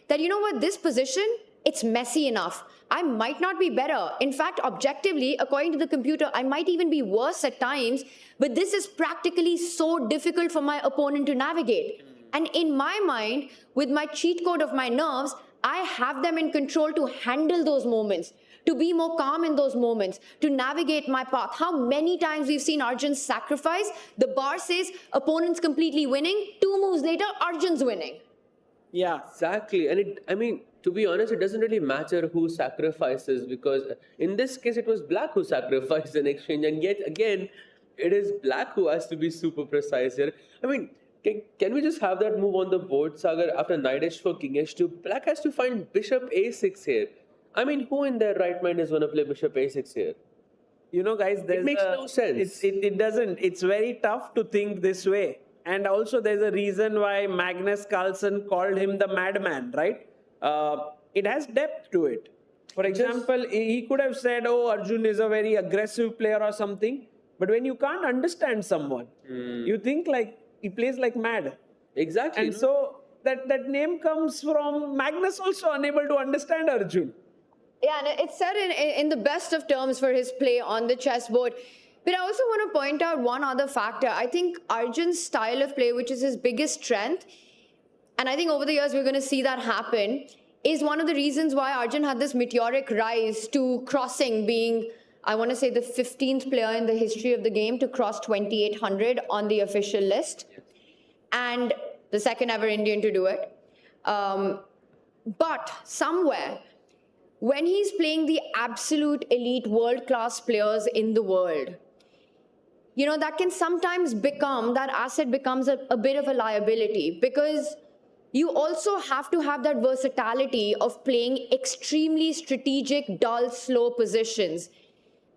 that, this position, it's messy enough. I might not be better. In fact, objectively, according to the computer, I might even be worse at times, but this is practically so difficult for my opponent to navigate. And in my mind, with my cheat code of my nerves, I have them in control to handle those moments, to be more calm in those moments, to navigate my path. How many times we've seen Arjun sacrifice, the bar says opponent's completely winning, 2 moves later, Arjun's winning. Yeah. Exactly. And to be honest, it doesn't really matter who sacrifices because in this case, it was black who sacrificed in exchange. And yet again, it is black who has to be super precise here. Can we just have that move on the board, Sagar? After knight h4, king h2, black has to find bishop a6 here. Who in their right mind is going to play bishop a6 here? Guys, it makes no sense. It doesn't. It's very tough to think this way. And also there's a reason why Magnus Carlsen called him the madman, right? It has depth to it. For example, he could have said, Arjun is a very aggressive player or something. But when you can't understand someone, you think like he plays like mad. Exactly. And so that name comes from Magnus also unable to understand Arjun. Yeah, and it's said in the best of terms for his play on the chessboard. But I also want to point out one other factor. I think Arjun's style of play, which is his biggest strength, and I think over the years we're going to see that happen, is one of the reasons why Arjun had this meteoric rise to crossing, being, I want to say, the 15th player in the history of the game to cross 2,800 on the official list, and the second ever Indian to do it. But somewhere, when he's playing the absolute elite world-class players in the world, you know, that can sometimes become, that asset becomes a bit of a liability, because you also have to have that versatility of playing extremely strategic, dull, slow positions.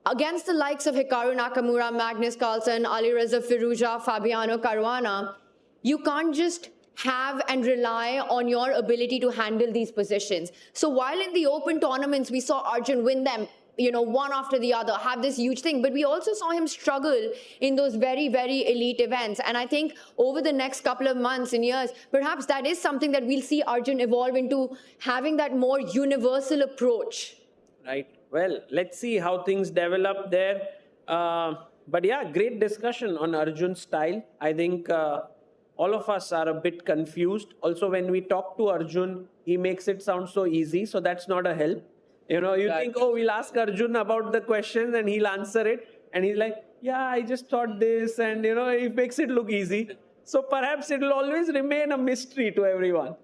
Against the likes of Hikaru Nakamura, Magnus Carlsen, Alireza Firouzja, Fabiano Caruana, you can't just have and rely on your ability to handle these positions. So while in the open tournaments, we saw Arjun win them, you know, one after the other, have this huge thing. But we also saw him struggle in those very, very elite events. And I think over the next couple of months and years, perhaps that is something that we'll see Arjun evolve into, having that more universal approach. Right. Well, let's see how things develop there. But yeah, great discussion on Arjun's style. I think all of us are a bit confused. Also, when we talk to Arjun, he makes it sound so easy. So that's not a help. You know, you think, oh, we'll ask Arjun about the questions and he'll answer it. And he's like, yeah, I just thought this. And, you know, he makes it look easy. So perhaps it will always remain a mystery to everyone.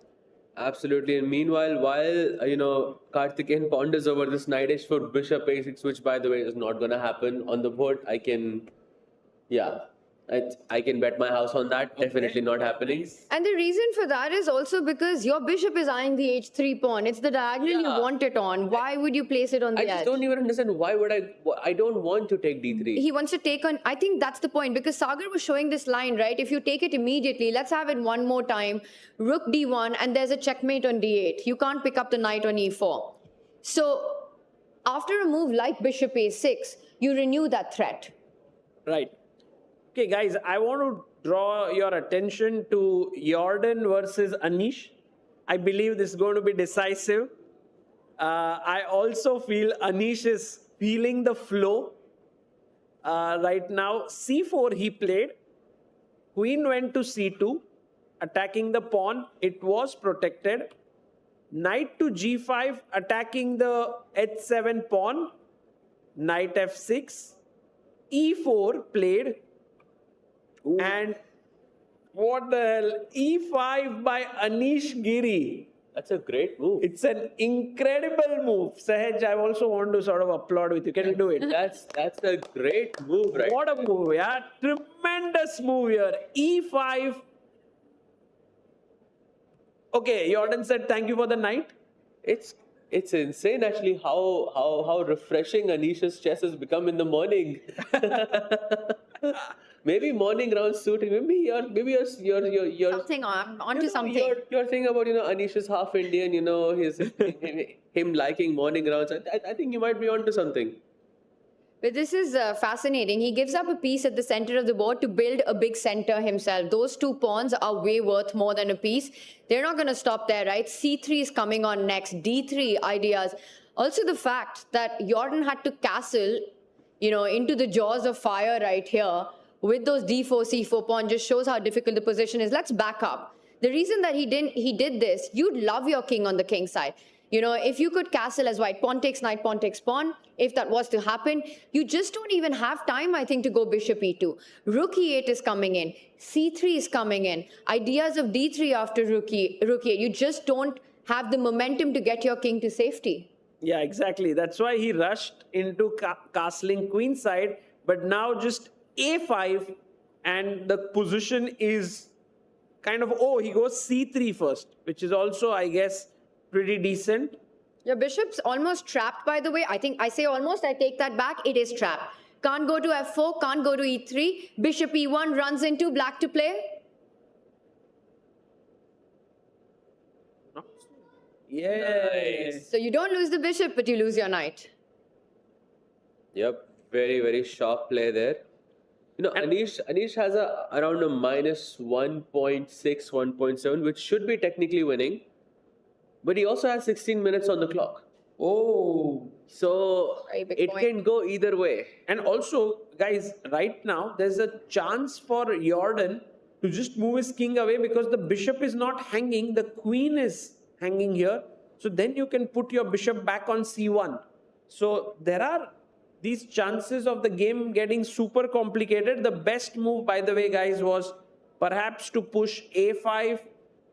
Absolutely. And meanwhile, while, you know, Karthikeyan ponders over this knight h4 bishop a6, which, by the way, is not going to happen on the board, I can bet my house on that. Definitely not happening. And the reason for that is also because your bishop is eyeing the h3 pawn. It's the diagonal you want it on. Why would you place it on the edge? I just don't even understand why would I don't want to take d3. He wants to take on, I think that's the point, because Sagar was showing this line, right? If you take it immediately, let's have it one more time. Rook d1 and there's a checkmate on d8. You can't pick up the knight on e4. So after a move like bishop a6, you renew that threat. Right. Okay, guys, I want to draw your attention to Jorden versus Anish. I believe this is going to be decisive. I also feel Anish is feeling the flow. Right now, c4 he played. Queen went to c2, attacking the pawn. It was protected. Knight to g5, attacking the h7 pawn. Knight f6. e4 played. Ooh. And what the hell? e5 by Anish Giri. That's a great move. It's an incredible move. Sahaj, I also want to sort of applaud with you. Can you do it? That's a great move, right? What a move, yeah. Tremendous move here. e5. Okay, Jorden said thank you for the knight. It's insane actually how refreshing Anish's chess has become in the morning. Maybe morning rounds suit him. Maybe you're something onto something. Your thing about, you know, Anish is half Indian, you know, him liking morning rounds. I think you might be onto something. But this is fascinating. He gives up a piece at the center of the board to build a big center himself. Those two pawns are way worth more than a piece. They're not going to stop there, right? c3 is coming on next. d3 ideas. Also the fact that Jorden had to castle, you know, into the jaws of fire right here with those d4, c4 pawn just shows how difficult the position is. Let's back up. The reason that he did this, you'd love your king on the king side. You know, if you could castle as white, pawn takes knight, pawn takes pawn, if that was to happen, you just don't even have time, I think, to go bishop e2. Rook e8 is coming in. c3 is coming in. Ideas of d3 after rook e8. You just don't have the momentum to get your king to safety. Yeah, exactly. That's why he rushed into castling queen side. But now just a5 and the position is kind of, he goes c3 first, which is also, I guess, pretty decent. Your bishop's almost trapped, by the way. I think I say almost, I take that back. It is trapped. Can't go to f4, can't go to e3. Bishop e1 runs into black to play. Yes. So you don't lose the bishop, but you lose your knight. Yep. Very, very sharp play there. Anish has around a minus 1.6, 1.7, which should be technically winning. But he also has 16 minutes on the clock. Oh. So Very big it point. can go either way. And also, guys, right now, there's a chance for Jorden to just move his king away because the bishop is not hanging, the queen is hanging here. So then you can put your bishop back on c1. So there are these chances of the game getting super complicated. The best move, by the way, guys, was perhaps to push a5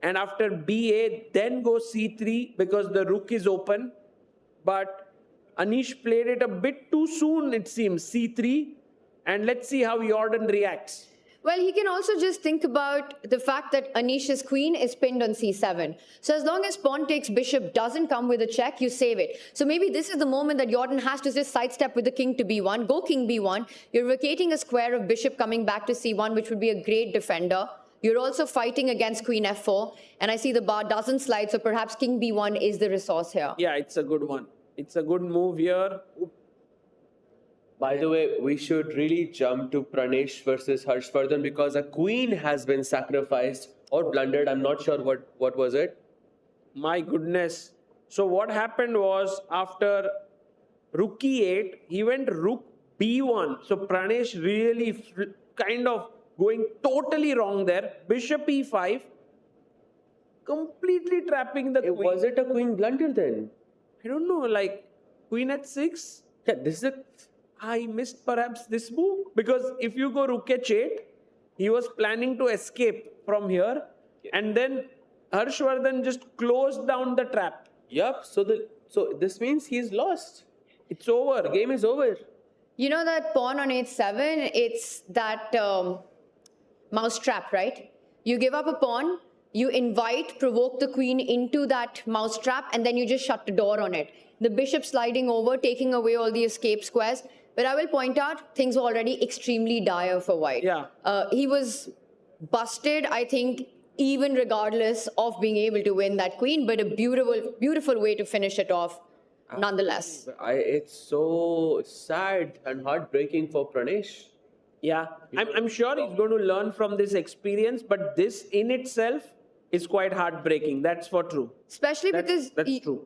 and after ba, then go c3 because the rook is open. But Anish played it a bit too soon, it seems, c3. And let's see how Jorden reacts. Well, he can also just think about the fact that Anish's queen is pinned on c7. So as long as pawn takes bishop doesn't come with a check, you save it. So maybe this is the moment that Jorden has to just sidestep with the king to b1, go king b1. You're vacating a square of bishop coming back to c1, which would be a great defender. You're also fighting against queen f4. And I see the bar doesn't slide, so perhaps king b1 is the resource here. Yeah, it's a good one. It's a good move here. By the way, we should really jump to Pranesh versus Harshvardhan because a queen has been sacrificed or blundered. I'm not sure what was it. My goodness. So what happened was after rook e8, he went rook b1. So Pranesh really kind of going totally wrong there. Bishop e5, completely trapping the queen. Was it a queen blunder then? I don't know, like queen at 6. Yeah, this is a... I missed perhaps this move because if you go rook h8, he was planning to escape from here and then Harshvardhan just closed down the trap. Yup, so this means he's lost. It's over. The game is over. You know that pawn on h7, it's that mouse trap, right? You give up a pawn, you provoke the queen into that mouse trap, and then you just shut the door on it. The bishop sliding over, taking away all the escape squares. But I will point out, things were already extremely dire for white. Yeah. He was busted, I think, even regardless of being able to win that queen, but a beautiful, beautiful way to finish it off, nonetheless. It's so sad and heartbreaking for Pranesh. Yeah, I'm sure he's going to learn from this experience, but this in itself is quite heartbreaking. That's for true. Especially because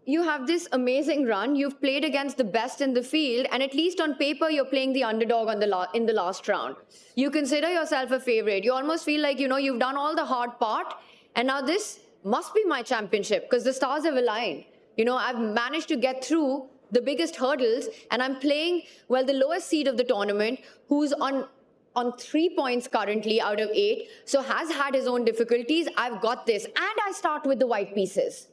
you have this amazing run. You've played against the best in the field, and at least on paper, you're playing the underdog in the last round. You consider yourself a favorite. You almost feel like, you've done all the hard part, and now this must be my championship because the stars have aligned. I've managed to get through the biggest hurdles, and I'm playing, the lowest seed of the tournament, who's on 3 points currently out of 8, so has had his own difficulties. I've got this, and I start with the white pieces.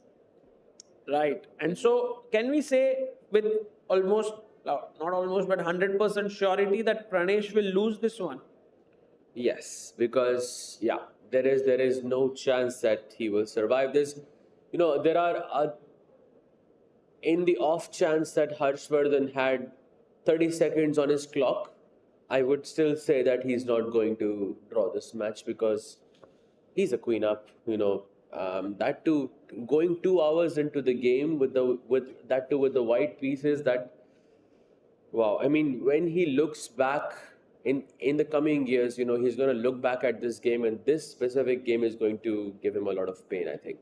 Right. And so, can we say with almost, not almost, but 100% surety that Pranesh will lose this one? Yes, because, there is no chance that he will survive this. There are, in the off chance that Harshvardhan had 30 seconds on his clock, I would still say that he's not going to draw this match because he's a queen up, that too, going 2 hours into the game with the white pieces, wow. I mean, when he looks back in the coming years, he's going to look back at this game, and this specific game is going to give him a lot of pain, I think.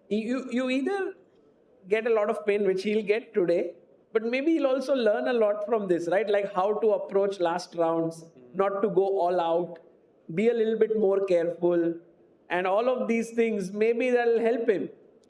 You either get a lot of pain, which he'll get today, but maybe he'll also learn a lot from this, right? Like how to approach last rounds, not to go all out, be a little bit more careful, and all of these things, maybe that'll help him.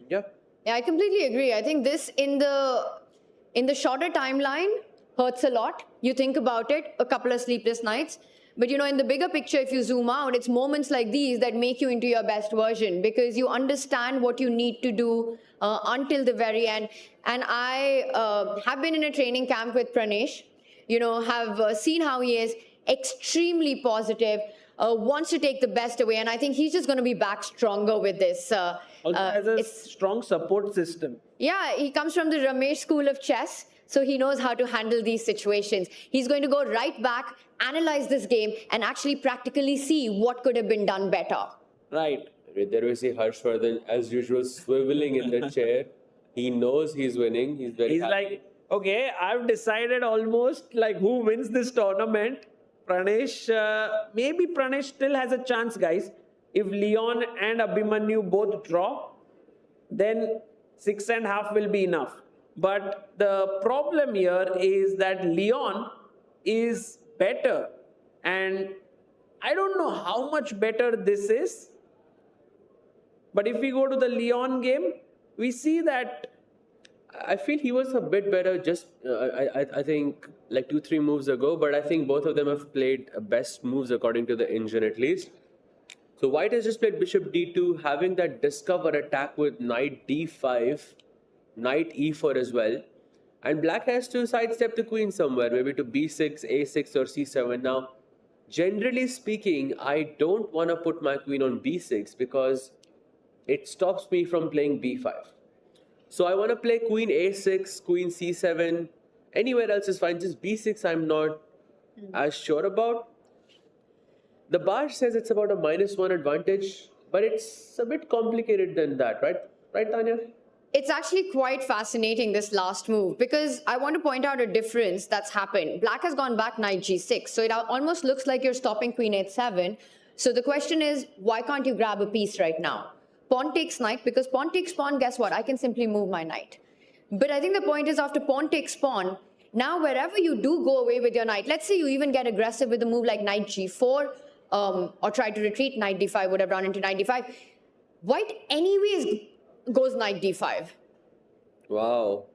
Yeah. Yeah, I completely agree. I think this in the shorter timeline hurts a lot. You think about it, a couple of sleepless nights. But in the bigger picture, if you zoom out, it's moments like these that make you into your best version because you understand what you need to do until the very end. And I have been in a training camp with Pranesh, have seen how he is extremely positive, wants to take the best away. And I think he's just going to be back stronger with this. Also has a strong support system. Yeah, he comes from the Ramesh school of chess. So he knows how to handle these situations. He's going to go right back, analyze this game, and actually practically see what could have been done better. Right. There we see Harshvardhan, as usual, swiveling in the chair. He knows he's winning. He's very happy. Like, okay, I've decided almost like who wins this tournament. Pranesh, maybe Pranesh still has a chance, guys. If Leon and Abhimanyu both draw, then 6.5 will be enough. But the problem here is that Leon is better. And I don't know how much better this is. But if we go to the Leon game, we see that I feel he was a bit better just, I think, like 2-3 moves ago. But I think both of them have played best moves according to the engine at least. So White has just played Bishop D2, having that discover attack with Knight D5, Knight E4 as well. And Black has to sidestep the Queen somewhere, maybe to B6, A6 or C7. Now, generally speaking, I don't want to put my Queen on B6 because it stops me from playing B5. So I want to play Queen A6, Queen C7, anywhere else is fine. Just B6 I'm not as sure about. The bar says it's about a -1 advantage, but it's a bit complicated than that, right? Right, Tanya? It's actually quite fascinating, this last move, because I want to point out a difference that's happened. Black has gone back Knight G6, so it almost looks like you're stopping Queen H7. So the question is, why can't you grab a piece right now? Pawn takes knight, because pawn takes pawn, guess what? I can simply move my knight. But I think the point is, after pawn takes pawn, now wherever you do go away with your knight, let's say you even get aggressive with a move like Knight G4, or try to retreat, Knight D5 would have run into Knight D5. White anyways goes Knight D5. Wow.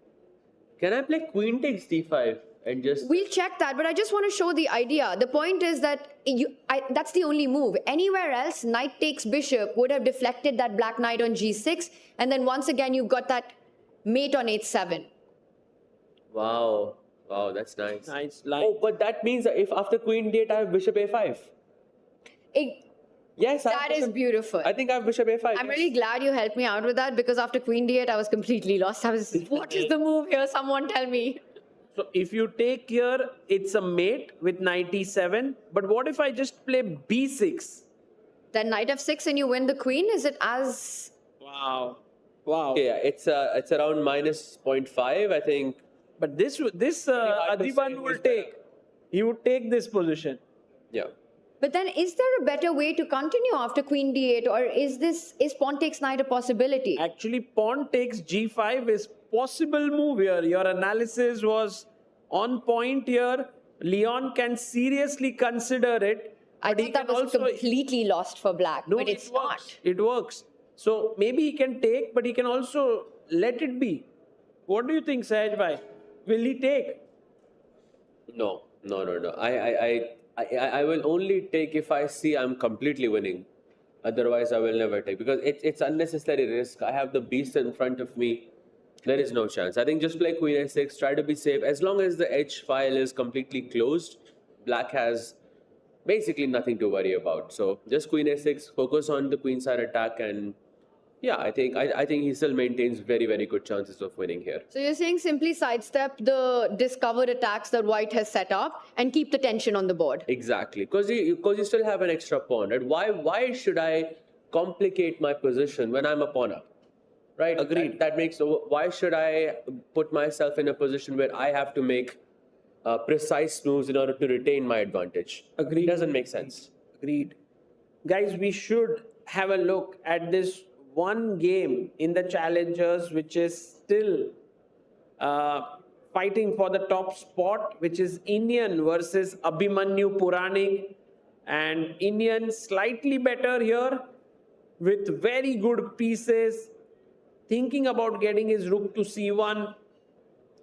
Can I play Queen takes D5 and just... We'll check that, but I just want to show the idea. The point is that that's the only move. Anywhere else, Knight takes Bishop would have deflected that Black Knight on G6, and then once again you've got that mate on H7. Wow. Wow, that's nice. Nice. Oh, but that means that if after Queen D8 I have Bishop A5. Yes, that is beautiful. I think I have Bishop A5. I'm really glad you helped me out with that, because after Queen D8 I was completely lost. I was, what is the move here? Someone tell me. So if you take here, it's a mate with Knight E7. But what if I just play B6? Then Knight F6 and you win the Queen? Is it as... Wow. Wow. Okay, yeah, it's around -0.5, I think. But this Adhiban will take. He would take this position. Yeah. But then is there a better way to continue after Queen D8, or is pawn takes knight a possibility? Actually, pawn takes G5 is possible move here. Your analysis was on point here. Leon can seriously consider it. I thought that was completely lost for Black, no, but it's not. It works. So maybe he can take, but he can also let it be. What do you think, Sahaj bhai? Will he take? No. I will only take if I see I'm completely winning. Otherwise, I will never take, because it's unnecessary risk. I have the beast in front of me. There is no chance. I think just play Queen A6, try to be safe. As long as the H file is completely closed, Black has basically nothing to worry about. So just Queen A6, focus on the Queen side attack, and yeah, I think he still maintains very, very good chances of winning here. So you're saying simply sidestep the discovered attacks that White has set up and keep the tension on the board. Exactly, because you still have an extra pawn. Right? Why should I complicate my position when I'm a pawn up? Right? Agreed. That makes, why should I put myself in a position where I have to make precise moves in order to retain my advantage? Agreed. It doesn't make sense. Agreed. Guys, we should have a look at this one game in the Challengers, which is still fighting for the top spot, which is Iniyan versus Abhimanyu Puranik. And Iniyan slightly better here with very good pieces, thinking about getting his rook to C1.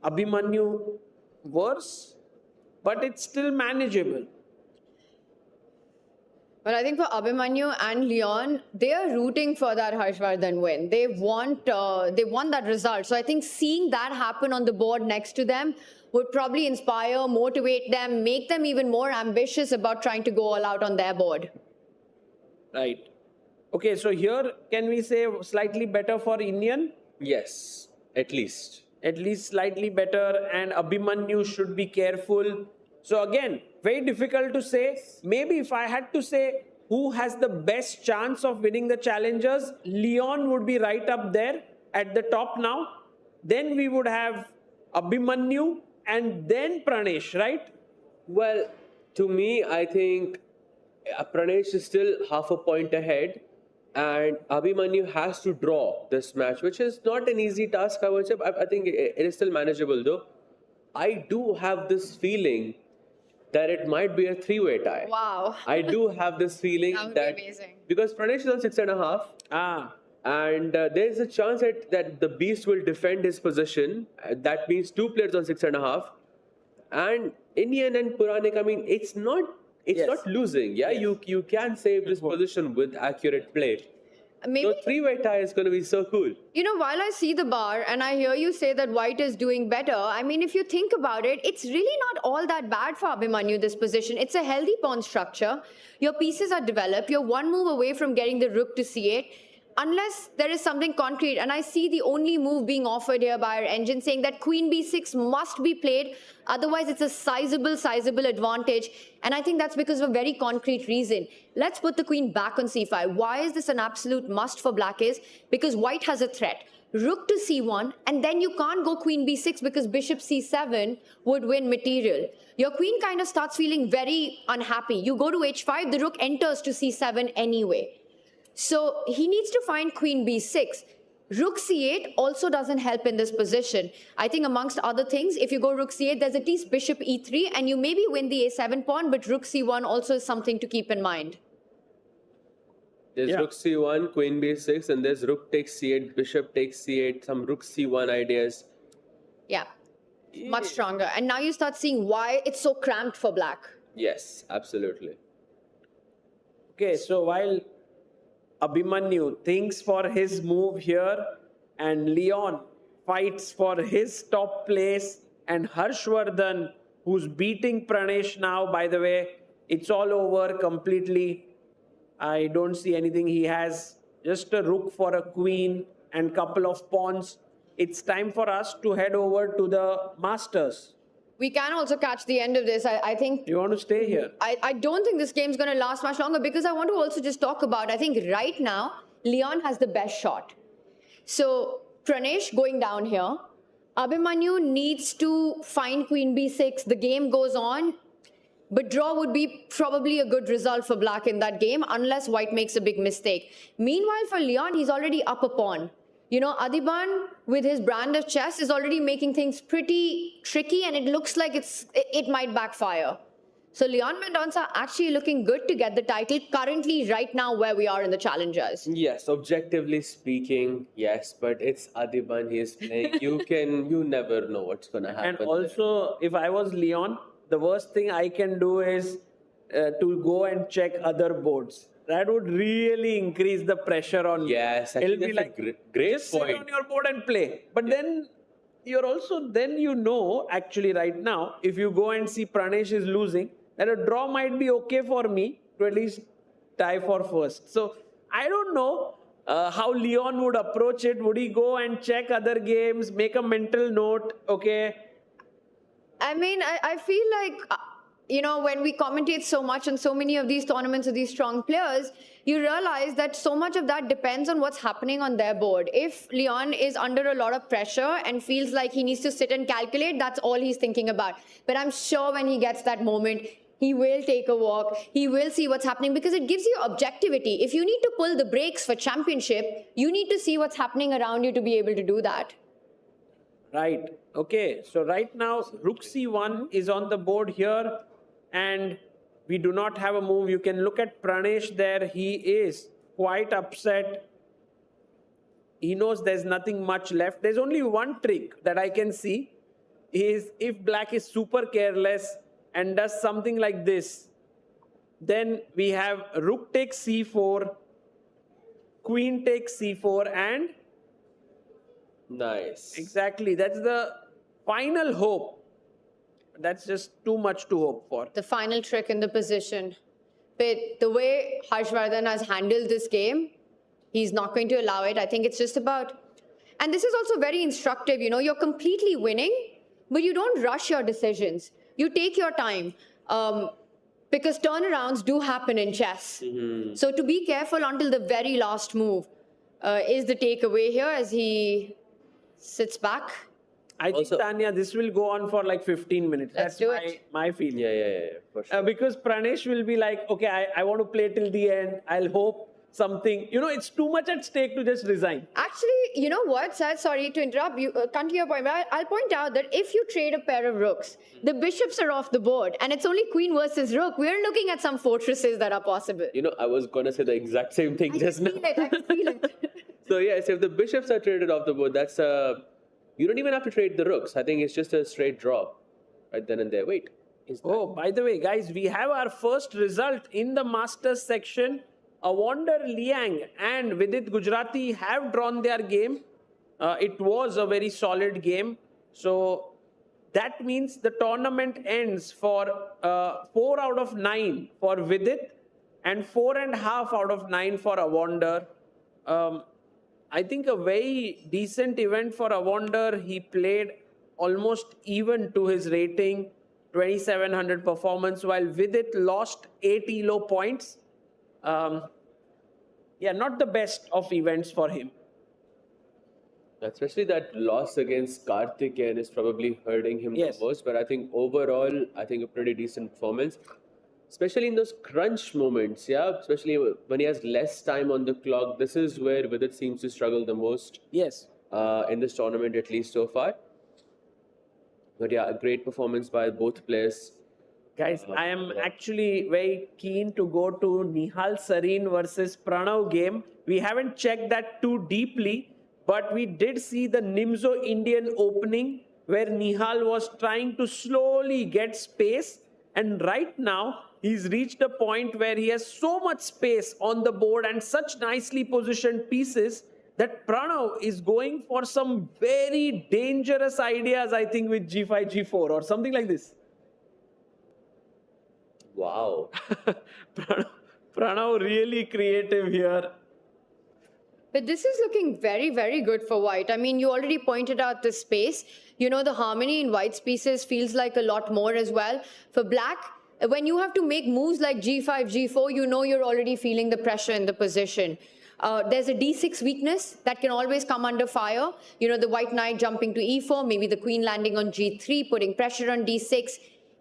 Abhimanyu worse, but it's still manageable. But I think for Abhimanyu and Leon, they are rooting for that Harshvardhan win. They want that result. So I think seeing that happen on the board next to them would probably inspire, motivate them, make them even more ambitious about trying to go all out on their board. Right. Okay, so here can we say slightly better for Iniyan? Yes, at least. At least slightly better, and Abhimanyu should be careful. So again, very difficult to say. Maybe if I had to say who has the best chance of winning the Challengers, Leon would be right up there at the top now. Then we would have Abhimanyu and then Pranesh, right? Well, To me, I think Pranesh is still half a point ahead, and Abhimanyu has to draw this match, which is not an easy task, I would say. I think it is still manageable, though. I do have this feeling that it might be a three-way tie. Wow. I do have this feeling That would be amazing. because Pranesh is on 6.5. And there's a chance that the Beast will defend his position. That means 2 players on 6.5. And Iniyan and Puranik, I mean, it's not losing. Yeah, you can save this position with accurate play. Maybe, So three-way tie is going to be so cool. you know, while I see the bar and I hear you say that white is doing better, I mean, if you think about it, it's really not all that bad for Abhimanyu, this position. It's a healthy pawn structure. Your pieces are developed. You're one move away from getting the rook to c8. Unless there is something concrete, and I see the only move being offered here by our engine saying that queen b6 must be played, otherwise it's a sizable advantage, and I think that's because of a very concrete reason. Let's put the queen back on c5. Why is this an absolute must for black is? Because white has a threat. Rook to c1, and then you can't go queen b6 because bishop c7 would win material. Your queen kind of starts feeling very unhappy. You go to h5, the rook enters to c7 anyway. So he needs to find queen b6. Rook c8 also doesn't help in this position. I think amongst other things, if you go rook c8, there's at least bishop e3, and you maybe win the a7 pawn, but rook c1 also is something to keep in mind. There's rook c1, queen b6, and there's rook takes c8, bishop takes c8, some rook c1 ideas. Yeah, much stronger. And now you start seeing why it's so cramped for black. Yes, absolutely. Okay, so while Abhimanyu thinks for his move here, and Leon fights for his top place, and Harshvardhan, who's beating Pranesh now, by the way, it's all over completely. I don't see anything. He has just a rook for a queen and couple of pawns. It's time for us to head over to the Masters. We can also catch the end of this. I think You want to stay here? I don't think this game's going to last much longer because I want to also just talk about, I think right now, Leon has the best shot. So Pranesh going down here. Abhimanyu needs to find queen b6. The game goes on. But draw would be probably a good result for black in that game unless white makes a big mistake. Meanwhile, for Leon, he's already up a pawn. You know, Adhiban, with his brand of chess, is already making things pretty tricky, and it looks like it might backfire. So Leon Mendonca actually looking good to get the title currently right now where we are in the challengers. Yes, objectively speaking, yes, but it's Adhiban he is playing. You never know what's going to happen. And also, if I was Leon, the worst thing I can do is to go and check other boards. That would really increase the pressure on you. Yes, It'll actually be that's like, a great just point. sit on your board and play. But then you're also, then you know, actually right now, if you go and see Pranesh is losing, that a draw might be okay for me to at least tie for first. So I don't know how Leon would approach it. Would he go and check other games, make a mental note, okay? I mean, I feel like, you know, when we commentate so much on so many of these tournaments of these strong players, you realize that so much of that depends on what's happening on their board. If Leon is under a lot of pressure and feels like he needs to sit and calculate, that's all he's thinking about. But I'm sure when he gets that moment, he will take a walk. He will see what's happening because it gives you objectivity. If you need to pull the brakes for championship, you need to see what's happening around you to be able to do that. Right. Okay. So right now, Rook C1 is on the board here, and we do not have a move. You can look at Pranesh there. He is quite upset. He knows there's nothing much left. There's only one trick that I can see is if black is super careless and does something like this, then we have Rook takes C4, Queen takes C4, and Nice. exactly, that's the final hope. That's just too much to hope for. The final trick in the position. But the way Harshvardhan has handled this game, he's not going to allow it. I think it's just about... And this is also very instructive, you know, you're completely winning, but you don't rush your decisions. You take your time. Because turnarounds do happen in chess. So to be careful until the very last move is the takeaway here as he sits back. I think, Also- Tanya, this will go on for like 15 minutes. Let's That's do my, it. my feeling. Yeah, for sure. Because Pranesh will be like, okay, I want to play till the end. I'll hope something. It's too much at stake to just resign. Actually, you know what, Sir? Sorry to interrupt you. Come to your point. But I'll point out that if you trade a pair of rooks, the bishops are off the board, and it's only queen versus rook. We're looking at some fortresses that are possible. I was going to say the exact same thing just now. I can feel it. So yes, if the bishops are traded off the board, that's you don't even have to trade the rooks. I think it's just a straight draw right then and there. Wait. Oh, by the way, guys, we have our first result in the Masters section. Awonder Liang and Vidit Gujrathi have drawn their game. It was a very solid game. So that means the tournament ends for 4 out of 9 for Vidit and 4.5 out of 9 for Awonder. I think a very decent event for Awonder. He played almost even to his rating, 2700 performance, while Vidit lost 8 ELO points. Not the best of events for him. Especially that loss against Karthikeyan is probably hurting him Yes. the most. But I think overall, a pretty decent performance. Especially in those crunch moments, especially when he has less time on the clock. This is where Vidit seems to struggle the most Yes. in this tournament, at least so far. But a great performance by both players. Guys, I am actually very keen to go to Nihal Sarin versus Pranav game. We haven't checked that too deeply, but we did see the Nimzo Indian opening where Nihal was trying to slowly get space. And right now, he's reached a point where he has so much space on the board and such nicely positioned pieces that Pranav is going for some very dangerous ideas, I think, with G5, G4 or something like this. Wow. Pranav really creative here. But this is looking very, very good for white. I mean, you already pointed out the space. The harmony in white's pieces feels like a lot more as well. For black, when you have to make moves like G5, G4, you're already feeling the pressure in the position. There's a D6 weakness that can always come under fire. The white knight jumping to E4, maybe the queen landing on G3, putting pressure on D6.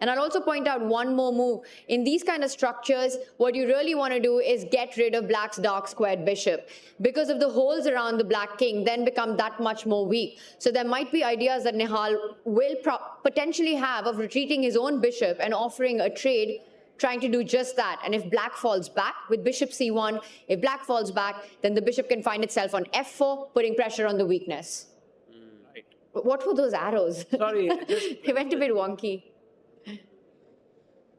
And I'll also point out one more move. In these kind of structures, what you really want to do is get rid of black's dark squared bishop. Because of the holes around the black king then become that much more weak. So there might be ideas that Nihal will potentially have of retreating his own bishop and offering a trade, trying to do just that. And if black falls back with bishop c1, if black falls back, then the bishop can find itself on f4, putting pressure on the weakness. Right. What were those arrows? Sorry. They went a bit wonky.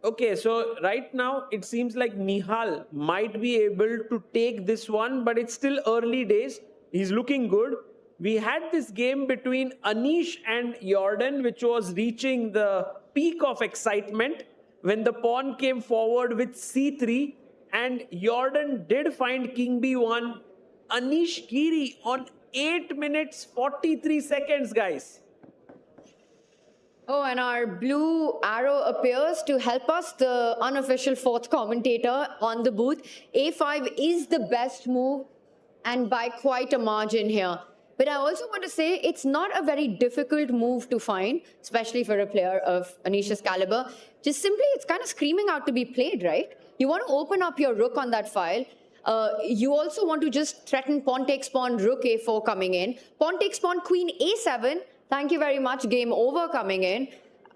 Okay, so right now it seems like Nihal might be able to take this one, but it's still early days. He's looking good. We had this game between Anish and Jorden, which was reaching the peak of excitement when the pawn came forward with c3, and Jorden did find king b1. Anish Giri on 8 minutes 43 seconds, guys. Oh, and our blue arrow appears to help us, the unofficial fourth commentator on the booth. A5 is the best move and by quite a margin here. But I also want to say it's not a very difficult move to find, especially for a player of Anish's caliber. Just simply, it's kind of screaming out to be played, right? You want to open up your rook on that file. You also want to just threaten pawn takes pawn, rook a4 coming in. Pawn takes pawn, queen a7. Thank you very much, game over coming in.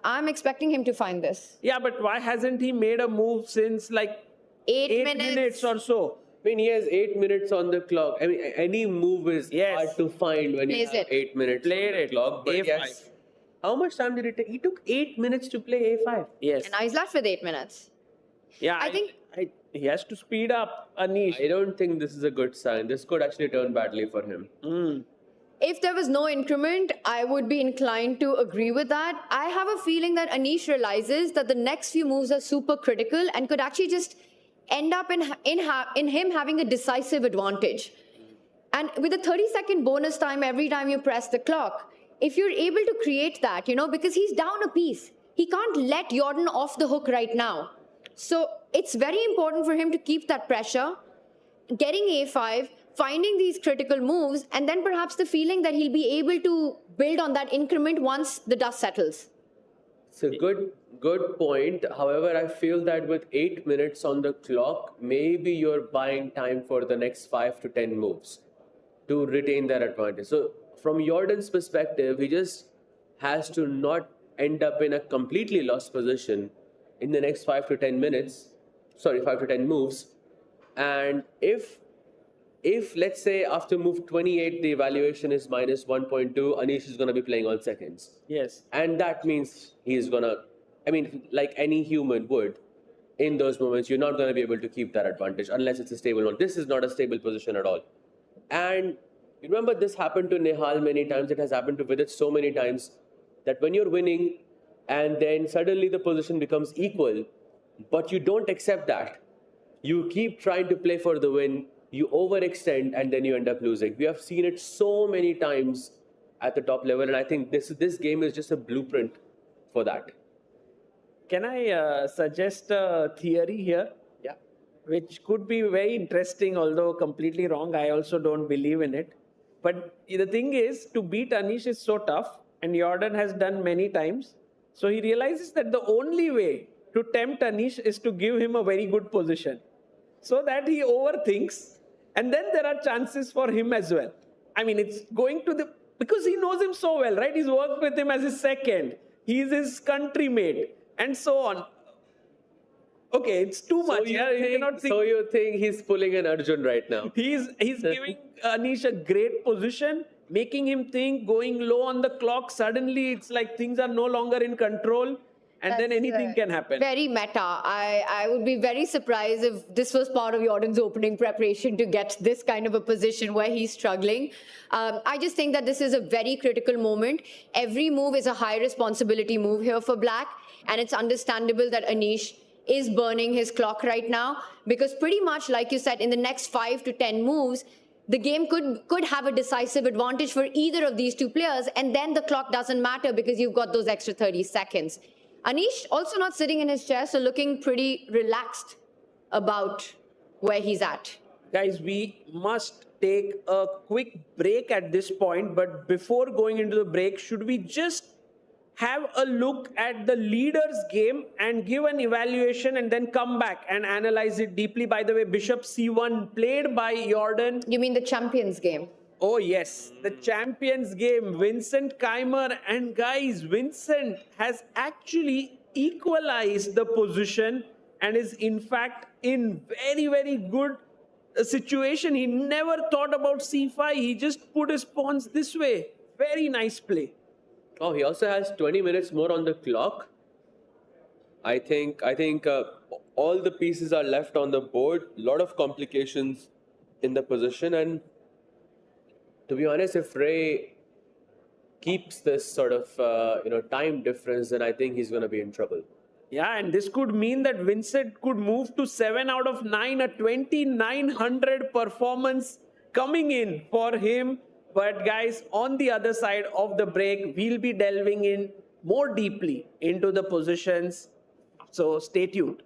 I'm expecting him to find this. Yeah, but why hasn't he made a move since like 8 minutes or so? I mean, he has 8 minutes on the clock. I mean, any move is hard to find when you Plays have it. 8 minutes on the clock. But A5. yes, how much time did it take? He took 8 minutes to play A5. Yes. And now he's left with 8 minutes. Yeah, I think- he has to speed up, Anish. I don't think this is a good sign. This could actually turn badly for him. If there was no increment, I would be inclined to agree with that. I have a feeling that Anish realizes that the next few moves are super critical and could actually just end up in him having a decisive advantage. And with a 30-second bonus time every time you press the clock, if you're able to create that, because he's down a piece, he can't let Jorden off the hook right now. So it's very important for him to keep that pressure, getting a5, finding these critical moves, and then perhaps the feeling that he'll be able to build on that increment once the dust settles. It's a good point. However, I feel that with 8 minutes on the clock, maybe you're buying time for the next 5 to 10 moves to retain that advantage. So from Jordan's perspective, he just has to not end up in a completely lost position in the next 5 to 10 moves. And if let's say after move 28, the evaluation is minus 1.2, Anish is going to be playing on seconds. Yes. And that means he's going to, like any human would, in those moments, you're not going to be able to keep that advantage unless it's a stable one. This is not a stable position at all. And you remember this happened to Nihal many times. It has happened to Vidit so many times that when you're winning and then suddenly the position becomes equal, but you don't accept that. You keep trying to play for the win, you overextend, and then you end up losing. We have seen it so many times at the top level, and I think this game is just a blueprint for that. Can I suggest a theory here? Yeah. Which could be very interesting, although completely wrong. I also don't believe in it. But the thing is, to beat Anish is so tough, and Jordan has done many times. So he realizes that the only way to tempt Anish is to give him a very good position, so that he overthinks, and then there are chances for him as well. It's going to because he knows him so well, right? He's worked with him as his second. He's his countrymate, and so on. Okay, it's too much. So you think he's pulling an Arjun right now? He's giving Anish a great position, making him think, going low on the clock. Suddenly, it's like things are no longer in control. And then anything can happen. Very meta. I would be very surprised if this was part of Jordan's opening preparation to get this kind of a position where he's struggling. I just think that this is a very critical moment. Every move is a high responsibility move here for Black. And it's understandable that Anish is burning his clock right now, because pretty much, like you said, in the next 5 to 10 moves, the game could have a decisive advantage for either of these two players. And then the clock doesn't matter because you've got those extra 30 seconds. Anish also not sitting in his chair, so looking pretty relaxed about where he's at. Guys, we must take a quick break at this point. But before going into the break, should we just have a look at the leader's game and give an evaluation and then come back and analyze it deeply? By the way, Bishop C1 played by Jordan. You mean the champions game? Oh yes, the champions game, Vincent Keymer. And guys, Vincent has actually equalized the position and is in fact in very, very good situation. He never thought about C5. He just put his pawns this way. Very nice play. Oh, he also has 20 minutes more on the clock. I think all the pieces are left on the board. A lot of complications in the position, and to be honest, if Ray keeps this sort of time difference, then I think he's going to be in trouble. Yeah, and this could mean that Vincent could move to 7 out of 9, a 2900 performance coming in for him. But guys, on the other side of the break, we'll be delving in more deeply into the positions. So stay tuned.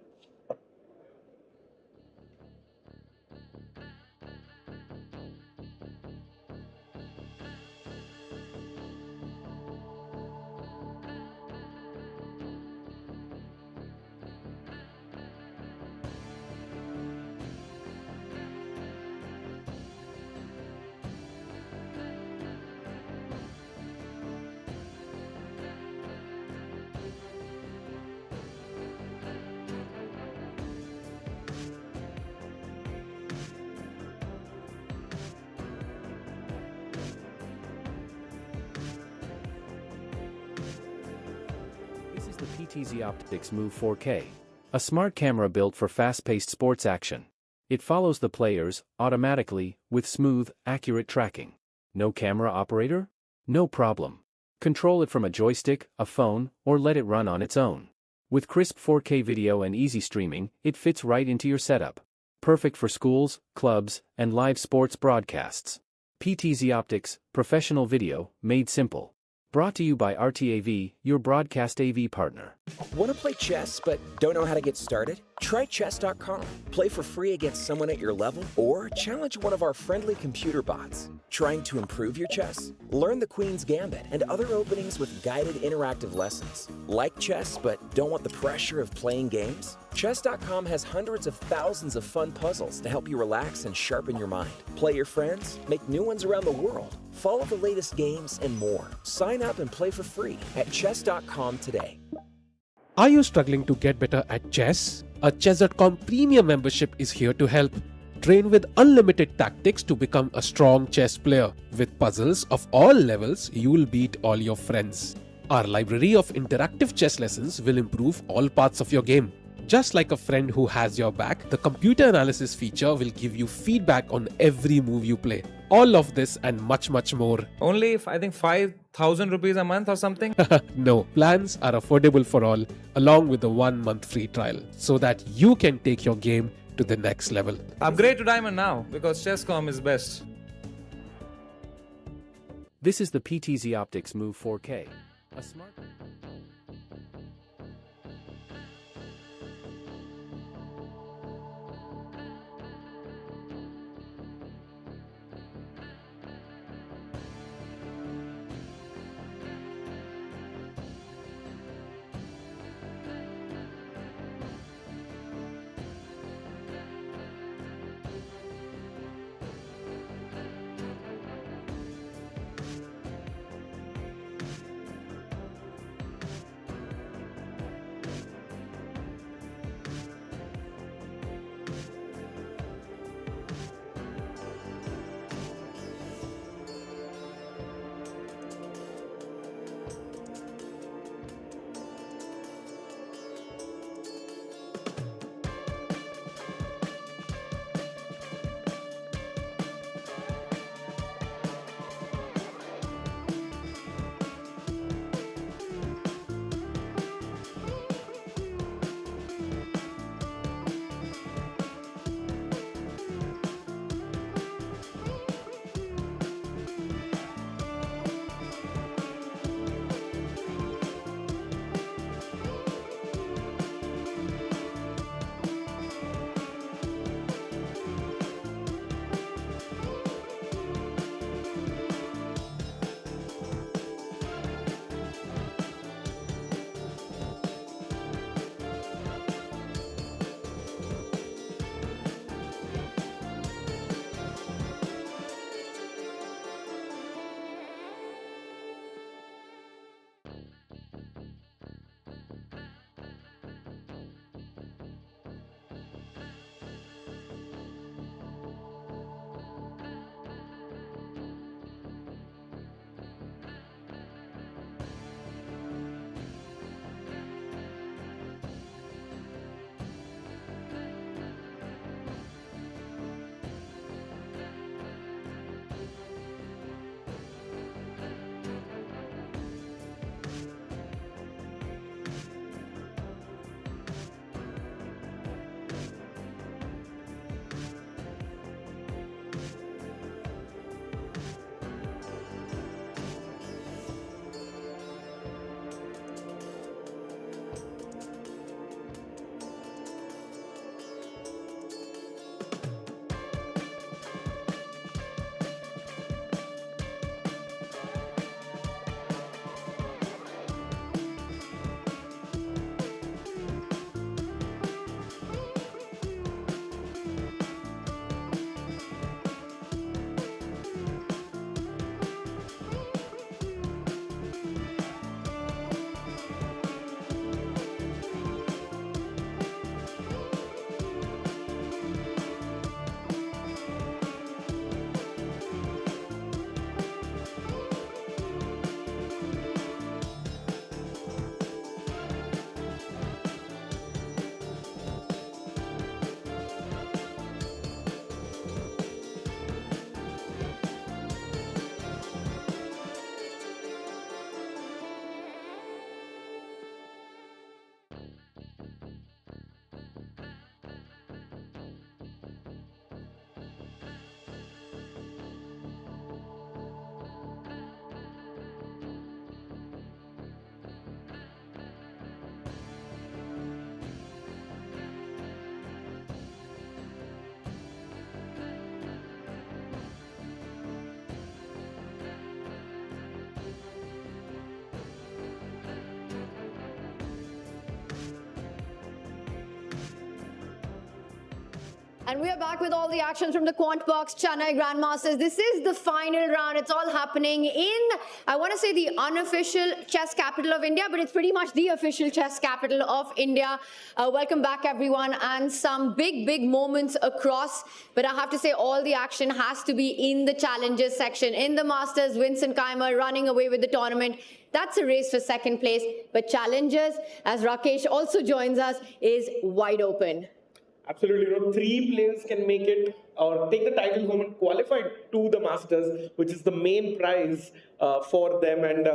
The PTZ Optics Move 4K, a smart camera built for fast-paced sports action. It follows the players automatically with smooth, accurate tracking. No camera operator? No problem. Control it from a joystick, a phone, or let it run on its own. With crisp 4K video and easy streaming, it fits right into your setup. Perfect for schools, clubs, and live sports broadcasts. PTZ Optics, professional video, made simple. Brought to you by RTAV, your broadcast AV partner. Want to play chess but don't know how to get started? Try chess.com. Play for free against someone at your level or challenge one of our friendly computer bots. Trying to improve your chess? Learn the Queen's Gambit and other openings with guided interactive lessons. Like chess but don't want the pressure of playing games? Chess.com has hundreds of thousands of fun puzzles to help you relax and sharpen your mind. Play your friends, make new ones around the world, follow the latest games, and more. Sign up and play for free at chess.com today. Are you struggling to get better at chess? A chess.com premium membership is here to help. Train with unlimited tactics to become a strong chess player. With puzzles of all levels, you'll beat all your friends. Our library of interactive chess lessons will improve all parts of your game. Just like a friend who has your back, the computer analysis feature will give you feedback on every move you play. All of this and much more. Only, I think, 5,000 rupees a month or something. No, plans are affordable for all, along with a 1-month free trial, so that you can take your game to the next level. Upgrade to Diamond now, because Chess.com is best. This is the PTZ Optics Move 4K. A smart... And we are back with all the action from the Quant Box Chennai Grand Masters. This is the final round. It's all happening in, I want to say, the unofficial chess capital of India, but it's pretty much the official chess capital of India. Welcome back, everyone, and some big moments across. But I have to say, all the action has to be in the challenges section. In the Masters, Vincent Keymer running away with the tournament. That's a race for second place. But challenges, as Rakesh also joins us, is wide open. Absolutely, 3 players can make it or take the title home and qualify to the Masters, which is the main prize for them. And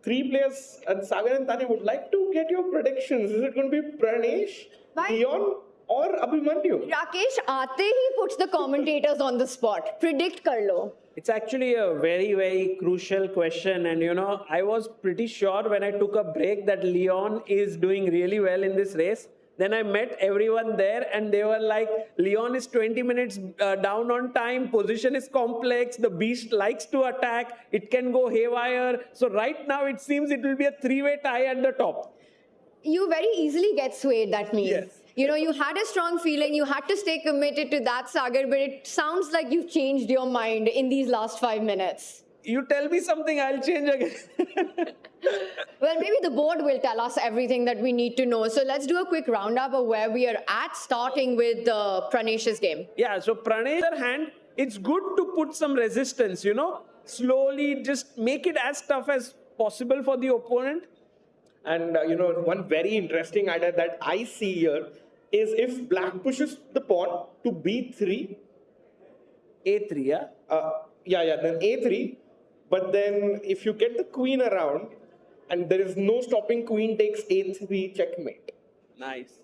3 players, and Sagar and Tanya, would like to get your predictions. Is it going to be Pranesh, Leon, or Abhimanyu? Rakesh aate hi puts the commentators on the spot. Predict kar lo. It's actually a very crucial question, and I was pretty sure when I took a break that Leon is doing really well in this race. Then I met everyone there and they were like, Leon is 20 minutes down on time, position is complex, the beast likes to attack, it can go haywire. So right now it seems it will be a 3-way tie at the top. You very easily get swayed, that means. Yes. You had a strong feeling, you had to stay committed to that, Sagar, but it sounds like you've changed your mind in these last 5 minutes. You tell me something, I'll change again. Well, maybe the board will tell us everything that we need to know. So let's do a quick roundup of where we are at, starting with Pranesh's game. Yeah, so Pranesh, on the other hand, it's good to put some resistance, slowly just make it as tough as possible for the opponent. And, one very interesting idea that I see here is if black pushes the pawn to b3. A3, yeah? Then a3. But then if you get the queen around and there is no stopping queen takes a3 checkmate. Nice.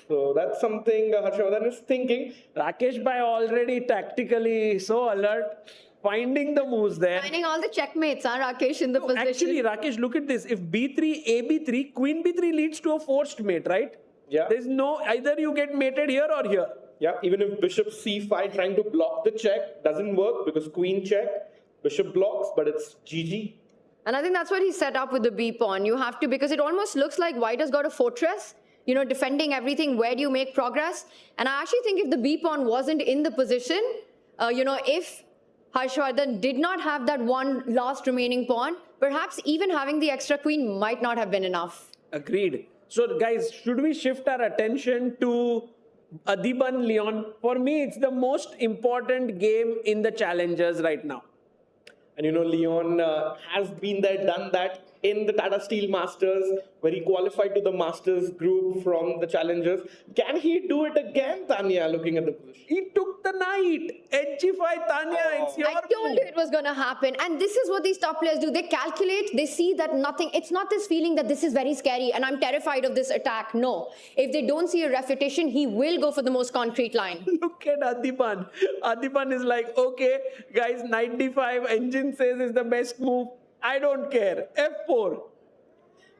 So that's something Harshavardhan is thinking. Rakesh Bhai already tactically so alert, finding the moves there. Finding all the checkmates, Rakesh, in the position. Actually, Rakesh, look at this. If b3, ab3, queen b3 leads to a forced mate, right? Yeah. There's no, either you get mated here or here. Yeah, even if bishop c5 trying to block the check doesn't work because queen check, bishop blocks, but it's GG. And I think that's what he set up with the B pawn. You have to, because it almost looks like white has got a fortress, defending everything. Where do you make progress? And I actually think if the B pawn wasn't in the position, if Harshavardhan did not have that one last remaining pawn, perhaps even having the extra queen might not have been enough. Agreed. So guys, should we shift our attention to Adhiban Leon? For me, it's the most important game in the challengers right now. And Leon has been there, done that in the Tata Steel Masters, where he qualified to the Masters group from the challengers. Can he do it again, Tanya, looking at the position? He took the knight. Edgify, Tanya, it's your I told you it was going to happen. And this is what these top players do. They calculate, they see that nothing, it's not this feeling that this is very scary and I'm terrified of this attack. No. If they don't see a refutation, he will go for the most concrete line. Look at Adhiban. Adhiban is like, okay, guys, knight d5, engine says is the best move. I don't care. F4.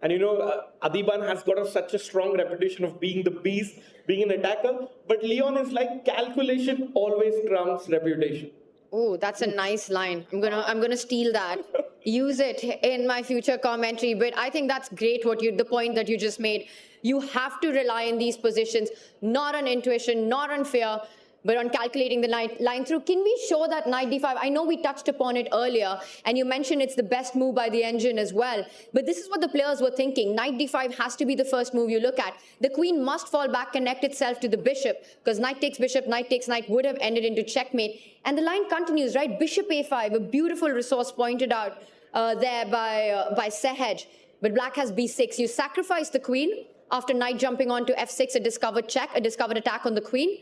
And Adhiban has got such a strong reputation of being the beast, being an attacker. But Leon is like, calculation always trumps reputation. Oh, that's a nice line. I'm gonna steal that. Use it in my future commentary. But I think that's great the point that you just made. You have to rely on these positions, not on intuition, not on fear, but on calculating the line through. Can we show that knight d5? I know we touched upon it earlier, and you mentioned it's the best move by the engine as well. But this is what the players were thinking. Knight d5 has to be the first move you look at. The queen must fall back, connect itself to the bishop, because knight takes bishop, knight takes knight would have ended into checkmate. And the line continues, right? Bishop a5, a beautiful resource pointed out there by Sehaj. But black has b6. You sacrifice the queen after knight jumping onto f6, a discovered check, a discovered attack on the queen.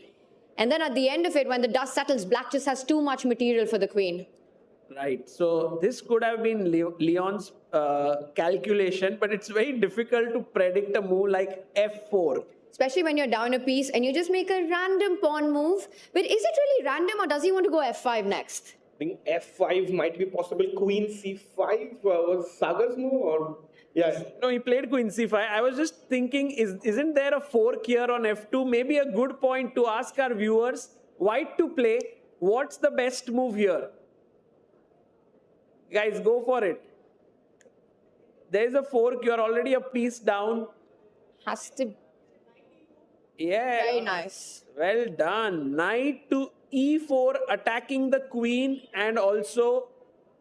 And then at the end of it, when the dust settles, black just has too much material for the queen. Right. So this could have been Leon's calculation, but it's very difficult to predict a move like f4. Especially when you're down a piece and you just make a random pawn move. But is it really random, or does he want to go f5 next? I think f5 might be possible. Queen c5 was Sagar's move, or... Yeah. No, he played queen c5. I was just thinking, isn't there a fork here on f2? Maybe a good point to ask our viewers, white to play, what's the best move here? Guys, go for it. There's a fork, you're already a piece down. Has to... Yeah. Very nice. Well done. Knight to e4, attacking the queen and also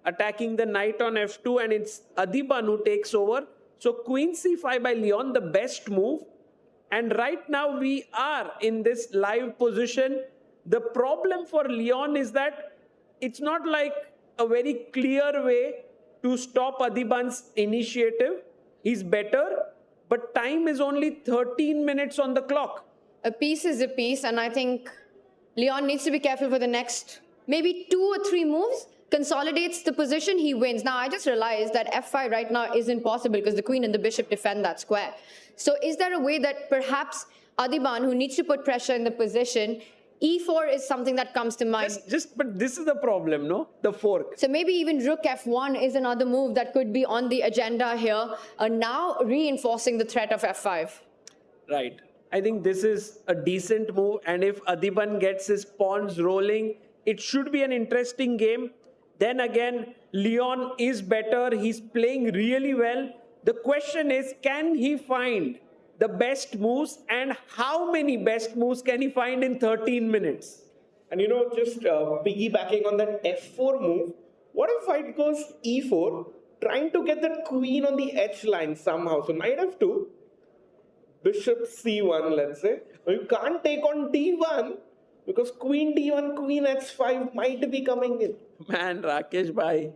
attacking the knight on f2, and it's Adhiban who takes over. So queen c5 by Leon, the best move. And right now we are in this live position. The problem for Leon is that it's not like a very clear way to stop Adhiban's initiative. He's better, but time is only 13 minutes on the clock. A piece is a piece, and I think Leon needs to be careful for the next maybe 2 or 3 moves. Consolidates the position, he wins. Now, I just realized that f5 right now isn't possible because the queen and the bishop defend that square. So is there a way that perhaps Adhiban, who needs to put pressure in the position, e4 is something that comes to mind? But this is the problem, no? The fork. So maybe even rook f1 is another move that could be on the agenda here, now reinforcing the threat of f5. Right. I think this is a decent move, and if Adhiban gets his pawns rolling, it should be an interesting game. Then again, Leon is better. He's playing really well. The question is, can he find the best moves, and how many best moves can he find in 13 minutes? And just piggybacking on that f4 move, what if white goes e4, trying to get that queen on the h line somehow? So knight f2, bishop c1, let's say. Now you can't take on d1 because queen d1, queen h5 might be coming in. Man, Rakesh bhai,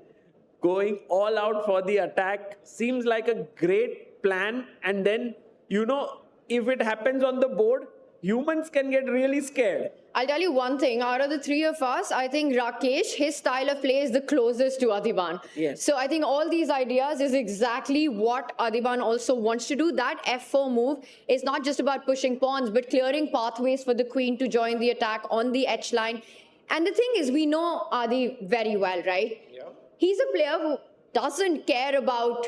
going all out for the attack seems like a great plan. And then, if it happens on the board, humans can get really scared. I'll tell you one thing, out of the 3 of us, I think Rakesh, his style of play is the closest to Adhiban. Yes. So I think all these ideas is exactly what Adhiban also wants to do. That f4 move is not just about pushing pawns, but clearing pathways for the queen to join the attack on the h line. And the thing is, we know Adi very well, right? Yeah. He's a player who doesn't care about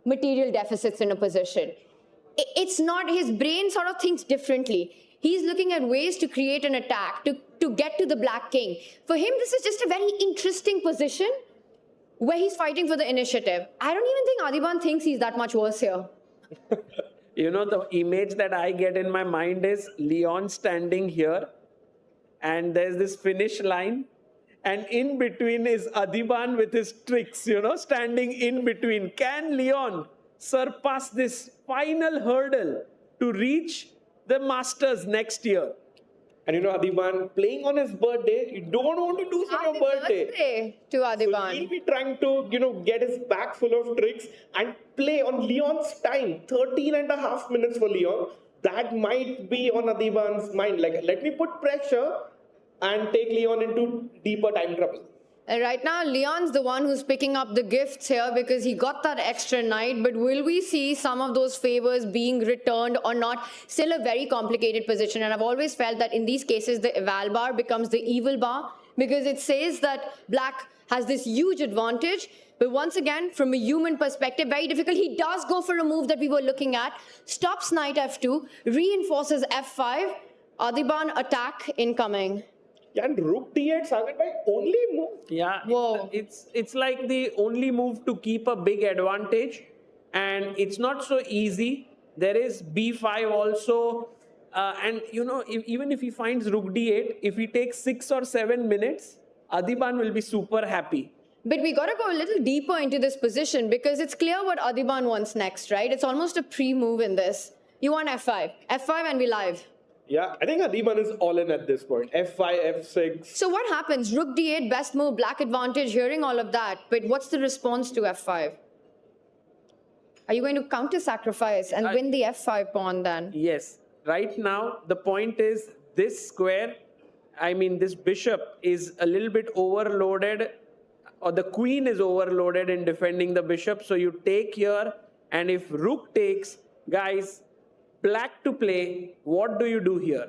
material deficits in a position. It's not, his brain sort of thinks differently. He's looking at ways to create an attack, to get to the black king. For him, this is just a very interesting position where he's fighting for the initiative. I don't even think Adhiban thinks he's that much worse here. The image that I get in my mind is Leon standing here, and there's this finish line, and in between is Adhiban with his tricks, standing in between. Can Leon surpass this final hurdle to reach the Masters next year? And Adhiban playing on his birthday, you don't want to lose on your birthday. To Adhiban. So he'll be trying to, get his back full of tricks and play on Leon's time. 13.5 minutes for Leon. That might be on Adhiban's mind. Like, let me put pressure and take Leon into deeper time trouble. And right now, Leon's the one who's picking up the gifts here because he got that extra knight. But will we see some of those favors being returned or not? Still a very complicated position. And I've always felt that in these cases, the eval bar becomes the evil bar because it says that black has this huge advantage. But once again, from a human perspective, very difficult. He does go for a move that we were looking at. Stops knight f2, reinforces f5. Adhiban attack incoming. Yeah, and rook d8, Sagar bhai, only move. Yeah, Whoa. it's like the only move to keep a big advantage, and it's not so easy. There is b5 also, and even if he finds rook d8, if he takes 6 or 7 minutes, Adhiban will be super happy. But we got to go a little deeper into this position because it's clear what Adhiban wants next, right? It's almost a pre-move in this. You want f5, and we live. Yeah, I think Adhiban is all in at this point. f5, f6. So what happens? Rook d8, best move, black advantage, hearing all of that. But what's the response to f5? Are you going to counter-sacrifice and win the f5 pawn then? Yes. Right now, the point is this square, this bishop is a little bit overloaded, or the queen is overloaded in defending the bishop. So you take here, and if rook takes, guys, black to play, what do you do here?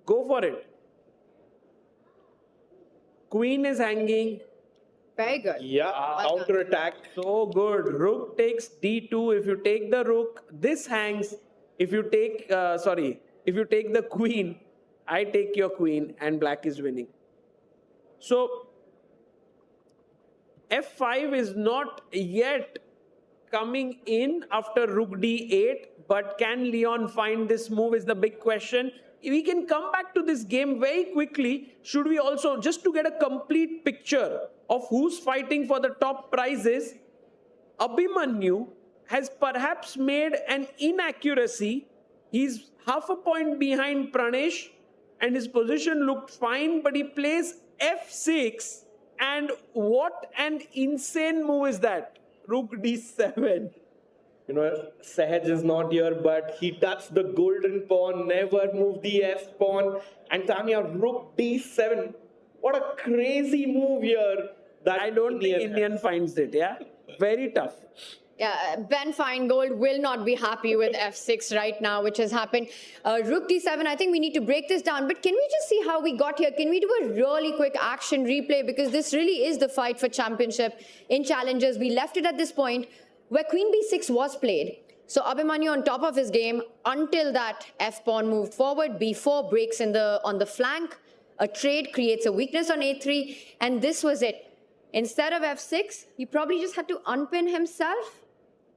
Go for it. Queen is hanging. Very good. Yeah, counter attack. So good. Rook takes d2. If you take the rook, this hangs. If you take, if you take the queen, I take your queen, and black is winning. So f5 is not yet coming in after Rook D8, but can Leon find this move is the big question. We can come back to this game very quickly. Should we also, just to get a complete picture of who's fighting for the top prizes, Abhimanyu has perhaps made an inaccuracy. He's half a point behind Pranesh and his position looked fine, but he plays F6. And what an insane move is that? Rook D7. Sahaj is not here, but he touched the golden pawn, never moved the F pawn. And Tanya, Rook D7. What a crazy move here. That I don't think Indian finds it, yeah? Very tough. Yeah, Ben Feingold will not be happy with F6 right now, which has happened. Rook D7, I think we need to break this down. But can we just see how we got here? Can we do a really quick action replay? Because this really is the fight for championship in challengers. We left it at this point where Queen B6 was played. So Abhimanyu on top of his game until that F pawn moved forward. B4 breaks on the flank. A trade creates a weakness on A3. And this was it. Instead of F6, he probably just had to unpin himself.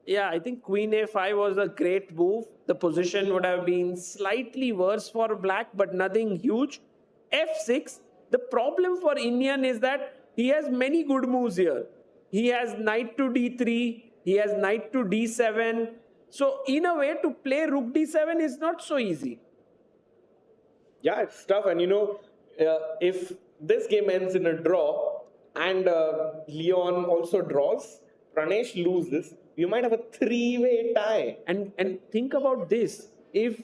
Yeah, I think Queen A5 was a great move. The position would have been slightly worse for black, but nothing huge. F6, the problem for Iniyan is that he has many good moves here. He has knight to D3, he has knight to D7. So in a way, to play Rook D7 is not so easy. Yeah, it's tough. And if this game ends in a draw and Leon also draws, Pranesh loses, you might have a three-way tie. And think about this. If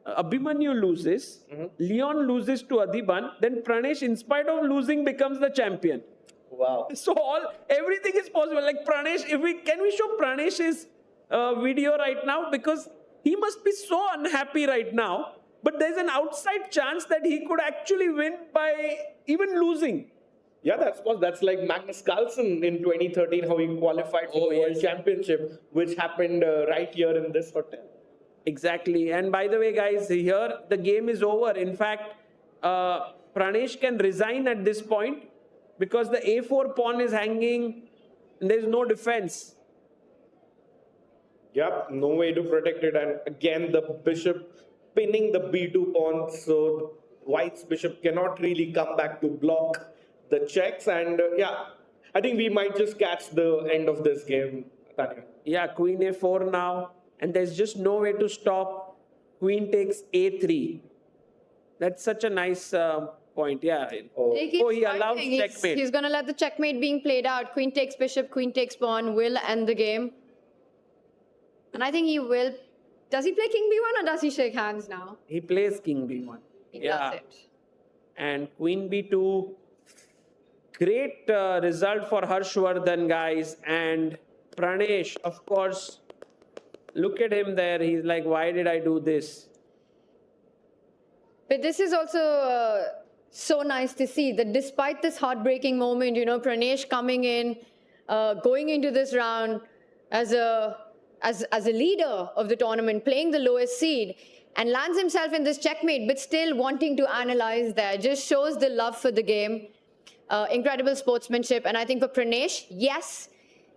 Abhimanyu loses, Leon loses to Adhiban, then Pranesh, in spite of losing, becomes the champion. Wow. So everything is possible. Like Pranesh, can we show Pranesh's video right now? Because he must be so unhappy right now. But there's an outside chance that he could actually win by even losing. Yeah, that's like Magnus Carlsen in 2013, how he qualified for the World Championship, which happened right here in this hotel. Exactly. And by the way, guys, here the game is over. In fact, Pranesh can resign at this point because the A4 pawn is hanging and there's no defense. Yep, no way to protect it. And again, the bishop pinning the B2 pawn, so White's bishop cannot really come back to block the checks. And I think we might just catch the end of this game, Tanya. Yeah, Queen A4 now. And there's just no way to stop. Queen takes A3. That's such a nice point. Yeah. He allows checkmate. He's going to let the checkmate being played out. Queen takes bishop, queen takes pawn will end the game. And I think he will. Does he play king B1 or does he shake hands now? He plays king B1. He does it. And queen B2. Great result for Harshvardhan, guys. And Pranesh, of course, look at him there. He's like, why did I do this? But this is also so nice to see that despite this heartbreaking moment, Pranesh coming in, going into this round as a leader of the tournament, playing the lowest seed, and lands himself in this checkmate, but still wanting to analyze there. Just shows the love for the game. Incredible sportsmanship. And I think for Pranesh, yes,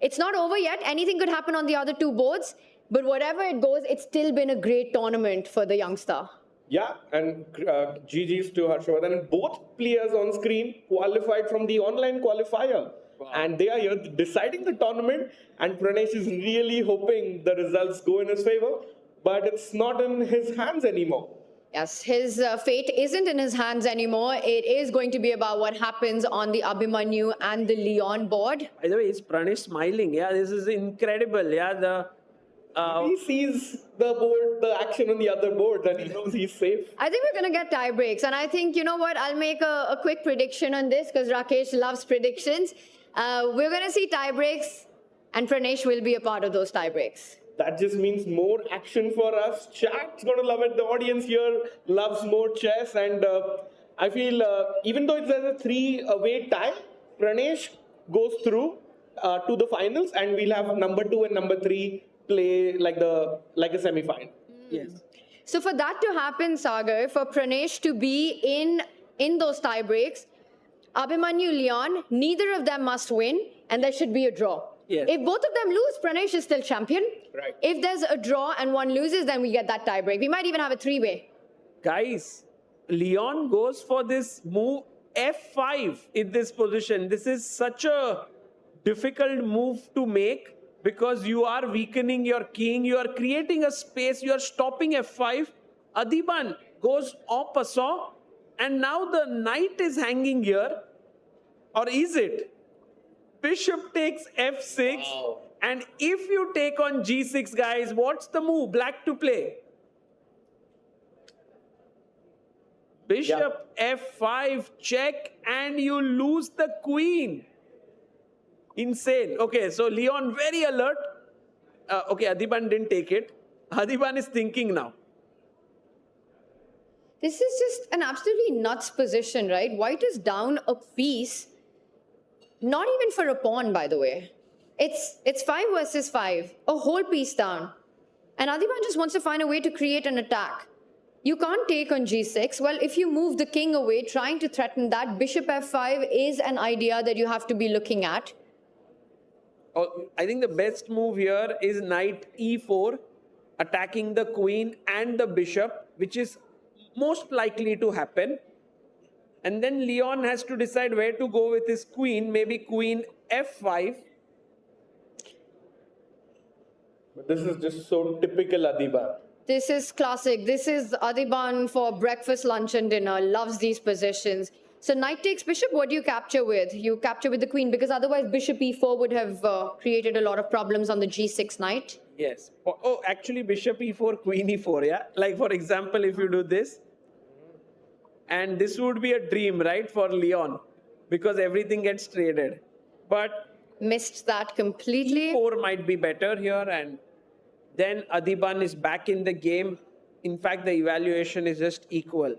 it's not over yet. Anything could happen on the other two boards. But whatever it goes, it's still been a great tournament for the youngster. Yeah, and GG's to Harshvardhan. Both players on screen qualified from the online qualifier. Wow. And they are here deciding the tournament. And Pranesh is really hoping the results go in his favor. But it's not in his hands anymore. Yes, his fate isn't in his hands anymore. It is going to be about what happens on the Abhimanyu and the Leon board. By the way, is Pranesh smiling? Yeah, this is incredible. Yeah, he sees the action on the other board and he knows he's safe. I think we're going to get tie breaks. And I think, you know what, I'll make a quick prediction on this because Rakesh loves predictions. We're going to see tie breaks and Pranesh will be a part of those tie breaks. That just means more action for us. Chat's going to love it. The audience here loves more chess. And I feel even though there's a 3-way tie, Pranesh goes through to the finals and we'll have number 2 and number 3 play like a semi-final. Yes. So for that to happen, Sagar, for Pranesh to be in those tie breaks, Abhimanyu, Leon, neither of them must win and there should be a draw. Yes. If both of them lose, Pranesh is still champion. Right. If there's a draw and one loses, then we get that tie break. We might even have a three-way. Guys, Leon goes for this move F5 in this position. This is such a difficult move to make because you are weakening your king. You are creating a space. You are stopping F5. Adhiban goes en passant. And now the knight is hanging here. Or is it? Bishop takes F6. Wow. And if you take on G6, guys, what's the move? Black to play. Bishop F5, check, and you lose the queen. Insane. Okay, so Leon very alert. Okay, Adhiban didn't take it. Adhiban is thinking now. This is just an absolutely nuts position, right? White is down a piece. Not even for a pawn, by the way. It's 5 versus 5. A whole piece down. And Adhiban just wants to find a way to create an attack. You can't take on G6. Well, if you move the king away, trying to threaten that, Bishop F5 is an idea that you have to be looking at. Oh, I think the best move here is knight E4, attacking the queen and the bishop, which is most likely to happen. And then Leon has to decide where to go with his queen, maybe queen F5. But this is just so typical Adhiban. This is classic. This is Adhiban for breakfast, lunch and dinner. Loves these positions. So knight takes bishop, what do you capture with? You capture with the queen because otherwise bishop E4 would have created a lot of problems on the G6 knight. Yes. Oh, actually bishop E4, queen E4, yeah? Like for example, if you do this. And this would be a dream, right, for Leon. Because everything gets traded. But missed that completely. E4 might be better here. And then Adhiban is back in the game. In fact, the evaluation is just equal.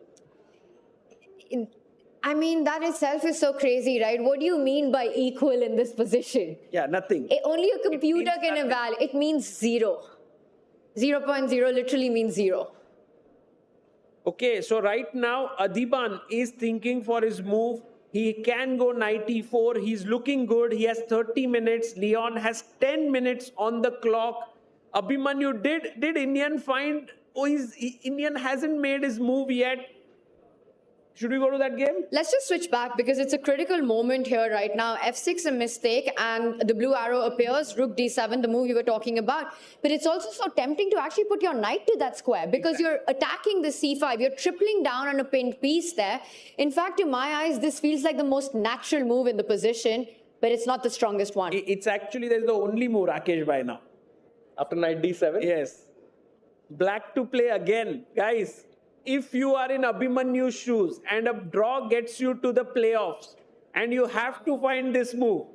I mean, that itself is so crazy, right? What do you mean by equal in this position? Yeah, nothing. Only a computer can evaluate. It means 0. 0.0 literally means 0. Okay, so right now Adhiban is thinking for his move. He can go knight E4. He's looking good. He has 30 minutes. Leon has 10 minutes on the clock. Abhimanyu, did Iniyan find... Oh, Iniyan hasn't made his move yet. Should we go to that game? Let's just switch back because it's a critical moment here right now. F6 a mistake and the blue arrow appears. Rook D7, the move you were talking about. But it's also so tempting to actually put your knight to that square because you're attacking the C5. You're tripling down on a pinned piece there. In fact, to my eyes, this feels like the most natural move in the position, but it's not the strongest one. It's actually, there's the only move, Rakesh, by now. After knight D7? Yes. Black to play again. Guys, if you are in Abhimanyu's shoes and a draw gets you to the playoffs and you have to find this move.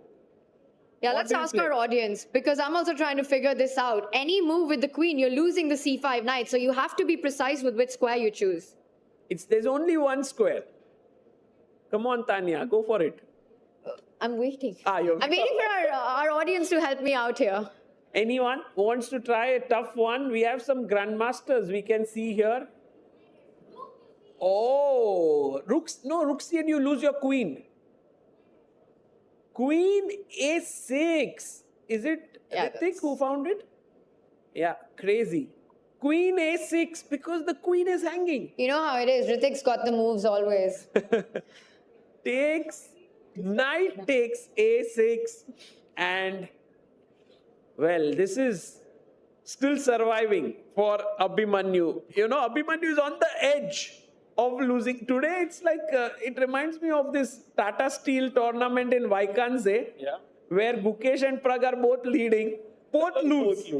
Yeah, let's ask our audience because I'm also trying to figure this out. Any move with the queen, you're losing the C5 knight. So you have to be precise with which square you choose. There's only one square. Come on, Tanya, go for it. I'm waiting. I'm waiting for our audience to help me out here. Anyone who wants to try a tough one? We have some grandmasters we can see here. Oh, rook C and you lose your queen. Queen A6. Is it Ritik who found it? Yeah, crazy. Queen A6 because the queen is hanging. You know how it is. Ritik's got the moves always. Knight takes A6 and well, this is still surviving for Abhimanyu. You know, Abhimanyu is on the edge of losing. Today, it's like, it reminds me of this Tata Steel tournament in Vaikanze, where Gukesh and Prag are both leading. Both lose.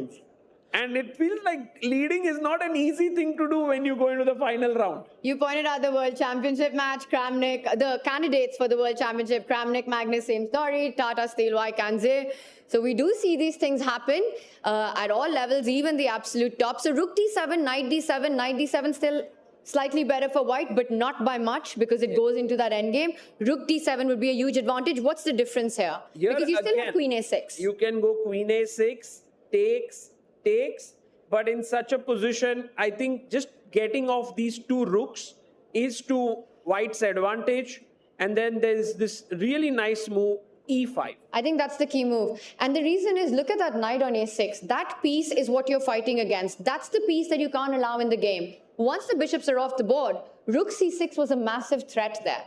And it feels like leading is not an easy thing to do when you go into the final round. You pointed out the World Championship match, Kramnik, the candidates for the World Championship, Kramnik, Magnus, same story, Tata Steel, Vaikanze. So we do see these things happen at all levels, even the absolute top. So Rook D7, Knight D7, Knight D7 still slightly better for white, but not by much because it goes into that endgame. Rook D7 would be a huge advantage. What's the difference here? Because you still have Queen A6. You can go Queen A6, takes, but in such a position, I think just getting off these two rooks is to white's advantage. And then there's this really nice move e5. I think that's the key move. And the reason is, look at that knight on a6. That piece is what you're fighting against. That's the piece that you can't allow in the game. Once the bishops are off the board, rook c6 was a massive threat there.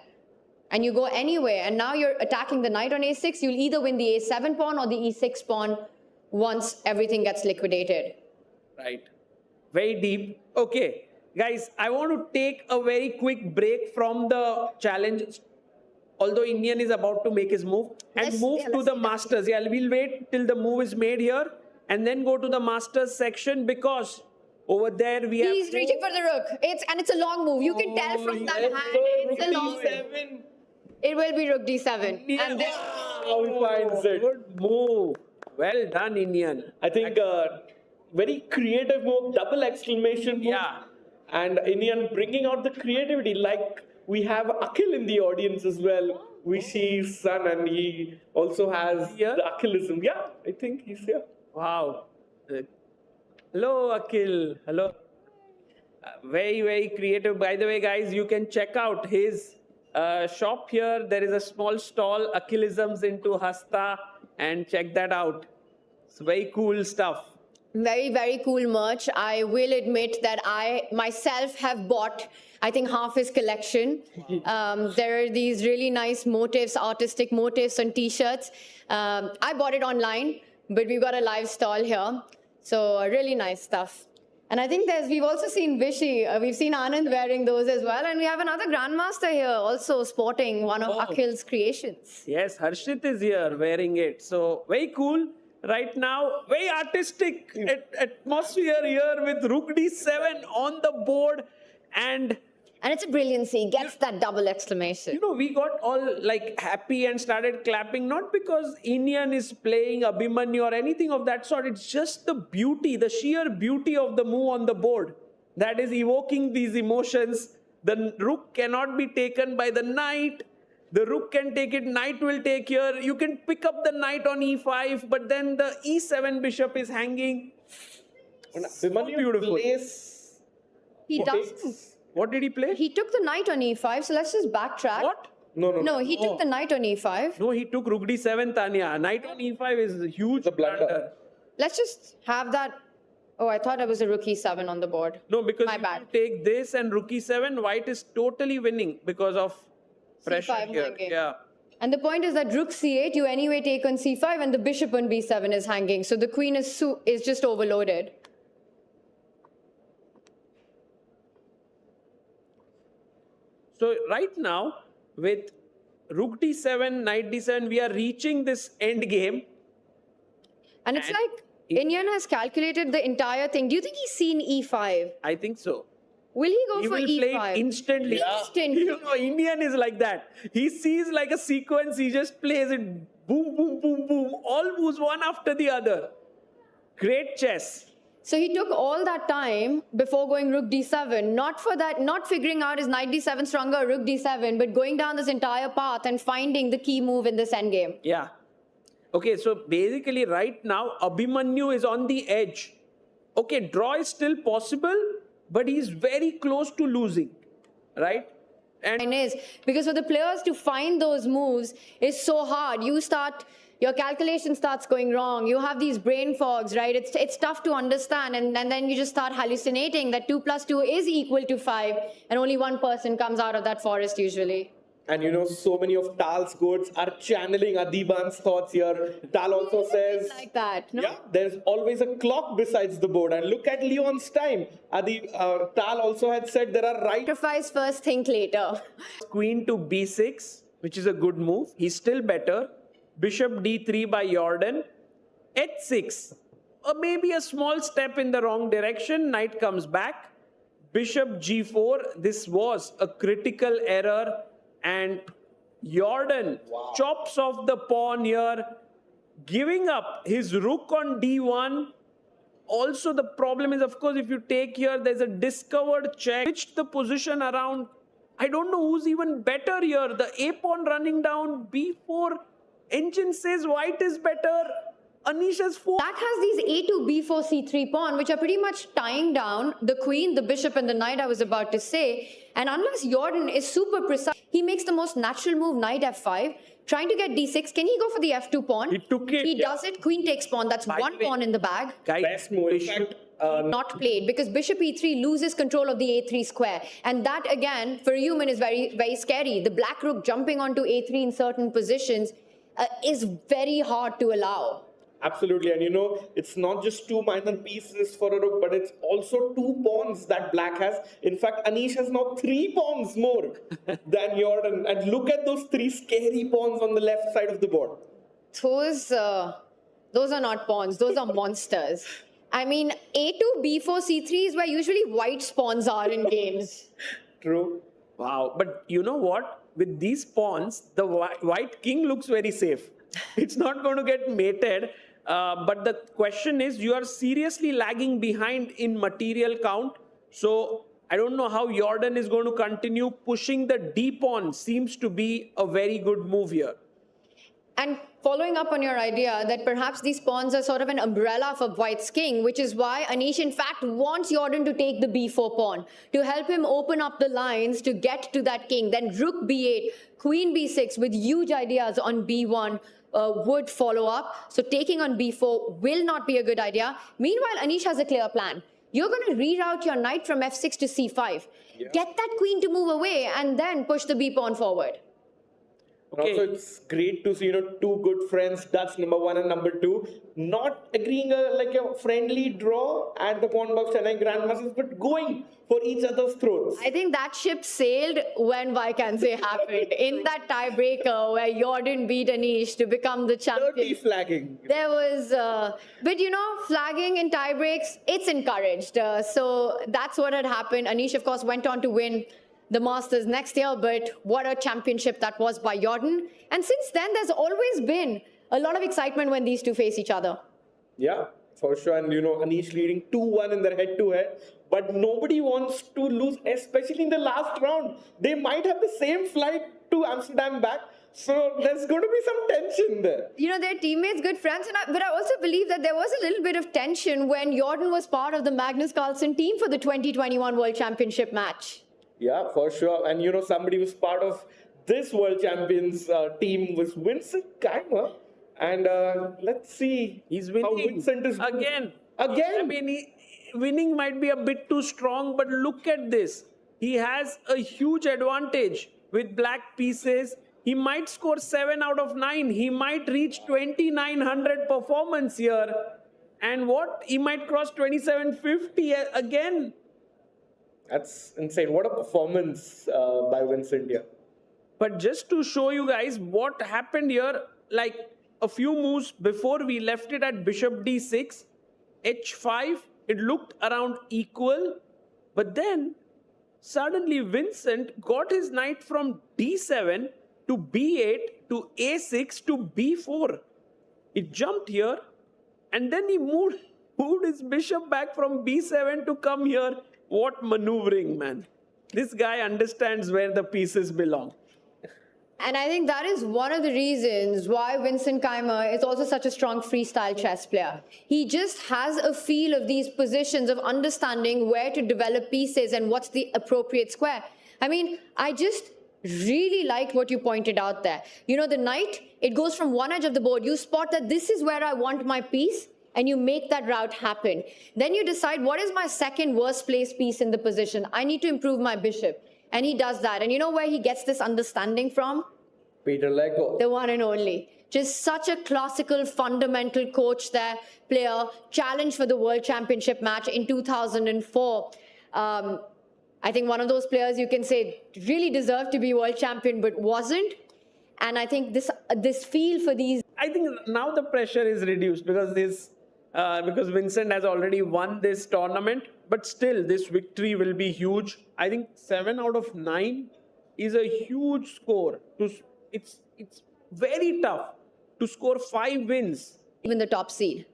And you go anywhere, and now you're attacking the knight on a6. You'll either win the a7 pawn or the e6 pawn once everything gets liquidated. Right. Very deep. Okay, guys, I want to take a very quick break from the challenge. Although Iniyan is about to make his move, and move to the Masters. Yeah, we'll wait till the move is made here and then go to the Masters section, because over there we have... He's reaching for the rook. It's a long move. You can tell from that hand. It's a long move. It will be rook d7. And this... How he finds it. Good move. Well done, Iniyan. I think very creative move, double exclamation move. Yeah. And Iniyan bringing out the creativity. Like, we have Akhil in the audience as well. We see his son, and he also has the Akhilism. Yeah, I think he's here. Wow. Hello, Akhil. Hello. Very, very creative. By the way, guys, you can check out his shop here. There is a small stall, Akhilisms into Hasta, and check that out. It's very cool stuff. Very, very cool merch. I will admit that I myself have bought, I think, half his collection. There are these really nice motifs, artistic motifs on t-shirts. I bought it online, but we've got a live stall here. So really nice stuff. And I think we've also seen Vishy. We've seen Anand wearing those as well. And we have another Grandmaster here also sporting one of Akhil's creations. Yes, Harshit is here wearing it. So very cool. Right now, very artistic atmosphere here with rook d7 on the board, and it's a brilliancy. Gets that double exclamation. You know, we got all like happy and started clapping, not because Iniyan is playing Abhimanyu or anything of that sort. It's just the beauty, the sheer beauty of the move on the board that is evoking these emotions. The rook cannot be taken by the knight. The rook can take it, knight will take here. You can pick up the knight on e5, but then the e7 bishop is hanging. So beautiful. He doesn't. What did he play? He took the knight on e5, so let's just backtrack. What? No, he took the knight on e5. No, he took rook d7, Tanya. Knight on e5 is a huge blunder. Let's just have that. Oh, I thought it was a rook e7 on the board. No, because if you take this and rook e7, white is totally winning because of pressure here. Yeah. And the point is that rook c8, you anyway take on c5, and the bishop on b7 is hanging. So the queen is just overloaded. So right now, with rook d7, knight d7, we are reaching this end game. And it's like Iniyan has calculated the entire thing. Do you think he's seen e5? I think so. Will he go he for will e5? Play it instantly. Instantly. You know, Iniyan is like that. He sees like a sequence, he just plays it boom, boom, boom, boom. All moves one after the other. Great chess. So he took all that time before going rook d7, not figuring out is knight d7 stronger or rook d7, but going down this entire path and finding the key move in this endgame. Yeah. Okay, so basically right now, Abhimanyu is on the edge. Okay, draw is still possible, but he's very close to losing, right? And is because for the players to find those moves is so hard. Your calculation starts going wrong. You have these brain fogs, right? It's tough to understand, and then you just start hallucinating that 2 + 2 is equal to 5, and only one person comes out of that forest usually. And you know, so many of Tal's quotes are channeling Adhiban's thoughts here. Tal also says, like that, no? Yeah, there's always a clock besides the board. And look at Leon's time. Tal also had said there are right. Sacrifice first, think later. Queen to b6, which is a good move. He's still better. Bishop d3 by Jorden. h6, maybe a small step in the wrong direction. Knight comes back. Bishop g4. This was a critical error. And Jorden chops off the pawn here, giving up his rook on d1. Also, the problem is, of course, if you take here, there's a discovered check. Switched the position around. I don't know who's even better here. The a pawn running down, b4. Engine says white is better. Anish has 4. That has these a2, b4, c3 pawn, which are pretty much tying down the queen, the bishop, and the knight I was about to say. And unless Jorden is super precise, He makes the most natural move, knight f5, trying to get d6. Can he go for the f2 pawn? He took it. He does it. Queen takes pawn. That's one pawn in the bag. Best move. In fact, Not played because bishop e3 loses control of the a3 square. And that, again, for a human is very, very scary. The black rook jumping onto a3 in certain positions is very hard to allow. Absolutely, and it's not just two minor pieces for a rook, but it's also two pawns that black has. In fact, Anish has now 3 pawns more than Jorden. And look at those 3 scary pawns on the left side of the board. Those are not pawns, those are monsters. I mean, a2, b4, c3 is where usually white pawns are in games. True. Wow, but you know what? With these pawns, the white king looks very safe. It's not going to get mated. But the question is, you are seriously lagging behind in material count. So I don't know how Jorden is going to continue pushing the d pawn. Seems to be a very good move here. And following up on your idea that perhaps these pawns are sort of an umbrella for white's king, which is why Anish in fact wants Jorden to take the b4 pawn to help him open up the lines to get to that king. Then rook b8, queen b6 with huge ideas on b1 would follow up. So taking on b4 will not be a good idea. Meanwhile, Anish has a clear plan. You're going to reroute your knight from f6 to c5. Yeah. Get that queen to move away and then push the b pawn forward. Okay. Also, it's great to see, two good friends, that's number 1 and number 2, not agreeing like a friendly draw at the pawn box Chennai Grand Masters, but going for each other's throats. I think that ship sailed when Vaikanse happened, in that tiebreaker where Jorden beat Anish to become the champion. Dirty flagging. There was, but flagging in tiebreaks, it's encouraged. So that's what had happened. Anish, of course, went on to win the Masters next year, but what a championship that was by Jorden. And since then, there's always been a lot of excitement when these two face each other. Yeah, for sure. And, Anish leading 2-1 in their head-to-head. But nobody wants to lose, especially in the last round. They might have the same flight to Amsterdam back. So there's going to be some tension there. They're teammates, good friends. But I also believe that there was a little bit of tension when Jorden was part of the Magnus Carlsen team for the 2021 World Championship match. Yeah, for sure. And, somebody who's part of this World Champions team was Vincent Keymer. And let's see he's winning how Vincent is again. Again? I mean, winning might be a bit too strong, but look at this. He has a huge advantage with black pieces. He might score 7 out of 9. He might reach 2900 performance here. And what? He might cross 2750 again. That's insane. What a performance by Vincent here. But just to show you guys what happened here, like a few moves before we left it at bishop d6, h5, it looked around equal. But then suddenly Vincent got his knight from d7 to b8 to a6 to b4. It jumped here and then he moved his bishop back from b7 to come here. What maneuvering, man. This guy understands where the pieces belong. And I think that is one of the reasons why Vincent Keymer is also such a strong freestyle chess player. He just has a feel of these positions, of understanding where to develop pieces and what's the appropriate square. I mean, I just really liked what you pointed out there. The knight, it goes from one edge of the board. You spot that this is where I want my piece, and you make that route happen. Then you decide, what is my second worst placed piece in the position? I need to improve my bishop. And he does that. And you know where he gets this understanding from? Peter Leko. The one and only. Just such a classical, fundamental coach there, player, challenged for the World Championship match in 2004. I think one of those players you can say really deserved to be world champion, but wasn't. And I think this feel for these... I think now the pressure is reduced because Vincent has already won this tournament, but still this victory will be huge. I think 7 out of 9 is a huge score. It's very tough to score 5 wins. Even the top seed.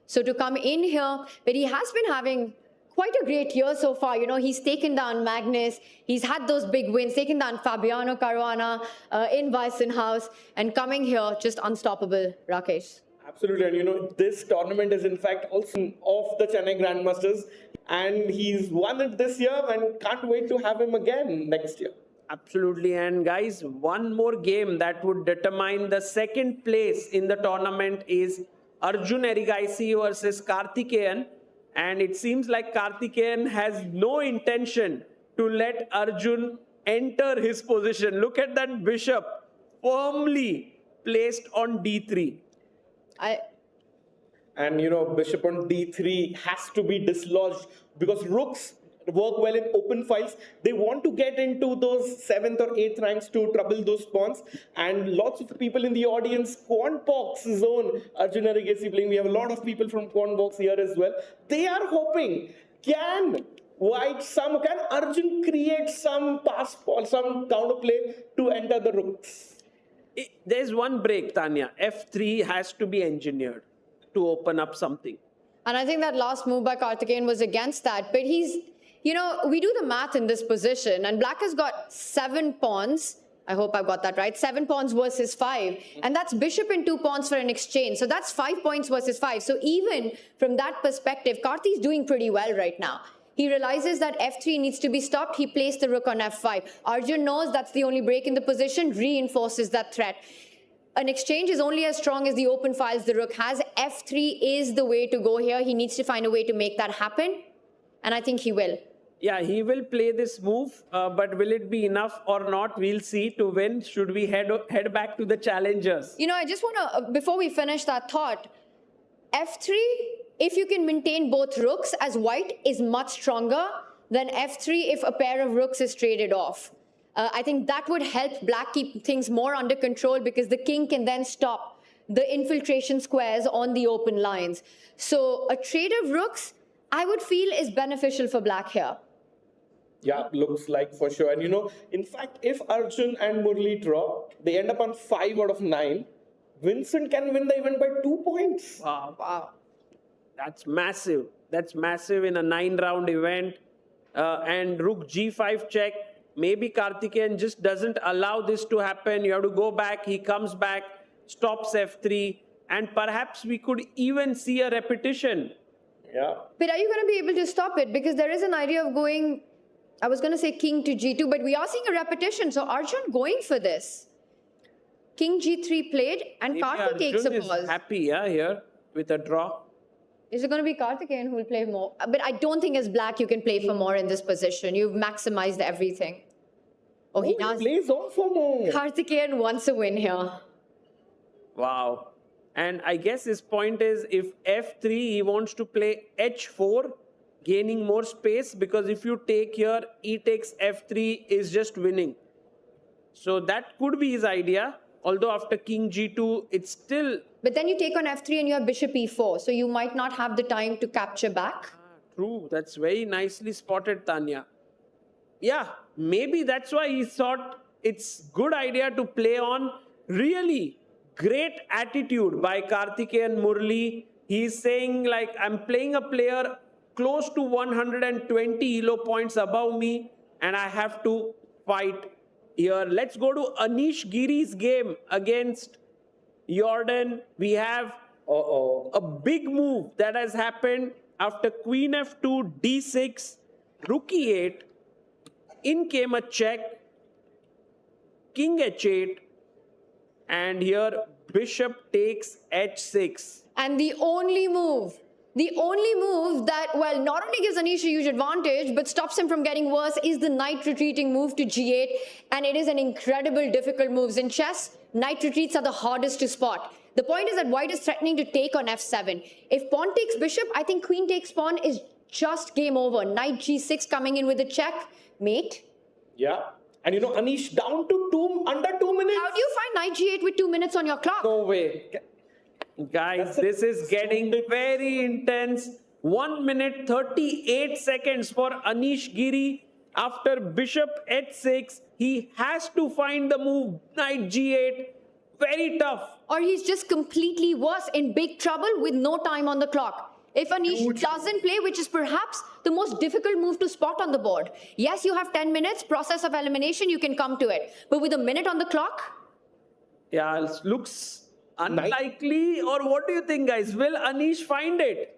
So to come in here, but he has been having quite a great year so far. He's taken down Magnus. He's had those big wins, taken down Fabiano Caruana in Weissenhaus, and coming here, just unstoppable, Rakesh. Absolutely. And this tournament is in fact also of the Chennai Grand Masters. And he's won it this year and can't wait to have him again next year. Absolutely. And guys, one more game that would determine the second place in the tournament is Arjun Erigaisi versus Karthikeyan. And it seems like Karthikeyan has no intention to let Arjun enter his position. Look at that bishop firmly placed on d3. And bishop on d3 has to be dislodged because rooks work well in open files. They want to get into those 7th or 8th ranks to trouble those pawns. And lots of people in the audience, Quant Box zone, Arjun Erigaisi playing. We have a lot of people from Quant Box here as well. They are hoping, can Arjun create some pass ball, some counterplay to enter the rooks? There's one break, Tanya. f3 has to be engineered to open up something. And I think that last move by Karthikeyan was against that. But he's, we do the math in this position, and Black has got 7 pawns. I hope I got that right. 7 pawns versus 5. And that's bishop and 2 pawns for an exchange. So that's 5 points versus 5. So even from that perspective, Karthi is doing pretty well right now. He realizes that f3 needs to be stopped. He placed the rook on f5. Arjun knows that's the only break in the position, reinforces that threat. An exchange is only as strong as the open files the rook has. f3 is the way to go here. He needs to find a way to make that happen. And I think he will. Yeah, he will play this move, but will it be enough or not? We'll see. To win, should we head back to the challengers? I just want to, before we finish that thought, f3, if you can maintain both rooks, as white is much stronger than f3 if a pair of rooks is traded off. I think that would help Black keep things more under control because the king can then stop the infiltration squares on the open lines. So a trade of rooks, I would feel, is beneficial for Black here. Yeah, looks like for sure. And in fact, if Arjun and Murali draw, they end up on 5 out of 9. Vincent can win the event by 2 points. Wow. That's massive. That's massive in a 9-round event. And rook g5 check. Maybe Karthikeyan just doesn't allow this to happen. You have to go back. He comes back, stops f3. And perhaps we could even see a repetition. Yeah. But are you going to be able to stop it? Because there is an idea of going, I was going to say king to g2, but we are seeing a repetition. So Arjun going for this. King g3 played and Karthi takes a pause. Arjun is happy here with a draw. Is it going to be Karthikeyan who will play more? But I don't think as Black you can play for more in this position. You've maximized everything. Oh, he does. Plays on for more. Karthikeyan wants a win here. Wow. And I guess his point is if f3, he wants to play h4, gaining more space, because if you take here, e takes f3 is just winning. So that could be his idea. Although after king g2, it's still... But then you take on f3 and you have bishop e4. So you might not have the time to capture back. True. That's very nicely spotted, Tanya. Yeah, maybe that's why he thought it's good idea to play on. Really great attitude by Karthikeyan Murali. He's saying like, I'm playing a player close to 120 elo points above me and I have to fight here. Let's go to Anish Giri's game against Jorden. We have a big move that has happened after queen f2, d6, rook e8. In came a check, king h8, and here bishop takes h6. And the only move that, well, not only gives Anish a huge advantage, but stops him from getting worse is the knight retreating move to g8. And it is an incredible, difficult move. In chess, knight retreats are the hardest to spot. The point is that white is threatening to take on f7. If pawn takes bishop, I think queen takes pawn is just game over. Knight g6 coming in with a check. Mate. Yeah. And Anish down to under 2 minutes. How do you find knight g8 with 2 minutes on your clock? No way. Guys, this is getting very intense. 1 minute 38 seconds for Anish Giri. After bishop h6, he has to find the move knight g8. Very tough. Or he's just completely worse, in big trouble with no time on the clock. If Anish doesn't play, which is perhaps the most difficult move to spot on the board. Yes, you have 10 minutes, process of elimination, you can come to it. But with a minute on the clock? Yeah, it looks unlikely. Or what do you think, guys? Will Anish find it?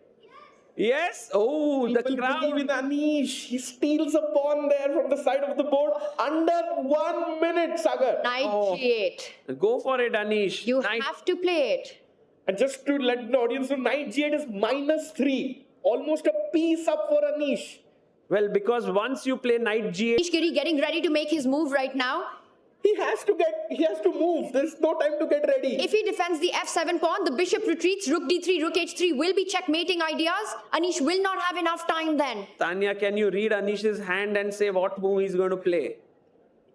Yes. Oh, the People crowd. believe in Anish. He steals a pawn there from the side of the board. Under 1 minute, Sagar. Knight G8. Go for it, Anish. You Knight. have to play it. And just to let the audience know, Knight G8 is -3. Almost a piece up for Anish. Well, because once you play Knight G8, Anish Giri getting ready to make his move right now. He has to move. There's no time to get ready. If he defends the f7 pawn, the bishop retreats, rook d3, rook h3 will be checkmating ideas. Anish will not have enough time then. Tanya, can you read Anish's hand and say what move he's going to play?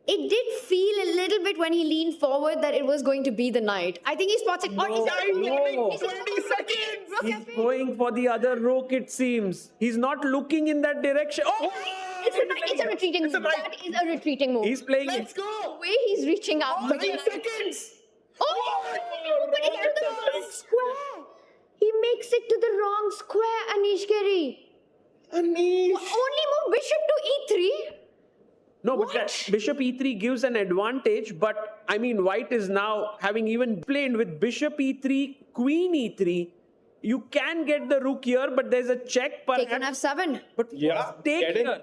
It did feel a little bit when he leaned forward that it was going to be the knight. I think he spots it. No, no. 20 seconds. Rook He's f8. going for the other rook, it seems. He's not looking in that direction. Oh! It's a retreating move. That is a retreating move. He's playing Let's it. go. The way he's reaching out. 9 seconds. Oh, but it's to the wrong square. He makes it to the wrong square, Anish Giri. Anish. Only move bishop to e3. No, but that bishop e3 gives an advantage, but I mean, white is now having even played with bishop e3, queen e3. You can get the rook here, but there's a check perhaps. Take on f7. But Yeah, take get in. here.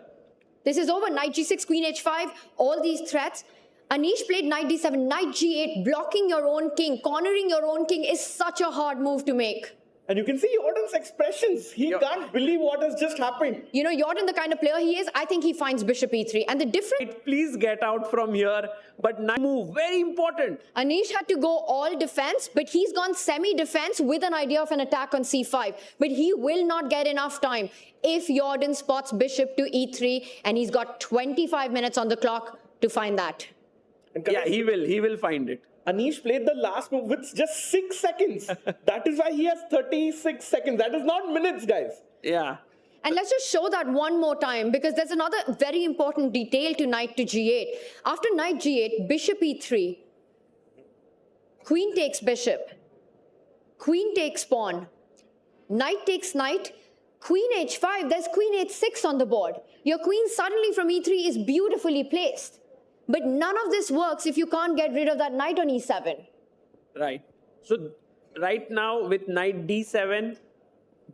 This is over. Knight g6, queen h5, all these threats. Anish played knight d7, knight g8, blocking your own king, cornering your own king is such a hard move to make. And you can see Jordan's expressions. He can't believe what has just happened. You know, Jordan, the kind of player he is, I think he finds bishop e3. And the difference, Please get out from here. But now move, very important. Anish had to go all defense, but he's gone semi-defense with an idea of an attack on c5. But he will not get enough time if Jordan spots bishop to e3, and he's got 25 minutes on the clock to find that. And Yeah, he will find it. Anish played the last move with just 6 seconds. That is why he has 36 seconds. That is not minutes, guys. Yeah. And let's just show that one more time, because there's another very important detail to knight to g8. After knight g8, bishop e3, queen takes bishop, queen takes pawn, knight takes knight, queen h5, there's queen h6 on the board. Your queen suddenly from e3 is beautifully placed. But none of this works if you can't get rid of that knight on e7. Right. So right now with knight d7,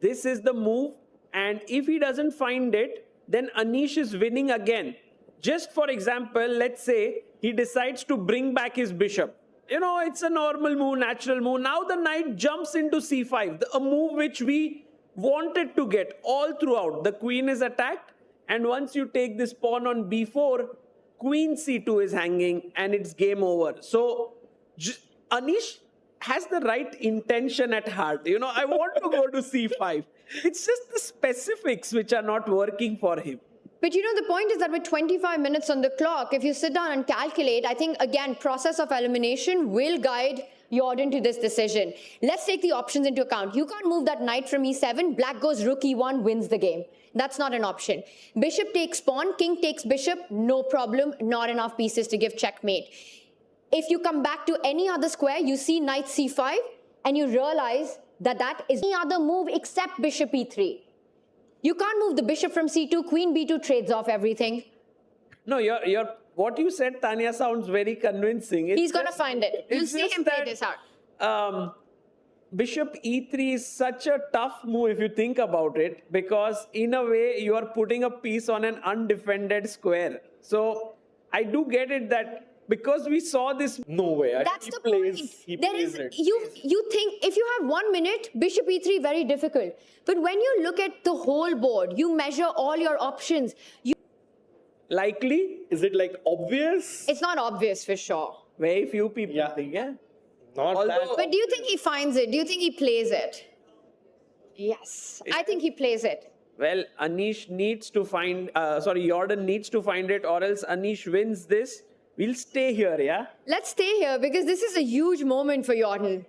this is the move. And if he doesn't find it, then Anish is winning again. Just for example, let's say he decides to bring back his bishop. You know, it's a normal move, natural move. Now the knight jumps into c5, a move which we wanted to get all throughout. The queen is attacked. And once you take this pawn on b4, queen c2 is hanging and it's game over. So Anish has the right intention at heart. You know, I want to go to c5. It's just the specifics which are not working for him. But you know, the point is that with 25 minutes on the clock, if you sit down and calculate, I think, again, process of elimination will guide Jordan to this decision. Let's take the options into account. You can't move that knight from e7. Black goes rook e1, wins the game. That's not an option. Bishop takes pawn, king takes bishop, no problem, not enough pieces to give checkmate. If you come back to any other square, you see knight c5, and you realize that that is any other move except bishop e3. You can't move the bishop from c2, queen b2 trades off everything. No, what you said, Tanya, sounds very convincing. He's going to find it. You'll see him play this out. Bishop e3 is such a tough move if you think about it, because in a way you are putting a piece on an undefended square. So I do get it that because we saw this. No way. That's the point. He There plays is, it. you think if you have 1 minute, bishop e3 very difficult. But when you look at the whole board, you measure all your options. Likely? Is it like obvious? It's not obvious for sure. Very few people think, yeah? Not Although- that. But do you think he finds it? Do you think he plays it? Yes, I think he plays it. Well, Anish needs to find, Jordan needs to find it, or else Anish wins this. We'll stay here, yeah? Let's stay here because this is a huge moment for Jordan.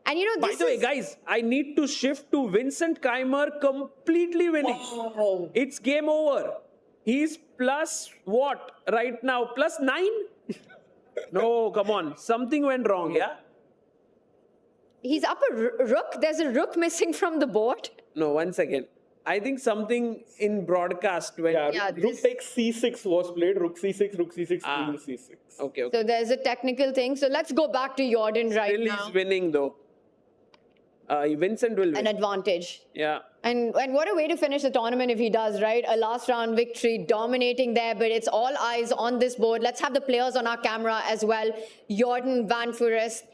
And you know, By this the way, is... guys, I need to shift to Vincent Keymer completely winning. Wow. It's game over. He's plus what right now? Plus 9? No, come on. Something went wrong, yeah? He's up a rook. There's a rook missing from the board. No, one second. I think something in broadcast went... Yeah, rook this- takes c6 was played. Rook c6, queen c6. Okay. So there's a technical thing. So let's go back to Jordan right Still now. he's winning though. Vincent will win. An advantage. Yeah. And what a way to finish the tournament if he does, right? A last round victory, dominating there, but it's all eyes on this board. Let's have the players on our camera as well. Jorden van Foreest,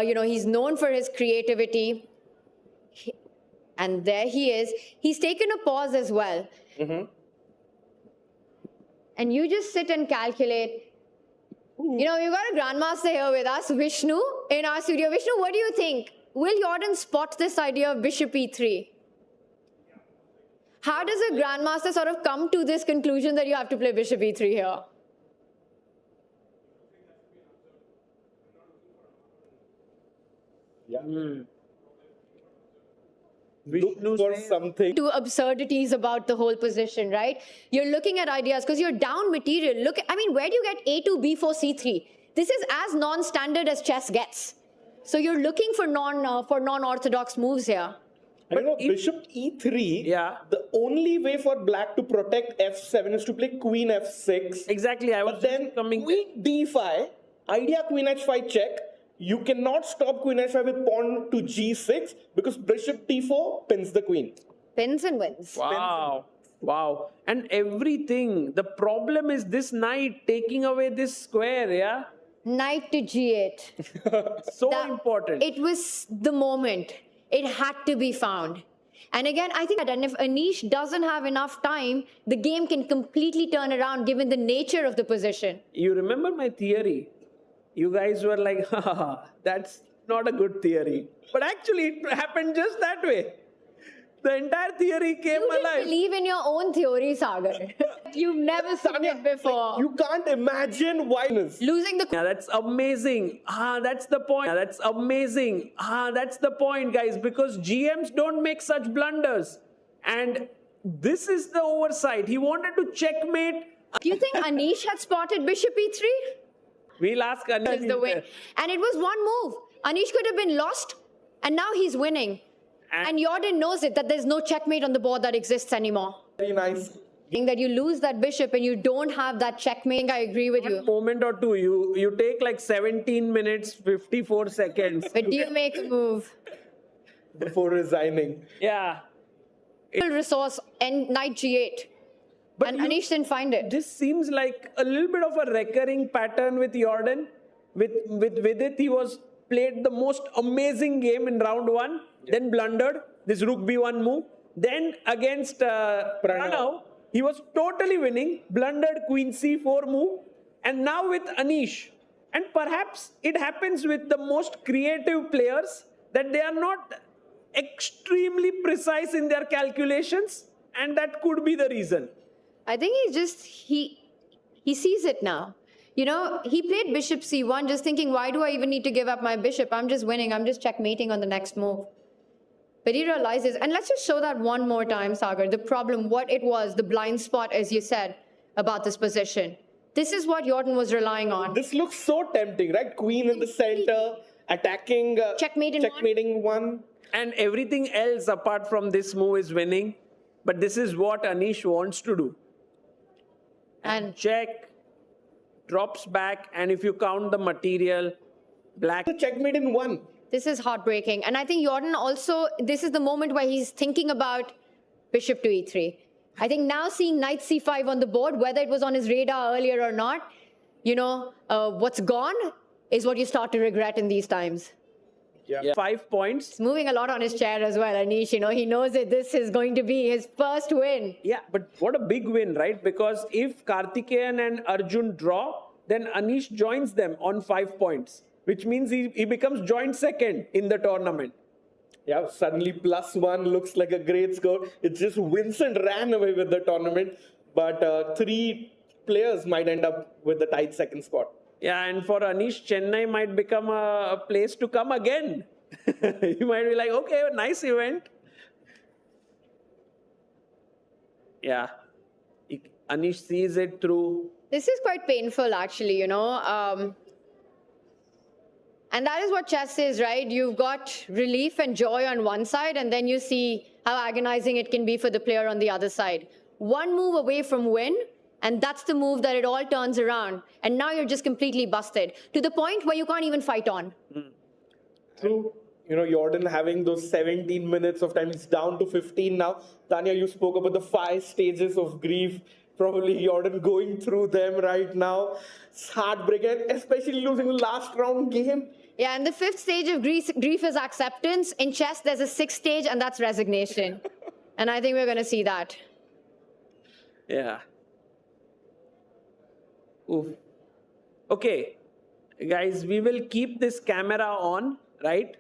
he's known for his creativity. And there he is. He's taken a pause as well. Mm-hmm. And you just sit and calculate. We've got a grandmaster here with us, Vishnu, in our studio. Vishnu, what do you think? Will Jorden spot this idea of bishop e3? How does a grandmaster sort of come to this conclusion that you have to play bishop e3 here? Yeah. Vishnu for says- something. To absurdities about the whole position, right? You're looking at ideas because you're down material. Where do you get a2, b4, c3? This is as non-standard as chess gets. So you're looking for non-orthodox moves here. But bishop e3, Yeah. the only way for black to protect f7 is to play queen f6. Exactly. I was But then coming. queen d5, idea queen h5 check. You cannot stop queen h5 with pawn to g6 because bishop t4 pins the queen. Pins and wins. Wow. Wow. And everything. The problem is this knight taking away this square, yeah? Knight to g8. So That- important. It was the moment. It had to be found. And again, I think that if Anish doesn't have enough time, the game can completely turn around given the nature of the position. You remember my theory? You guys were like, that's not a good theory. But actually, it happened just that way. The entire theory came You didn't alive. believe in your own theory, Sagar. You've never seen it before. You can't imagine why. Losing the Yeah, that's amazing. That's the point. Yeah, that's amazing. That's the point, guys, because GMs don't make such blunders. And this is the oversight. He wanted to checkmate. Do you think Anish had spotted bishop e3? We'll ask Anish. Is the win. And it was one move. Anish could have been lost, and now he's winning. And Jorden knows it, that there's no checkmate on the board that exists anymore. Very nice. That you lose that bishop and you don't have that checkmate. I agree with you. Moment or two, you take like 17 minutes, 54 seconds. But do you make a move? Before resigning. Yeah. Resource and knight g8. And Anish didn't find it. This seems like a little bit of a recurring pattern with Jorden. With Vidit, he played the most amazing game in round one, then blundered this rook b1 move. Then against Pranav, he was totally winning, blundered queen c4 move. And now with Anish. And perhaps it happens with the most creative players that they are not extremely precise in their calculations. And that could be the reason. I think he sees it now. He played bishop c1 just thinking, why do I even need to give up my bishop? I'm just winning. I'm just checkmating on the next move. But he realizes, and let's just show that one more time, Sagar, the problem, what it was, the blind spot, as you said, about this position. This is what Jorden was relying on. This looks so tempting, right? Queen in the center, attacking, checkmating one. And everything else apart from this move is winning. But this is what Anish wants to do. And check, drops back, and if you count the material, black. The checkmate in one. This is heartbreaking. And I think Jorden also, this is the moment where he's thinking about bishop to e3. I think now seeing knight c5 on the board, whether it was on his radar earlier or not, what's gone is what you start to regret in these times. Yeah. 5 points. He's moving a lot on his chair as well, Anish. He knows that this is going to be his first win. Yeah, but what a big win, right? Because if Karthikeyan and Arjun draw, then Anish joins them on 5 points, which means he becomes joint second in the tournament. Yeah, suddenly +1 looks like a great score. It's just Vincent ran away with the tournament, but 3 players might end up with the tight second spot. Yeah, and for Anish, Chennai might become a place to come again. You might be like, okay, nice event. Yeah, Anish sees it through. This is quite painful, actually, And that is what chess is, right? You've got relief and joy on one side, and then you see how agonizing it can be for the player on the other side. One move away from win, and that's the move that it all turns around. And now you're just completely busted, to the point where you can't even fight on. True. Jorden having those 17 minutes of time. It's down to 15 now. Tanya, you spoke about the 5 stages of grief. Probably Jorden going through them right now. It's heartbreaking, especially losing the last round game. Yeah, and the 5th stage of grief is acceptance. In chess, there's a 6th stage, and that's resignation. And I think we're going to see that. Yeah. Oof. Okay, guys, we will keep this camera on, right?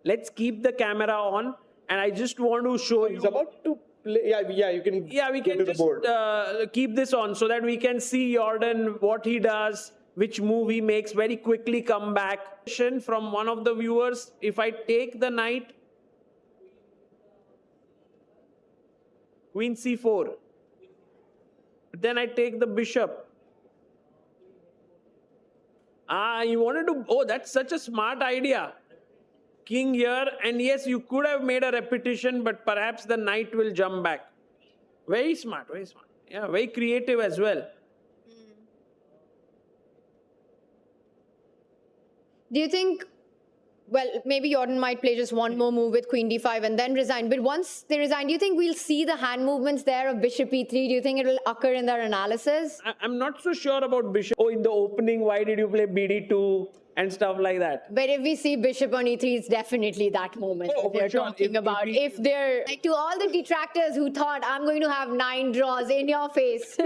Let's keep the camera on. And I just want to show you. He's about to play. Yeah, you can. Yeah, we can just keep this on so that we can see Jorden, what he does, which move he makes, very quickly come back. From one of the viewers, if I take the knight, Queen C4, then I take the bishop. You wanted to, oh, that's such a smart idea. King here, and yes, you could have made a repetition, but perhaps the knight will jump back. Very smart, very smart. Yeah, very creative as well. Do you think, well, maybe Jorden might play just one more move with Queen D5 and then resign, but once they resign, do you think we'll see the hand movements there of Bishop E3? Do you think it will occur in their analysis? I'm not so sure about Bishop. Oh, in the opening, why did you play BD2 and stuff like that? But if we see Bishop on E3, it's definitely that moment that we're talking about. If they're, like, to all the detractors who thought, I'm going to have 9 draws in your face,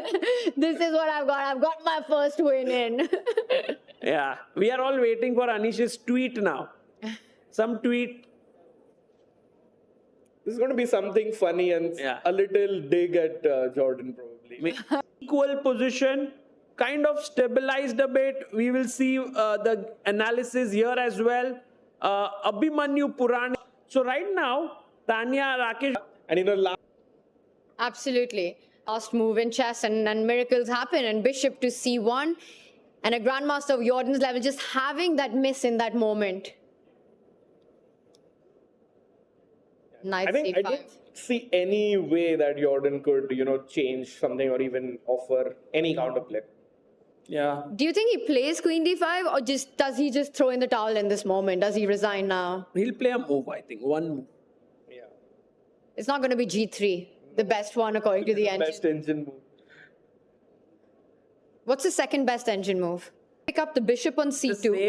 this is what I've got. I've got my first win in. Yeah, we are all waiting for Anish's tweet now. Some tweet. This is going to be something funny and a little dig at Jorden probably. Equal position, kind of stabilized a bit. We will see the analysis here as well. Abhimanyu Puranik. So right now, Tanya, Rakesh. And Absolutely. Last move in chess and miracles happen. And Bishop to C1. And a grandmaster of Jorden's level just having that miss in that moment. Knight I C5. don't see any way that Jorden could, change something or even offer any counterplay. Yeah. Do you think he plays Queen D5 or does he just throw in the towel in this moment? Does he resign now? He'll play a move, I think. One move. Yeah. It's not going to be G3, the best one according to the engine. Best engine move. What's the second best engine move? Pick up the bishop on C2.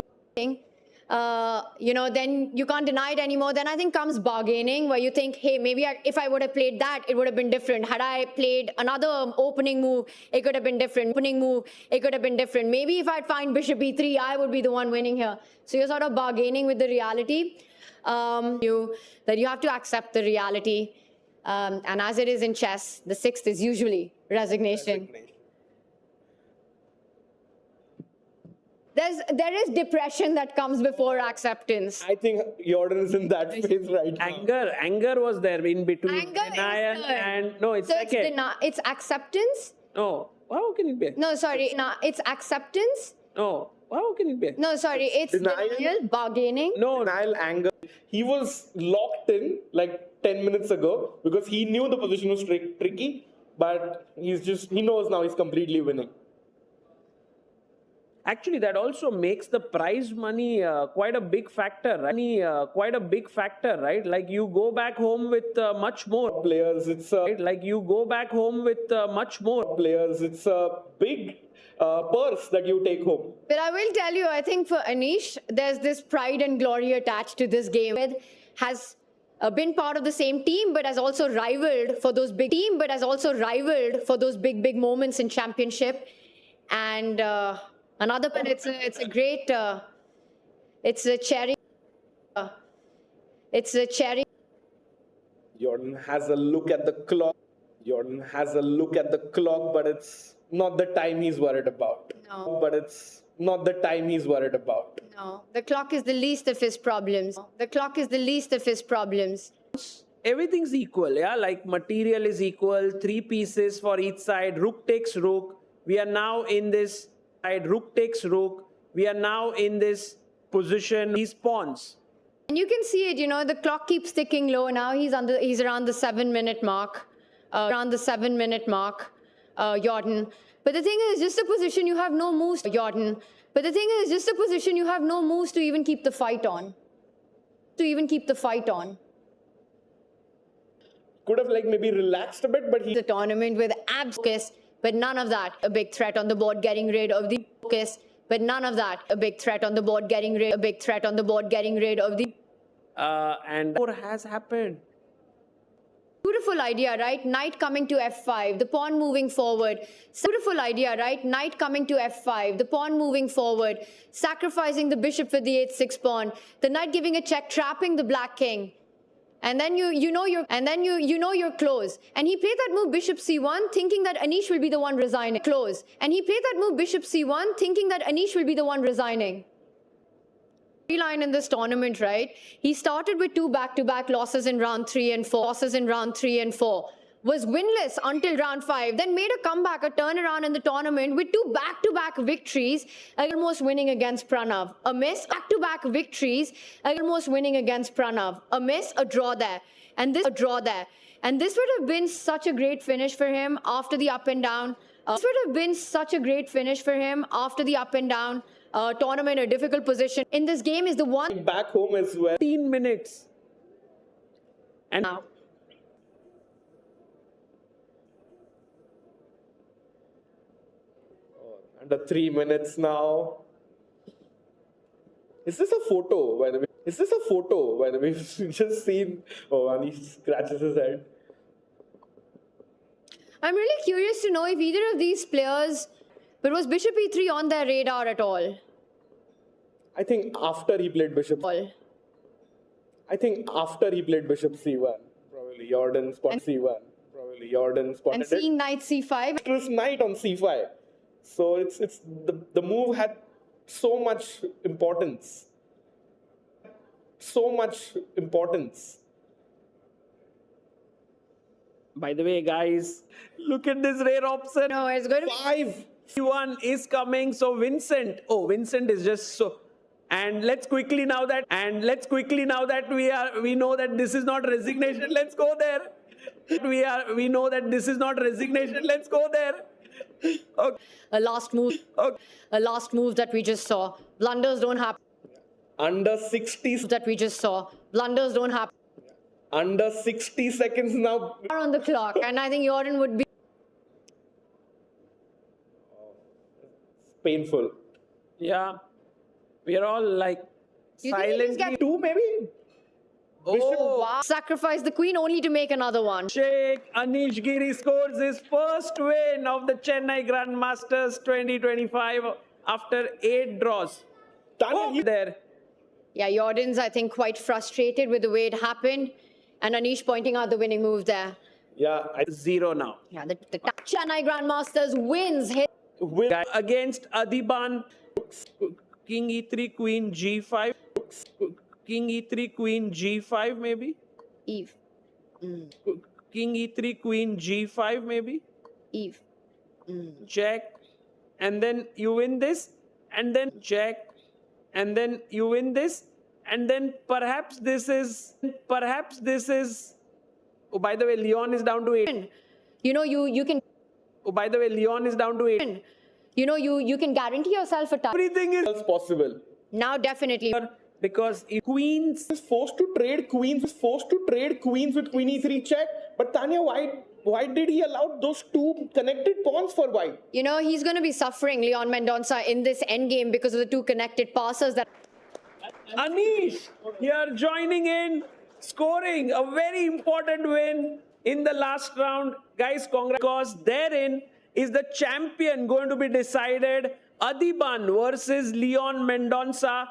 Then you can't deny it anymore. Then I think comes bargaining, where you think, hey, maybe if I would have played that, it would have been different. Had I played another opening move, it could have been different. Opening move, it could have been different. Maybe if I'd find Bishop E3, I would be the one winning here. So you're sort of bargaining with the reality. That you have to accept the reality. And as it is in chess, the 6th is usually resignation. There is depression that comes before acceptance. I think Jorden is in that phase right now. Anger was there in between. Anger denial is and no, it's so second. It's acceptance. No, how can it be? No, sorry, it's acceptance. No, how can it be? No, sorry, it's denial, bargaining. No, Denial, anger. He was locked in like 10 minutes ago because he knew the position was tricky, but he knows now he's completely winning. Actually, that also makes the prize money quite a big factor, right? Like you go back home with much more players. It's right? Like you go back home with much more players. It's a big purse that you take home. But I will tell you, I think for Anish, there's this pride and glory attached to this game. Has been part of the same team, but has also rivaled for those big big moments in championship. And it's a great, it's a cherry. Jorden has a look at the clock. But it's not the time he's worried about. No. But it's not the time he's worried about. No, the clock is the least of his problems. Everything's equal, yeah? Like material is equal, 3 pieces for each side, rook takes rook. We are now in this side, rook takes rook. We are now in this position, these pawns. And you can see it, the clock keeps ticking low. Now he's around the 7-minute mark. Jorden. But the thing is, just a position you have no moves, Jorden. But the thing is, just a position you have no moves to even keep the fight on. to even keep the fight on. Could have like maybe relaxed a bit, but he The tournament with focus, but none of that. A big threat on the board, getting rid of the focus, but none of that. A big threat on the board, getting rid. A big threat on the board, getting rid of the. And what has happened? Beautiful idea, right? Knight coming to f5, the pawn moving forward. Beautiful idea, right? Knight coming to f5, the pawn moving forward, sacrificing the bishop with the h6 pawn, the knight giving a check, trapping the black king. And then you know you're close. And he played that move bishop c1, thinking that Anish will be the one resigning. Close. And he played that move bishop c1, thinking that Anish will be the one resigning. Line in this tournament, right? He started with 2 back-to-back losses in round 3 and 4. Was winless until round 5, then made a comeback, a turnaround in the tournament with 2 back-to-back victories, almost winning against Pranav. A miss, back-to-back victories, almost winning against Pranav. A miss, a draw there. And this, a draw there. And this would have been such a great finish for him after the up and down. This would have been such a great finish for him after the up and down. Tournament, a difficult position. In this game is the one. back home as well. 15 minutes. And Now. Under 3 minutes now. Is this a photo, by the way? Is this a photo, by the way? We've just seen. Oh, and he scratches his head. I'm really curious to know if either of these players, but was bishop e3 on their radar at all? I think after he played bishop. I think after he played bishop c1. Probably Jorden spotted c1. Probably Jorden spotted And seeing knight c5. it was knight on c5. So it's the move had so much importance. So much importance. by the way, guys, look at this rare option. No, it's going to be 5. One is coming. So Vincent. Oh, Vincent is just so. And let's quickly now that we know that this is not resignation. Let's go there. We know that this is not resignation. Let's go there. Okay. a last move. Okay. A last move that we just saw. Blunders don't happen. Under 60. That we just saw. Blunders don't happen. Under 60 seconds now. Are on the clock, and I think Jorden would be. Painful. Yeah. We are all like You think he just silently. get- 2 maybe? Oh, Wow. Sacrifice the queen only to make another one. Sheikh Anish Giri scores his first win of the Chennai Grand Masters 2025 after 8 draws. Tanya, There. Yeah, Jordan's, I think, quite frustrated with the way it happened. And Anish pointing out the winning move there. yeah, 0 now. Yeah, the Chennai Grand Masters wins. Hit. Against Adhiban. King e3, queen g5. King e3, queen g5 maybe. Eve. King e3, queen g5 maybe. Eve. Check. And then you win this. And then check. And then you win this. And then perhaps this is. Oh, by the way, Leon is down to 8. You know, you can. Oh, by the way, Leon is down to 8. You know, you can guarantee yourself a tie. Everything is possible. Now, definitely. because if queens. Is forced to trade queens with queen e3 check. But Tanya, why did he allow those 2 connected pawns for white? You know, he's going to be suffering, Leon Mendonca, in this endgame because of the 2 connected passes that. Anish here joining in, scoring a very important win in the last round. Guys, congrats, because therein is the champion going to be decided. Adhiban versus Leon Mendonca.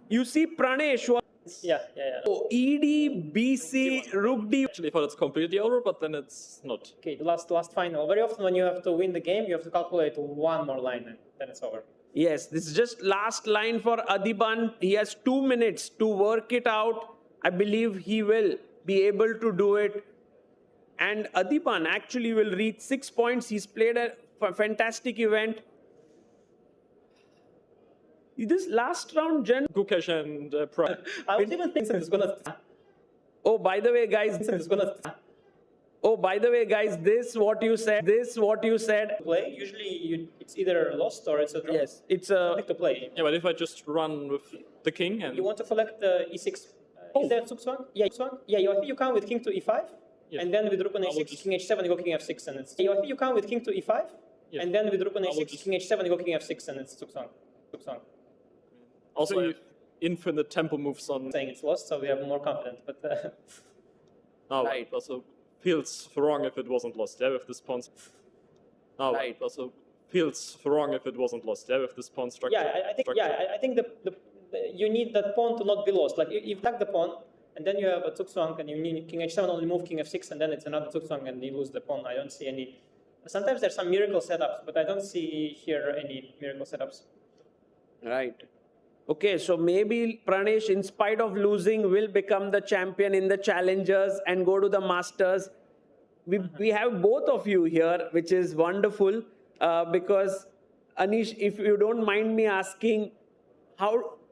You see Pranesh. Yeah. Oh, ED, BC, Rook D. Actually thought it's completely over, but then it's not. Okay, the last final. Very often when you have to win the game, you have to calculate one more line and then it's over. Yes, this is just last line for Adhiban. He has 2 minutes to work it out. I believe he will be able to do it. And Adhiban actually will reach 6 points. He's played a fantastic event. This last round, Gukesh and I was even thinking it's gonna. Oh, by the way, guys. This what you said. Play. Usually, it's either lost or it's a draw. Yes, it's a. Click to play. Yeah, but if I just run with the king and You want to collect the e6 Is there Tsuk-Swang? Yeah, Tsuk-Swang? Yeah, I think you come with king to e5, Yeah. and then with rook on I would h6, just- king h7, you go king f6, and it's... Yeah, I think you come with king to e5, Yeah. and then with rook on I would h6, just- king h7, you go king f6, and it's Tsuk-Swang. Tsuk-Swang. Also, So- you infinite tempo moves on. Saying it's lost, so we are more confident, but... No, Right. it also feels wrong if it wasn't lost. Yeah, with this pawn. No, Right. it also feels wrong if it wasn't lost. Yeah, with this pawn structure. I think I think the you need that pawn to not be lost. Like you attack the pawn, and then you have a Tsuk-Swang, and you need king h7 only move king f6, and then it's another Tsuk-Swang, and you lose the pawn. I don't see any. Sometimes there's some miracle setups, but I don't see here any miracle setups. Right. Okay, so maybe Pranesh, in spite of losing, will become the champion in the challengers and go to the masters. We have both of you here, which is wonderful because Anish, if you don't mind me asking,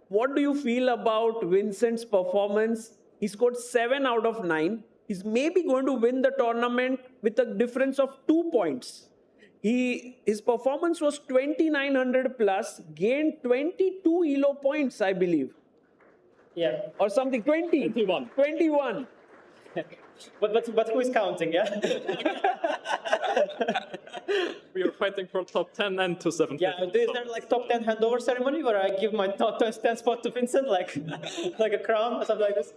what do you feel about Vincent's performance? He scored 7 out of 9. He's maybe going to win the tournament with a difference of 2 points. His performance was 2900 plus, gained 22 ELO points, I believe. Yeah. Or something, 21. But who is counting? Yeah. We are fighting for top 10 and to 7. Yeah. Is there like top 10 handover ceremony where I give my top 10 spot to Vincent, like like a crown or something like this?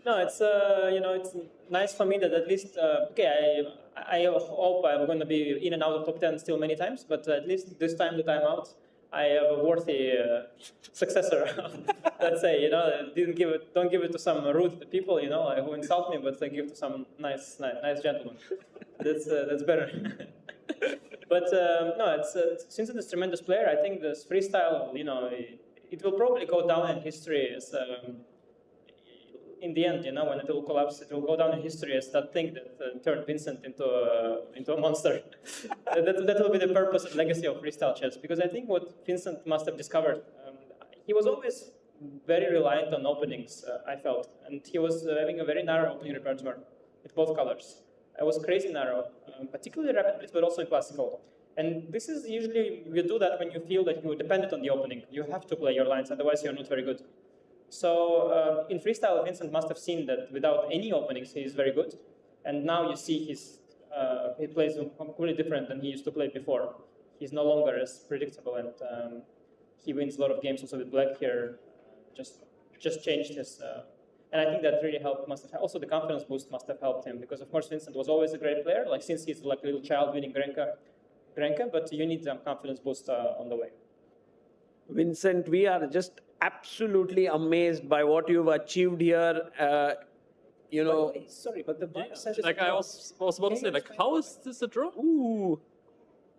No, it's it's nice for me that at least I hope I'm going to be in and out of top 10 still many times, but at least this time that I'm out, I have a worthy successor. Let's say, don't give it to some rude people, who insult me, but give it to some nice gentleman. That's better. But no, since it's a tremendous player, I think this freestyle, it will probably go down in history as. In the end, when it will collapse, it will go down in history as that thing that turned Vincent into a monster. that will be the purpose and legacy of freestyle chess. Because I think what Vincent must have discovered, he was always very reliant on openings, I felt. And he was having a very narrow opening repertoire with both colors. It was crazy narrow, particularly rapid blitz, but also in classical. And this is usually, you do that when you feel that you're dependent on the opening. You have to play your lines, otherwise you're not very good. So in freestyle, Vincent must have seen that without any openings, he is very good. And now you see he plays completely different than he used to play before. He's no longer as predictable, and he wins a lot of games also with black here. Just changed his. And I think that really helped. Also the confidence boost must have helped him, because of course Vincent was always a great player. Like since he's like a little child winning Grenka, but you need some confidence boost on the way. Vincent, we are just absolutely amazed by what you've achieved here. Sorry, but the bar says Like I was about to say, like, how is this a draw? Ooh,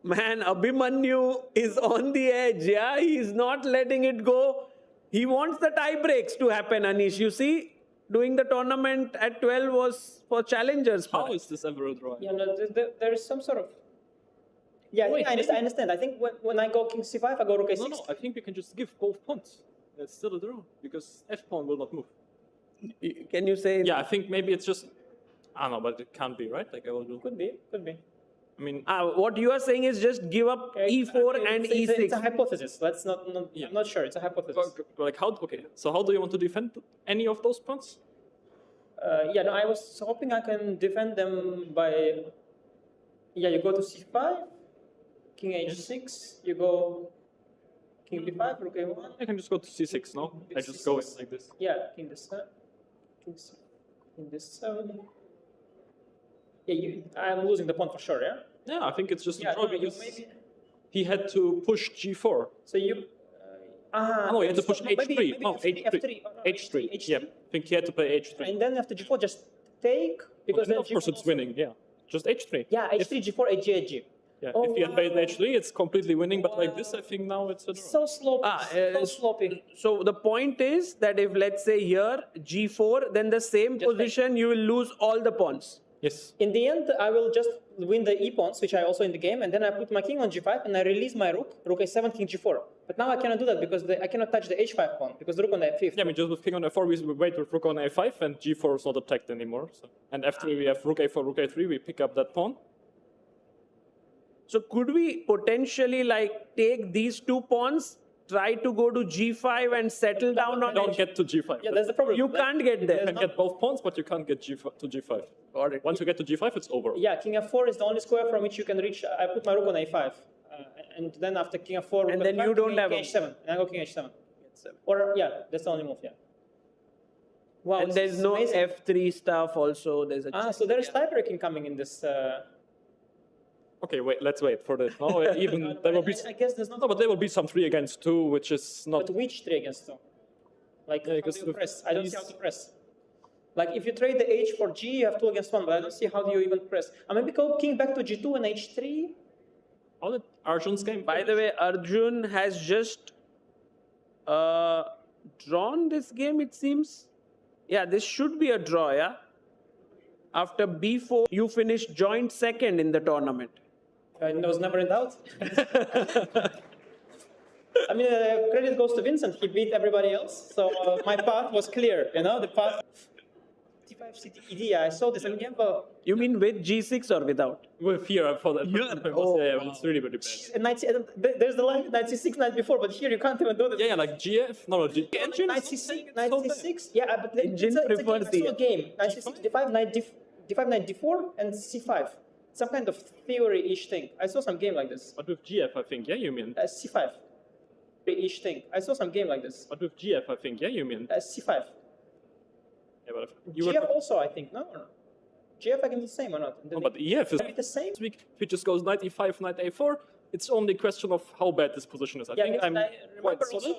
man, Abhimanyu is on the edge. Yeah, he's not letting it go. He wants the tie breaks to happen, Anish. You see, doing the tournament at 12 was for challengers. How is this ever a draw? Yeah, no, there is some sort of. Yeah, I understand. I think when I go king c5, I go rook a6. No, I think we can just give both pawns. It's still a draw, because f pawn will not move. Can you say? Yeah, I think maybe it's just. I don't know, but it can't be, right? Like I will do. Could be. I mean, what you are saying is just give up e4 and e6. It's a hypothesis. Let's not. Yeah. I'm not sure. It's a hypothesis. like how? Okay, so how do you want to defend any of those pawns? I was hoping I can defend them by. Yeah, you go to c5, king h6. You go. King b5, rook a1. I can just go to c6, no? I just go in like this. Yeah, king d7. King d7. Yeah, I'm losing the pawn for sure, yeah? Yeah, I think it's just a draw because maybe... he had to push g4. So you... no, he had to push h3. Maybe no, f3. H3. Yeah, I think he had to play h3. And then after g4, just take, because then of course it's winning, yeah. Just h3. Yeah, h3, g4, hg, hg. Yeah, if he had played h3, it's completely winning, but like this, I think now it's a draw. So sloppy, so sloppy. So the point is that if, let's say here, g4, then the same position, you will lose all the pawns. Yes. In the end, I will just win the e-pawns, which I also in the game, and then I put my king on g5, and I release my rook a7, king g4. But now I cannot do that, because I cannot touch the h5 pawn, because the rook on the f5. Yeah, I mean, just with king on f4, we wait with rook on a5, and g4 is not attacked anymore. So. And f3, we have rook a4, rook a3, we pick up that pawn. So could we potentially take these 2 pawns try to go to g5 and settle down on Don't get to g5. Yeah, that's the problem. You can't get there. You can get both pawns, but you can't get to g5. Got it. Once you get to g5, it's over. Yeah, king f4 is the only square from which you can reach. I put my rook on a5. And then after king f4, and then you don't have king h7. And I go king h7. Or, yeah, that's the only move, yeah. Wow, and there's no amazing. f3 stuff also. There's a so there's tie-breaking coming in this. Okay, wait. Let's wait for the. No, even there will be. I guess there's not. No, but there will be some 3 against 2, which is not. But which 3 against 2? Like, how do you press? I don't see how to press. Like, if you trade the h for g, you have 2 against 1, but I don't see how do you even press. Maybe go king back to g2 and h3. How did Arjun's game? By the way, Arjun has just drawn this game, it seems. Yeah, this should be a draw, yeah? After b4, you finished joint second in the tournament. I was never in doubt. I mean, credit goes to Vincent. He beat everybody else. So my path was clear, you know, the path. T5, CTED, I saw this again, but... You mean with g6 or without? With here, I thought that. Yeah, it's really very bad. There's the line 96 night before, but here you can't even do this. Yeah, like GF? No, 96, yeah, but it's a game. 96, d5, knight, d5, knight, d4, and c5. Some kind of theory-ish thing. I saw some game like this. But with GF, I think, yeah, you mean? C5. Ish thing. I saw some game like this. But with GF, I think, yeah, you mean? C5. Yeah, but GF also, I think, no? GF I can do the same or not? No, but EF is the same. If it just goes knight e5, knight a4, it's only a question of how bad this position is. I think I'm quite solid.